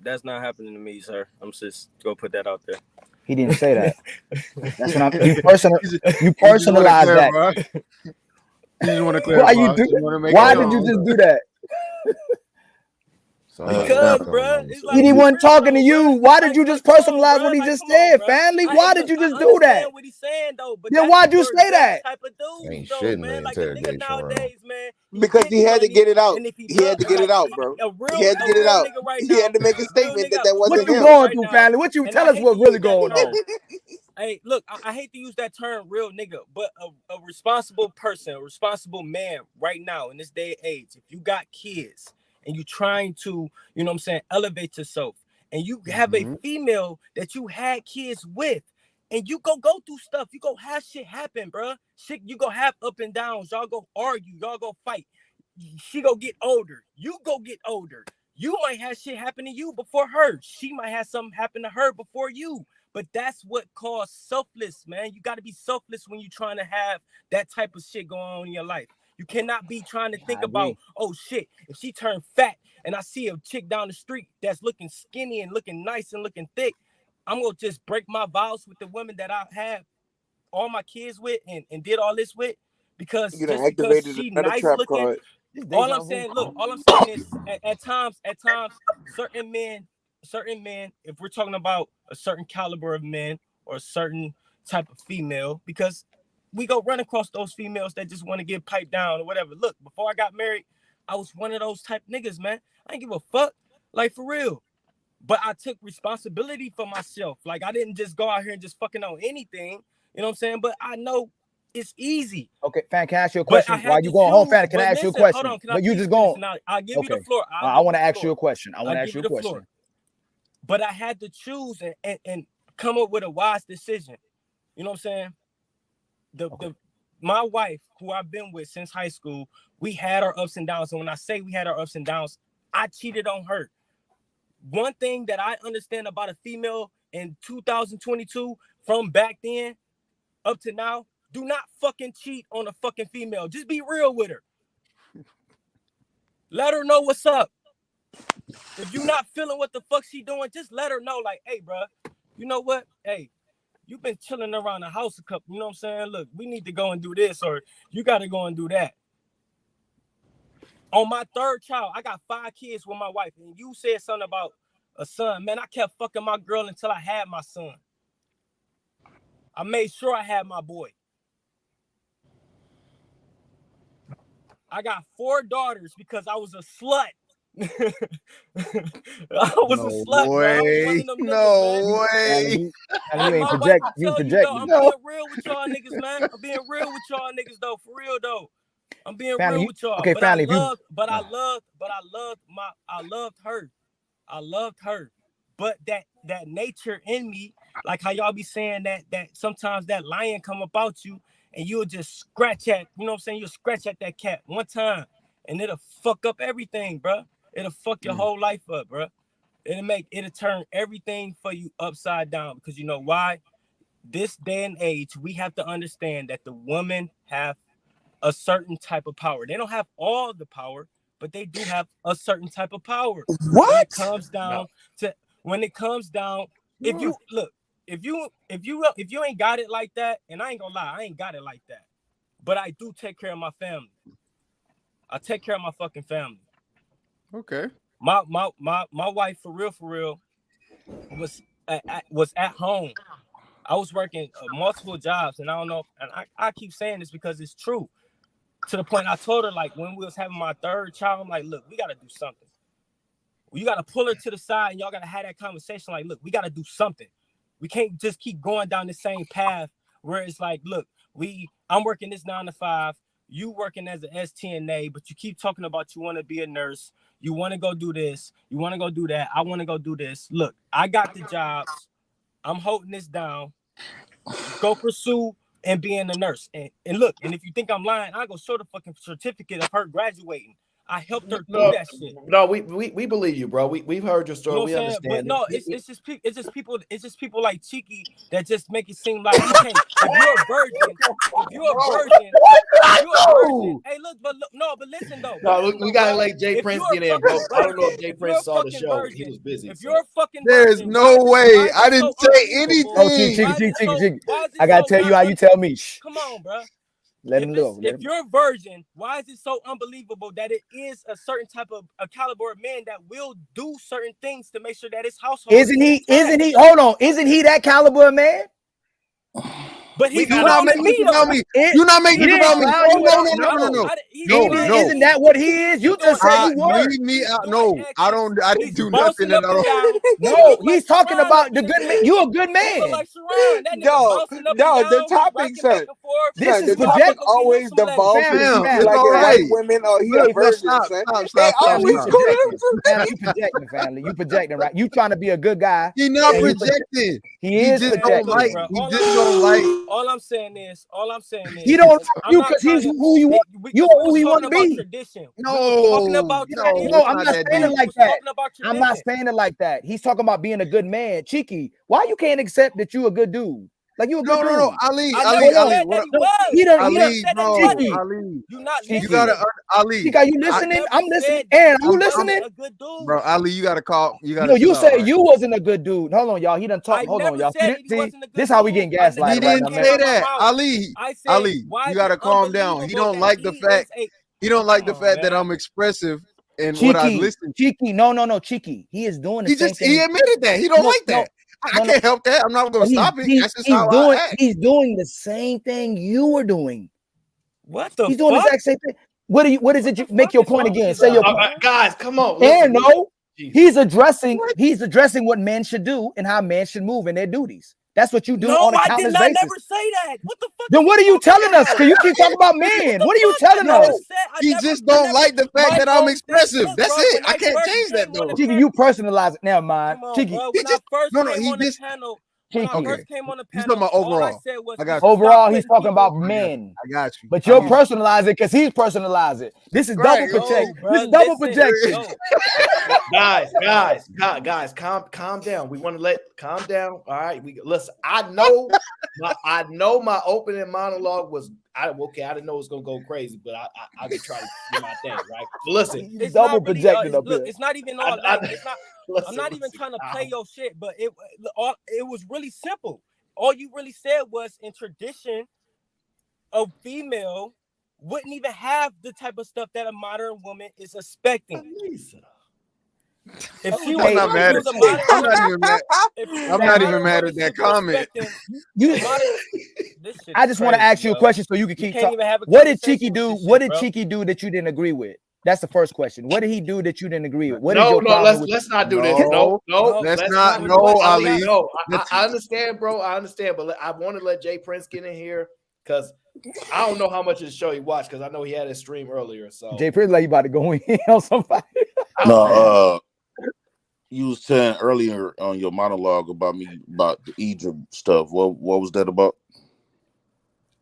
That's not happening to me, sir. I'm just gonna put that out there. He didn't say that. That's what I'm. You personalize that. You just want to clarify. Why did you just do that? Because, bro, he wasn't talking to you. Why did you just personalize what he just said, family? Why did you just do that? What he's saying though, but then why'd you say that? Type of dude, Ain't though, shit in man. the Like the nigga interrogation nowadays, man. Because he had to get it out. He had to get it out, bro. He had to get it out. He had to make a statement that wasn't What you him. going through, family? What you tell us what really going on? Hey, look, I hate to use that term, real nigga, but a responsible person, a responsible man right now in this day and age, if you got kids and you trying to, you know what I'm saying, elevate yourself, and you have a female that you had kids with, and you go through stuff, you go have shit happen, bro. Shit, you go have up and downs, y'all go argue, y'all go fight. She go get older, you go get older. You might have shit happen to you before her. She might have something happen to her before you. But that's what caused selfless, man. You got to be selfless when you're trying to have that type of shit going on in your life. You cannot be trying to think about, oh shit, if she turned fat and I see a chick down the street that's looking skinny and looking nice and looking thick, I'm going to just break my vows with the women that I have all my kids with and did all this with because just because she nice looking. All I'm saying, look, all I'm saying is at times, certain men, if we're talking about a certain caliber of men or a certain type of female, because we go run across those females that just want to get piped down or whatever. Look, before I got married, I was one of those type niggas, man. I ain't give a fuck, like for real. But I took responsibility for myself. Like I didn't just go out here and just fucking on anything. You know what I'm saying? But I know it's easy. Okay, fan, can I ask you a question? While you going home, fan, can I ask you a question? Hold on, but you just going. I'll give you the floor. I want to ask you a question. I want to ask you a question. Floor. But I had to choose and come up with a wise decision. You know what I'm saying? My wife, who I've been with since high school, we had our ups and downs. And when I say we had our ups and downs, I cheated on her. One thing that I understand about a female in 2022 from back then up to now, do not fucking cheat on a fucking female. Just be real with her. Let her know what's up. If you're not feeling what the fuck she doing, just let her know, like, hey, bro, you know what? Hey, you've been chilling around the house a couple, you know what I'm saying? Look, we need to go and do this, or you got to go and do that. On my third child, I got 5 kids with my wife, and you said something about a son. Man, I kept fucking my girl until I had my son. I made sure I had my boy. I got 4 daughters because I was a slut. I was a slut, man. I was one of them niggas, man. You ain't project. You project. I'm being real with y'all niggas, man. I'm being real with y'all niggas, though. For real, though. I'm being real with y'all. Okay, but family. I loved her. I loved her. But that nature in me, like how y'all be saying that sometimes that lion come about you and you'll just scratch at, you know what I'm saying? You'll scratch at that cat one time and it'll fuck up everything, bro. It'll fuck your whole life up, bro. It'll turn everything for you upside down because you know why? This day and age, we have to understand that the women have a certain type of power. They don't have all the power, but they do have a certain type of power. What? When it comes down, if you ain't got it like that, and I ain't gonna lie, I ain't got it like that. But I do take care of my family. I take care of my fucking family. Okay. My wife, for real, was at home. I was working multiple jobs, and I don't know, and I keep saying this because it's true. To the point I told her, like, when we was having my third child, I'm like, look, we got to do something. You got to pull her to the side, and y'all got to have that conversation. Like, look, we got to do something. We can't just keep going down the same path where it's like, look, I'm working this 9 to 5. You working as an STNA, but you keep talking about you want to be a nurse. You want to go do this. You want to go do that. I want to go do this. Look, I got the jobs. I'm holding this down. Go pursue and being a nurse. And look, and if you think I'm lying, I go show the fucking certificate of her graduating. I helped her through that shit. No, we believe you, bro. We've heard your story. You know we understand. But no, it's just people like Cheeky that just make it seem like you can't. If you're a virgin, hey, look, but listen though. No, we gotta let Jay Prince get in, bro. I don't know if Jay Prince saw the show. He was busy. If you're a fucking there's no way. I didn't say anything. Oh, Cheeky. I gotta tell you how you tell me. Come on, bro. Let him know. If you're a virgin, why is it so unbelievable that it is a certain type of a caliber of man that will do certain things to make sure that his household Isn't he? Hold on. Isn't he that caliber of man? But he's not making this about me. You're not making this about me. No. Isn't that what he is? You just said you were. Leave me out. No, I don't. I didn't do nothing at all. No, he's talking about the good man. You're a good man. No, the topic said. This is the topic always devolves into like white women or he a virgin. You projecting, family. You projecting, right? You trying to be a good guy. He's not projecting. He is projecting. He just don't like. All I'm saying is, he don't you because he's who you want. You are who you want to be. No, I'm not saying it like that. I'm not saying it like that. He's talking about being a good man. Cheeky, why you can't accept that you a good dude? Like you a good dude. No, Ali. You gotta, Ali. Are you listening? I'm listening. Aaron, are you listening? Bro, Ali, you gotta call. You said you wasn't a good dude. Hold on, y'all. He done talked. Hold on, y'all. See, this how we getting gaslighted. He didn't say that, Ali. Ali, you gotta calm down. He don't like the fact. He don't like the fact that I'm expressive and what I listen. Cheeky, no, Cheeky. He is doing the same thing. He admitted that. He don't like that. I can't help that. I'm not going to stop it. That's just how I act. He's doing the same thing you were doing. What the? He's doing the exact same thing. What is it? You make your point again. Say your point. Guys, come on. And no, he's addressing what men should do and how men should move in their duties. That's what you do on a countless basis. I never say that. What the fuck? Then what are you telling us? Because you keep talking about men. What are you telling us? He just don't like the fact that I'm expressive. That's it. I can't change that though. Cheeky, you personalize it. Never mind. Cheeky. He just When I first came on the panel, he's talking about overall. I got you. Overall, he's talking about men. I got you. But you're personalizing because he's personalizing. This is double projection. This is double projection. Guys, calm down. We want to calm down. All right. Listen. I know my opening monologue was. I didn't know it was gonna go crazy, but I just try to do my thing, right? But listen, it's double projecting up here. It's not even all that. It's not. I'm not even trying to play your shit, but it was really simple. All you really said was in tradition, a female wouldn't even have the type of stuff that a modern woman is expecting. If she was, I'm not mad at I'm not even mad at that comment. I just want to ask you a question so you can keep talking. What did Cheeky do? What did Cheeky do that you didn't agree with? That's the first question. What did he do that you didn't agree with? Let's not do this. No, let's not. No, Ali. No, I understand, bro. I understand, but I want to let Jay Prince get in here because I don't know how much of the show he watched because I know he had his stream earlier. So Jay Prince, like you about to go in on somebody. No, you was saying earlier on your monologue about the Egypt stuff. What was that about?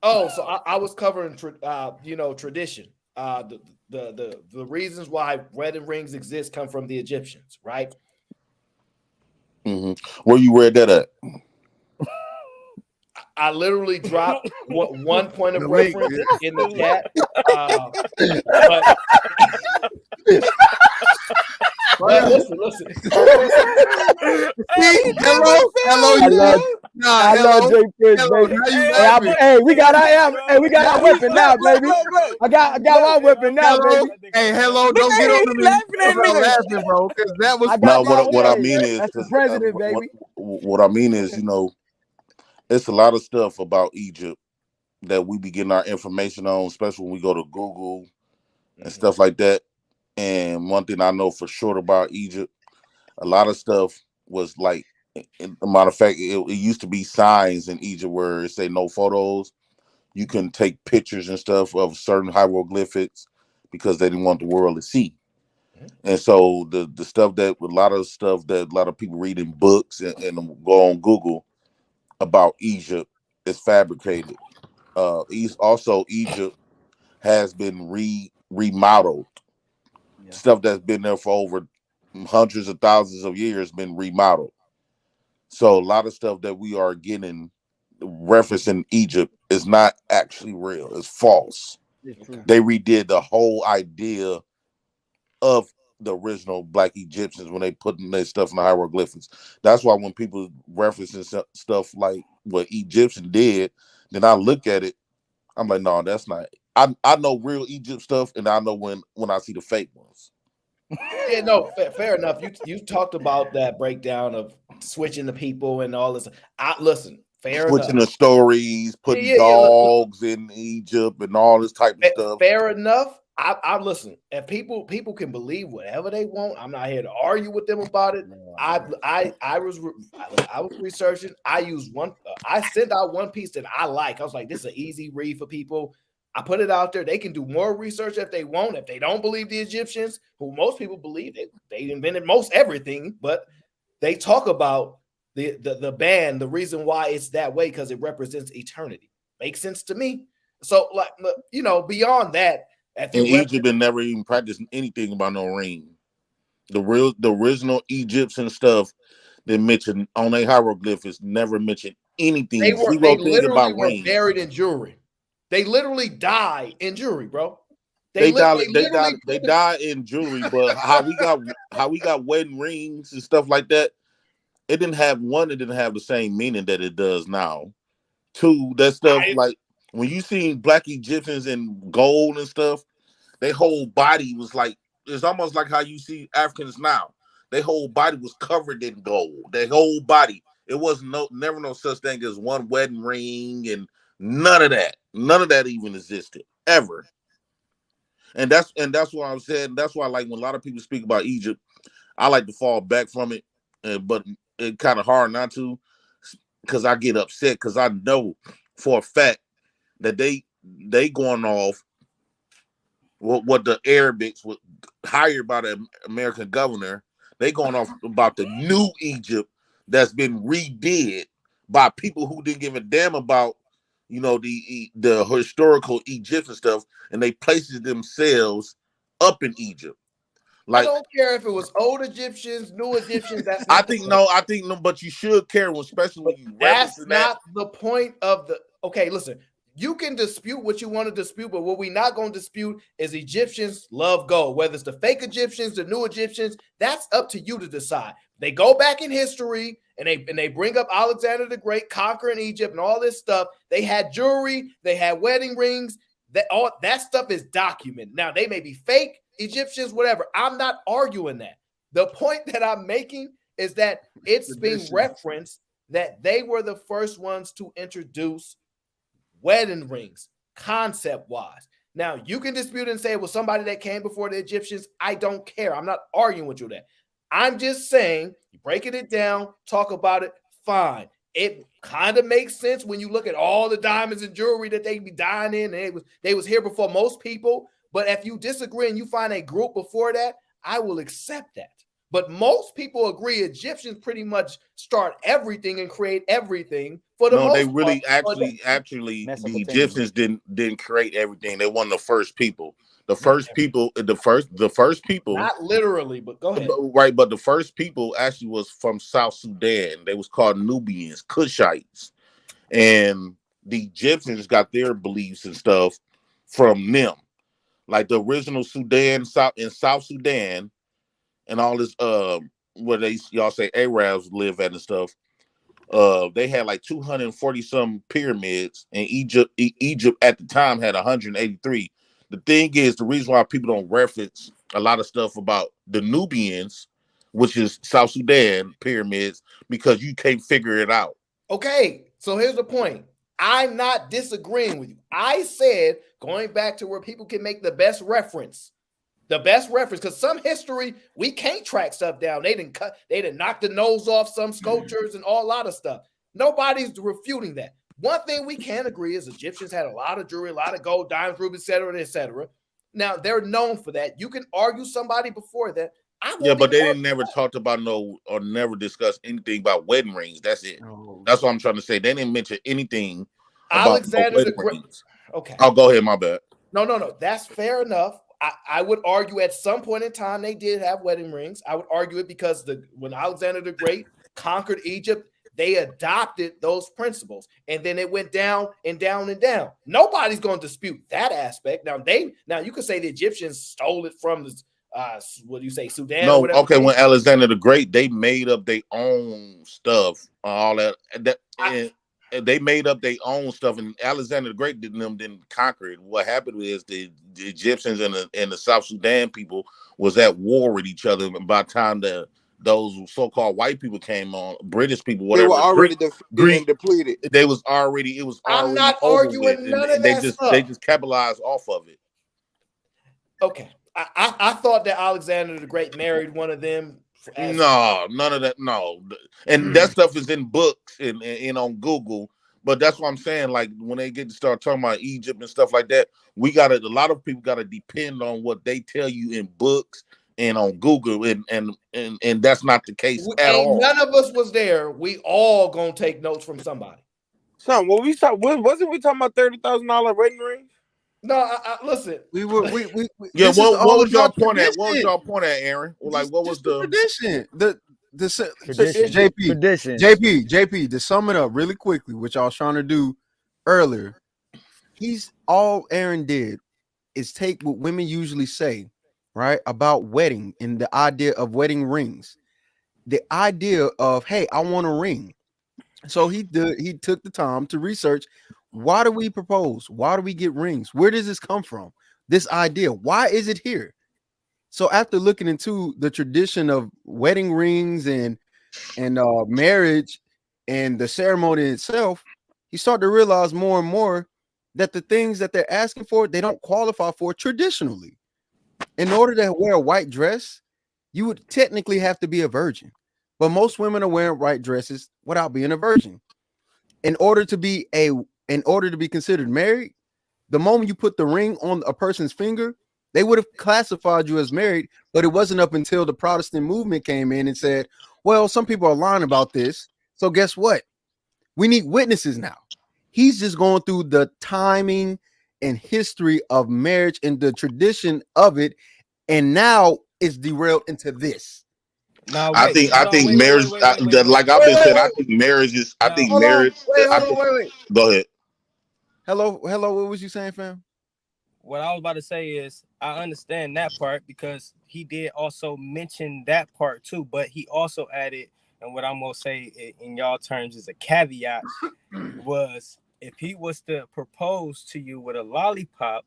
Oh, so I was covering tradition. The reasons why wedding rings exist come from the Egyptians, right? Mm-hmm. Where you read that at? I literally dropped one point of reference in the chat. But listen. Hello. I love Jay Prince, baby. Hey, we got our weapon now, baby. I got my weapon now, baby. Hey, hello, don't get on me. Laughing, bro. That was what I mean is that's the president, baby. What I mean is, it's a lot of stuff about Egypt that we be getting our information on, especially when we go to Google and stuff like that. And one thing I know for sure about Egypt, a lot of stuff was like, a matter of fact, it used to be signs in Egypt where it say no photos. You can take pictures and stuff of certain hieroglyphics because they didn't want the world to see. And so the stuff that a lot of people read in books and go on Google about Egypt is fabricated. Also Egypt has been remodeled. Yeah. Stuff that's been there for over hundreds of thousands of years been remodeled. So a lot of stuff that we are getting referencing Egypt is not actually real. It's false. Okay. They redid the whole idea of the original Black Egyptians when they put their stuff in the hieroglyphics. That's why when people referencing stuff like what Egyptian did, then I look at it, I'm like, no, that's not. I know real Egypt stuff, and I know when I see the fake ones. Yeah, no, fair enough. You talked about that breakdown of switching the people and all this. Listen, fair enough. Switching the stories, putting dogs in Egypt and all this type of stuff. Fair enough. I listen. If people can believe whatever they want, I'm not here to argue with them about it. I was researching. I used one. I sent out one piece that I like. I was like, this is an easy read for people. I put it out there. They can do more research if they want. If they don't believe the Egyptians, who most people believe they invented most everything, but they talk about the band, the reason why it's that way, because it represents eternity. Makes sense to me. So, like, beyond that, in Egypt, they never even practiced anything about no ring. The original Egyptian stuff they mentioned on their hieroglyphics never mentioned anything. They literally were buried in jewelry. They literally die in jewelry, bro. They died in jewelry, but how we got wedding rings and stuff like that, it didn't have the same meaning that it does now. Two, that stuff like when you see Black Egyptians in gold and stuff, their whole body was like, it's almost like how you see Africans now. Their whole body was covered in gold. Their whole body. It was never no such thing as one wedding ring and none of that. None of that even existed ever. And that's what I'm saying. That's why, like, when a lot of people speak about Egypt, I like to fall back from it, but it's kind of hard not to, because I get upset because I know for a fact that they going off what the Arabics were hired by the American governor. They going off about the new Egypt that's been redid by people who didn't give a damn about the historical Egyptian stuff, and they places themselves up in Egypt. Like, I don't care if it was old Egyptians, new Egyptians. That's I think no, but you should care, especially when you. That's not the point of the. Okay, listen. You can dispute what you want to dispute, but what we're not going to dispute is Egyptians love gold. Whether it's the fake Egyptians, the new Egyptians, that's up to you to decide. They go back in history and they bring up Alexander the Great conquering Egypt and all this stuff. They had jewelry, they had wedding rings. All that stuff is documented. Now, they may be fake Egyptians, whatever. I'm not arguing that. The point that I'm making is that it's being referenced that they were the first ones to introduce wedding rings, concept-wise. Now, you can dispute and say it was somebody that came before the Egyptians. I don't care. I'm not arguing with you that. I'm just saying, breaking it down, talk about it, fine. It kind of makes sense when you look at all the diamonds and jewelry that they be dying in, and they was here before most people. But if you disagree and you find a group before that, I will accept that. But most people agree Egyptians pretty much start everything and create everything for the most part. No, they really actually the Egyptians didn't create everything. They were the first people. The first people. Not literally, but go ahead. Right, but the first people actually was from South Sudan. They was called Nubians, Cushites. And the Egyptians got their beliefs and stuff from them. Like the original South Sudan, and all this where y'all say Arabs live at and stuff. They had like 240 some pyramids, and Egypt at the time had 183. The thing is, the reason why people don't reference a lot of stuff about the Nubians, which is South Sudan pyramids, because you can't figure it out. Okay, so here's the point. I'm not disagreeing with you. I said, going back to where people can make the best reference, because some history, we can't track stuff down. They didn't knock the nose off some sculptures and all a lot of stuff. Nobody's refuting that. One thing we can agree is Egyptians had a lot of jewelry, a lot of gold, diamonds, rubies, etc., etc. Now, they're known for that. You can argue somebody before that. Yeah, but they didn't never talked about or never discussed anything about wedding rings. That's it. That's what I'm trying to say. They didn't mention anything Alexander the Great. Okay. I'll go ahead. My bad. No. That's fair enough. I would argue at some point in time they did have wedding rings. I would argue it because when Alexander the Great conquered Egypt, they adopted those principles, and then it went down and down and down. Nobody's going to dispute that aspect. Now you could say the Egyptians stole it from the what do you say, Sudan? No, or whatever. okay. When Alexander the Great, they made up their own stuff, all that, and they made up their own stuff. And Alexander the Great didn't conquer it. What happened is the Egyptians and the South Sudan people was at war with each other. And by the time those so-called white people came on, British people, whatever, they were already defeated and depleted. It was already I'm not arguing none of that stuff. They just capitalized off of it. Okay. I thought that Alexander the Great married one of them. No, none of that. No, and that stuff is in books and on Google. But that's what I'm saying. Like when they get to start talking about Egypt and stuff like that, a lot of people gotta depend on what they tell you in books and on Google, and that's not the case at all. None of us was there. We all gonna take notes from somebody. Son, wasn't we talking about $30,000 wedding rings? No, listen. We were. Yeah, what was y'all point at? What was y'all point at, Aaron? Like, what was the tradition? The Tradition. JP. To sum it up really quickly, which I was trying to do earlier, all Aaron did is take what women usually say, right, about wedding and the idea of wedding rings, the idea of, hey, I want a ring. So he took the time to research. Why do we propose? Why do we get rings? Where does this come from? This idea, why is it here? So after looking into the tradition of wedding rings and marriage and the ceremony itself, he started to realize more and more that the things that they're asking for, they don't qualify for traditionally. In order to wear a white dress, you would technically have to be a virgin. But most women are wearing white dresses without being a virgin. In order to be considered married, the moment you put the ring on a person's finger, they would have classified you as married. But it wasn't up until the Protestant movement came in and said, well, some people are lying about this. So guess what? We need witnesses now. He's just going through the timing and history of marriage and the tradition of it. And now it's derailed into this. No, I think marriage, like I've been saying, I think marriage is. I think marriage. Wait. Go ahead. Hello. What was you saying, fam? What I was about to say is I understand that part because he did also mention that part too, but he also added, and what I'm gonna say in y'all terms is a caveat, was if he was to propose to you with a lollipop,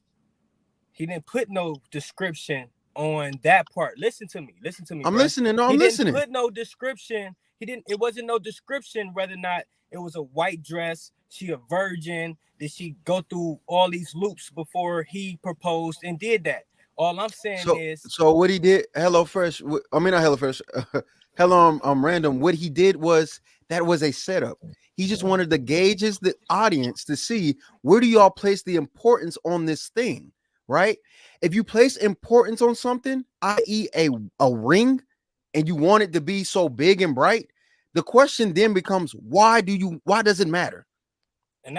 he didn't put no description on that part. Listen to me. I'm listening. No, I'm listening. He didn't put no description. It wasn't no description whether or not it was a white dress. She a virgin. Did she go through all these loops before he proposed and did that? All I'm saying is. So what he did, Hello Fresh. I mean not Hello Fresh. Hello, I'm random. What he did was that was a setup. He just wanted to gauge the audience to see where do y'all place the importance on this thing, right? If you place importance on something, i.e., a ring, and you want it to be so big and bright, the question then becomes, why does it matter?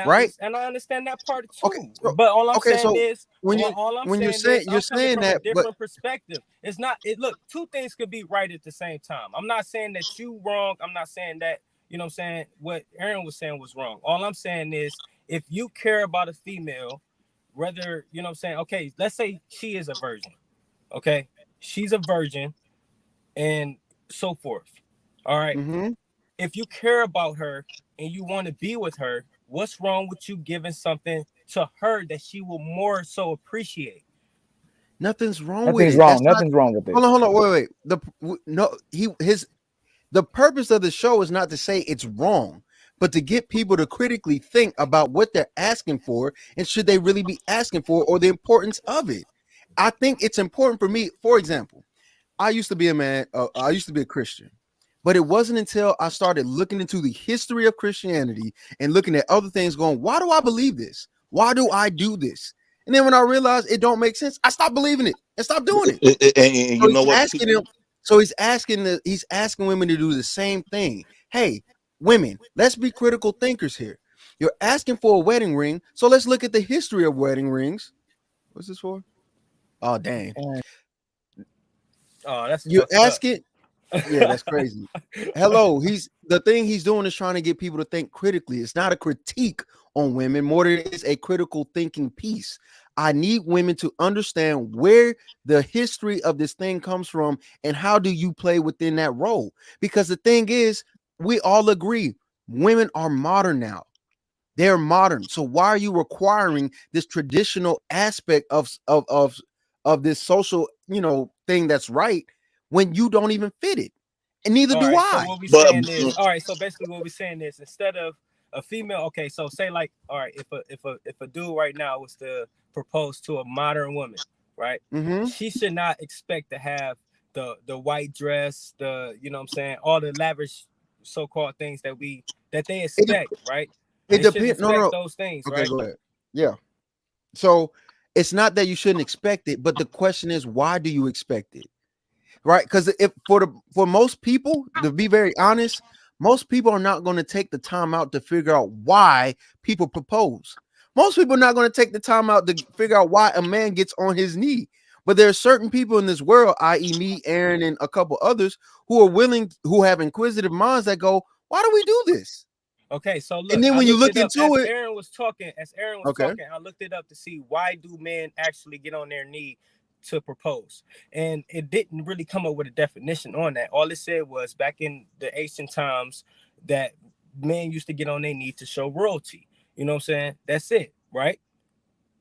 Right? And I understand that part too. Okay, but all I'm saying is you're saying that, from a different perspective. It's not. Look, two things could be right at the same time. I'm not saying that you wrong. I'm not saying that. You know what I'm saying? What Aaron was saying was wrong. All I'm saying is, if you care about a female, whether, you know what I'm saying, okay, let's say she is a virgin, okay, she's a virgin and so forth, all right. If you care about her and you want to be with her, what's wrong with you giving something to her that she will more so appreciate? Nothing's wrong with it. Nothing's wrong with it. Hold on, wait. The purpose of the show is not to say it's wrong, but to get people to critically think about what they're asking for and should they really be asking for, or the importance of it. I think it's important for me. For example, I used to be a man. I used to be a Christian, but it wasn't until I started looking into the history of Christianity and looking at other things going, why do I believe this? Why do I do this? And then when I realized it don't make sense, I stopped believing it and stopped doing it. And you know what? So he's asking women to do the same thing. Hey, women, let's be critical thinkers here. You're asking for a wedding ring. So let's look at the history of wedding rings. What's this for? Oh, dang. Oh, that's You're asking. Yeah, that's crazy. Hello, the thing he's doing is trying to get people to think critically. It's not a critique on women, more than it is a critical thinking piece. I need women to understand where the history of this thing comes from and how do you play within that role. Because the thing is, we all agree women are modern now. They're modern. So why are you requiring this traditional aspect of this social, thing that's right when you don't even fit it? And neither do I. So what we saying is, all right. So basically, what we're saying is, instead of a female, okay. So say like, all right, if a dude right now was to propose to a modern woman, right? She should not expect to have the white dress, the what I'm saying, all the lavish so-called things that they expect, right? It depends. No. Those things, okay, right? go ahead. Yeah. So it's not that you shouldn't expect it, but the question is, why do you expect it? Right? Because if for most people, to be very honest, most people are not going to take the time out to figure out why people propose. Most people are not going to take the time out to figure out why a man gets on his knee. But there are certain people in this world, i.e., me, Aaron, and a couple others, who have inquisitive minds that go, "Why do we do this?" Okay, so look, and then when you look into it, as Aaron was talking, I looked it up to see why do men actually get on their knee to propose, and it didn't really come up with a definition on that. All it said was back in the ancient times that men used to get on their knee to show royalty. You know what I'm saying? That's it, right?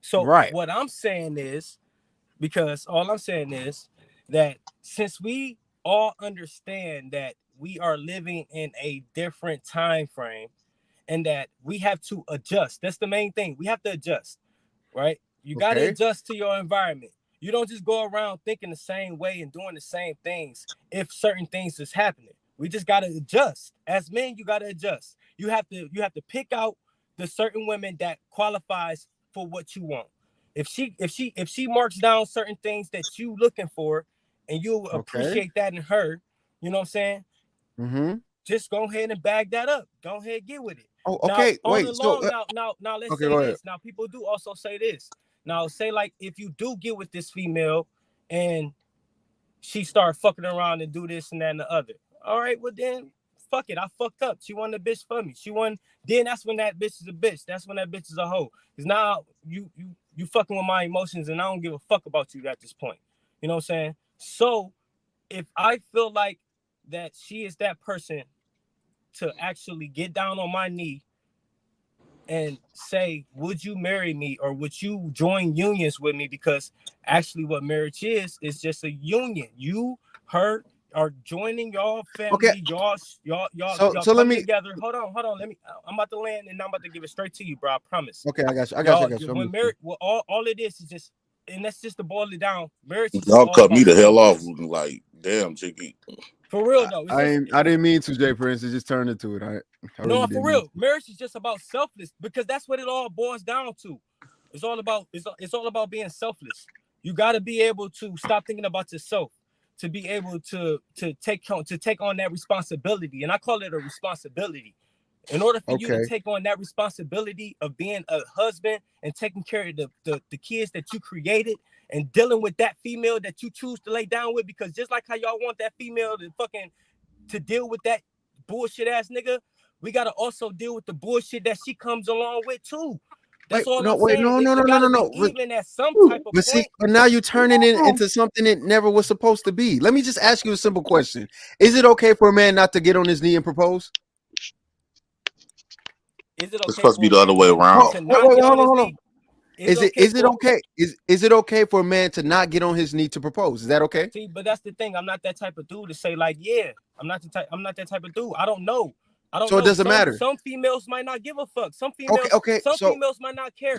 So what I'm saying is, because all I'm saying is that since we all understand that we are living in a different time frame and that we have to adjust. That's the main thing. We have to adjust, right? You got to adjust to your environment. You don't just go around thinking the same way and doing the same things if certain things is happening. We just got to adjust. As men, you got to adjust. You have to pick out the certain women that qualifies for what you want. If she marks down certain things that you looking for and you appreciate that in her, you know what I'm saying? Just go ahead and bag that up. Go ahead, get with it. Oh, okay. Now, Wait. Now let's say this. Now, people do also say this. Now, say like if you do get with this female and she start fucking around and do this and that and the other. All right, well then, fuck it. I fucked up. She won the bitch for me. She won. Then that's when that bitch is a bitch. That's when that bitch is a hoe. Because now you fucking with my emotions and I don't give a fuck about you at this point. You know what I'm saying? So if I feel like that she is that person to actually get down on my knee and say, would you marry me or would you join unions with me? Because actually what marriage is just a union. You, her are joining y'all family, y'all so let me together. Hold on. I'm about to land and I'm about to give it straight to you, bro. I promise. Okay, I got you. When marriage, well, all it is just, and that's just to boil it down. Marriage is y'all cut me the hell off. Like, damn, Jiggy. For real though. I didn't mean to, Jay Prince. It just turned into it. I no, for real. Marriage is just about selfless because that's what it all boils down to. It's all about being selfless. You got to be able to stop thinking about yourself, to be able to take on that responsibility. And I call it a responsibility. In order for you to take on that responsibility of being a husband and taking care of the kids that you created and dealing with that female that you choose to lay down with, because just like how y'all want that female to deal with that bullshit ass nigga, we gotta also deal with the bullshit that she comes along with too. That's all I'm saying. No. Even at some type of point. But now you're turning it into something it never was supposed to be. Let me just ask you a simple question: is it okay for a man not to get on his knee and propose? Is it okay? It's supposed to be the other way around. Hold on. Is it okay? Is it okay for a man to not get on his knee to propose? Is that okay? See, but that's the thing. I'm not that type of dude to say like, yeah. I'm not that type of dude. I don't know. So it doesn't matter. Some females might not give a fuck. Some females, females might not care.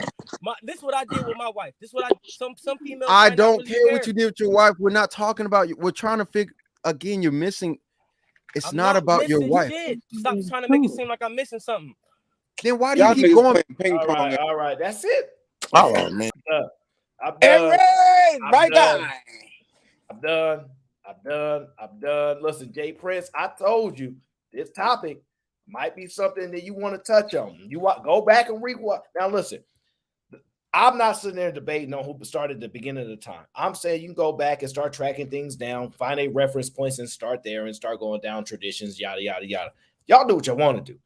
This is what I did with my wife. This is what some females. I don't care what you did with your wife. We're not talking about you. We're trying to figure. Again, you're missing. I'm not about your wife. Shit. Stop trying to make it seem like I'm missing something. Then why do you keep going? Ping pong. All right. That's it. All right, man. I'm done. Right guy. I'm done. Listen, Jay Prince, I told you this topic might be something that you want to touch on. You want go back and rewatch. Now listen, I'm not sitting there debating on who started at the beginning of the time. I'm saying you can go back and start tracking things down, find a reference points and start there and start going down traditions, yada, yada, yada. Y'all do what you want to do.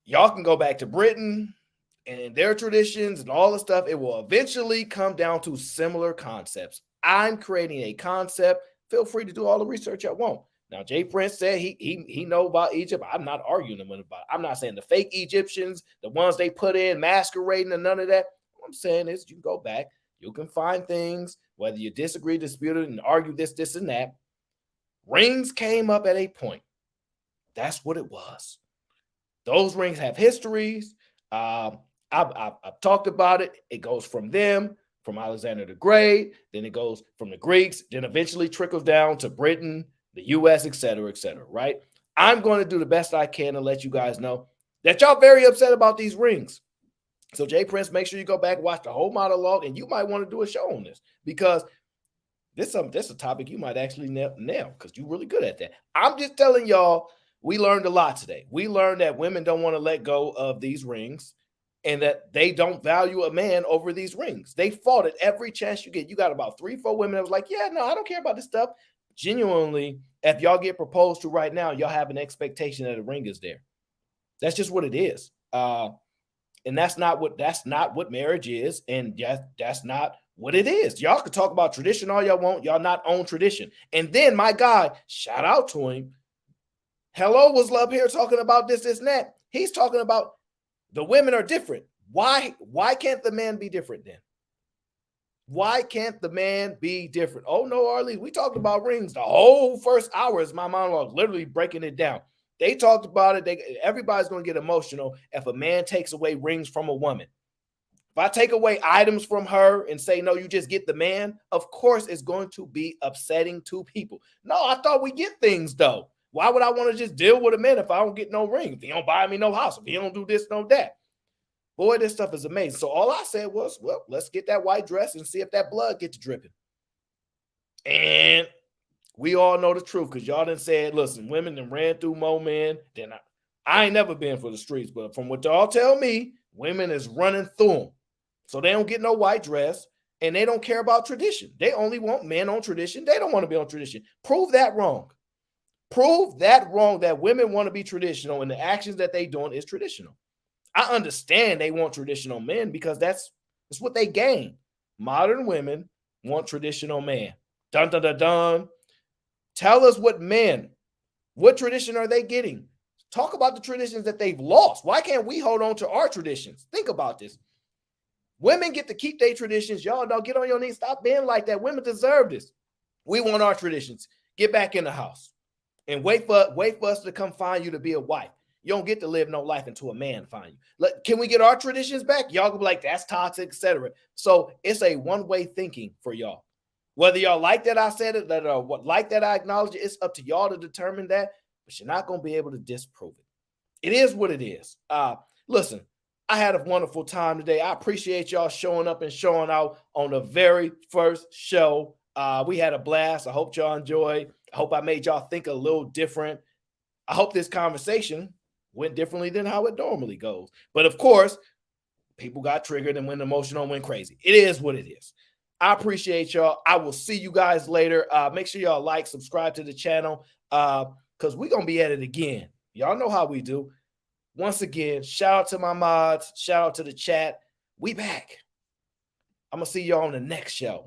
Y'all can go back to Britain and their traditions and all the stuff. It will eventually come down to similar concepts. I'm creating a concept. Feel free to do all the research you want. Now, Jay Prince said he know about Egypt. I'm not arguing about it. I'm not saying the fake Egyptians, the ones they put in masquerading and none of that. What I'm saying is you can go back. You can find things, whether you disagree, dispute it, and argue this, and that. Rings came up at a point. That's what it was. Those rings have histories. I've talked about it. It goes from them, from Alexander the Great. Then it goes from the Greeks. Then eventually trickles down to Britain, the U.S., et cetera, right? I'm going to do the best I can to let you guys know that y'all very upset about these rings. So Jay Prince, make sure you go back, watch the whole monologue, and you might want to do a show on this because this is a topic you might actually nail because you're really good at that. I'm just telling y'all, we learned a lot today. We learned that women don't want to let go of these rings and that they don't value a man over these rings. They fought it every chance you get. You got about 3-4 women that was like, yeah, no, I don't care about this stuff. Genuinely, if y'all get proposed to right now, y'all have an expectation that a ring is there. That's just what it is. And that's not what marriage is. And that's not what it is. Y'all can talk about tradition all y'all want. Y'all not own tradition. And then my guy, shout out to him. Hello was up here talking about this, and that. He's talking about the women are different. Why can't the man be different then? Why can't the man be different? Oh, no, Arlie, we talked about rings. The whole first hour is my monologue, literally breaking it down. They talked about it. Everybody's going to get emotional if a man takes away rings from a woman. If I take away items from her and say, no, you just get the man, of course it's going to be upsetting to people. No, I thought we get things, though. Why would I want to just deal with a man if I don't get no ring? If he don't buy me no house, if he don't do this, no that. Boy, this stuff is amazing. So all I said was, well, let's get that white dress and see if that blood gets dripping. And we all know the truth because y'all done said, listen, women done ran through more men than I ain't never been for the streets, but from what y'all tell me, women is running through them. So they don't get no white dress and they don't care about tradition. They only want men on tradition. They don't want to be on tradition. Prove that wrong. Prove that wrong, that women want to be traditional and the actions that they doing is traditional. I understand they want traditional men because that's what they gain. Modern women want traditional man. Dun, dun, dun, dun. Tell us what tradition are they getting? Talk about the traditions that they've lost. Why can't we hold on to our traditions? Think about this. Women get to keep their traditions. Y'all don't get on your knees. Stop being like that. Women deserve this. We want our traditions. Get back in the house and wait for us to come find you to be a wife. You don't get to live no life until a man find you. Can we get our traditions back? Y'all gonna be like, that's toxic, etc. So it's a one-way thinking for y'all. Whether y'all like that I said it, like that I acknowledge it, it's up to y'all to determine that, but you're not gonna be able to disprove it. It is what it is. Listen, I had a wonderful time today. I appreciate y'all showing up and showing out on the very first show. We had a blast. I hope y'all enjoyed. I hope I made y'all think a little different. I hope this conversation went differently than how it normally goes. But of course, people got triggered and went emotional and went crazy. It is what it is. I appreciate y'all. I will see you guys later. Make sure y'all like, subscribe to the channel because we're going to be at it again. Y'all know how we do. Once again, shout out to my mods. Shout out to the chat. We back. I'm going to see y'all on the next show.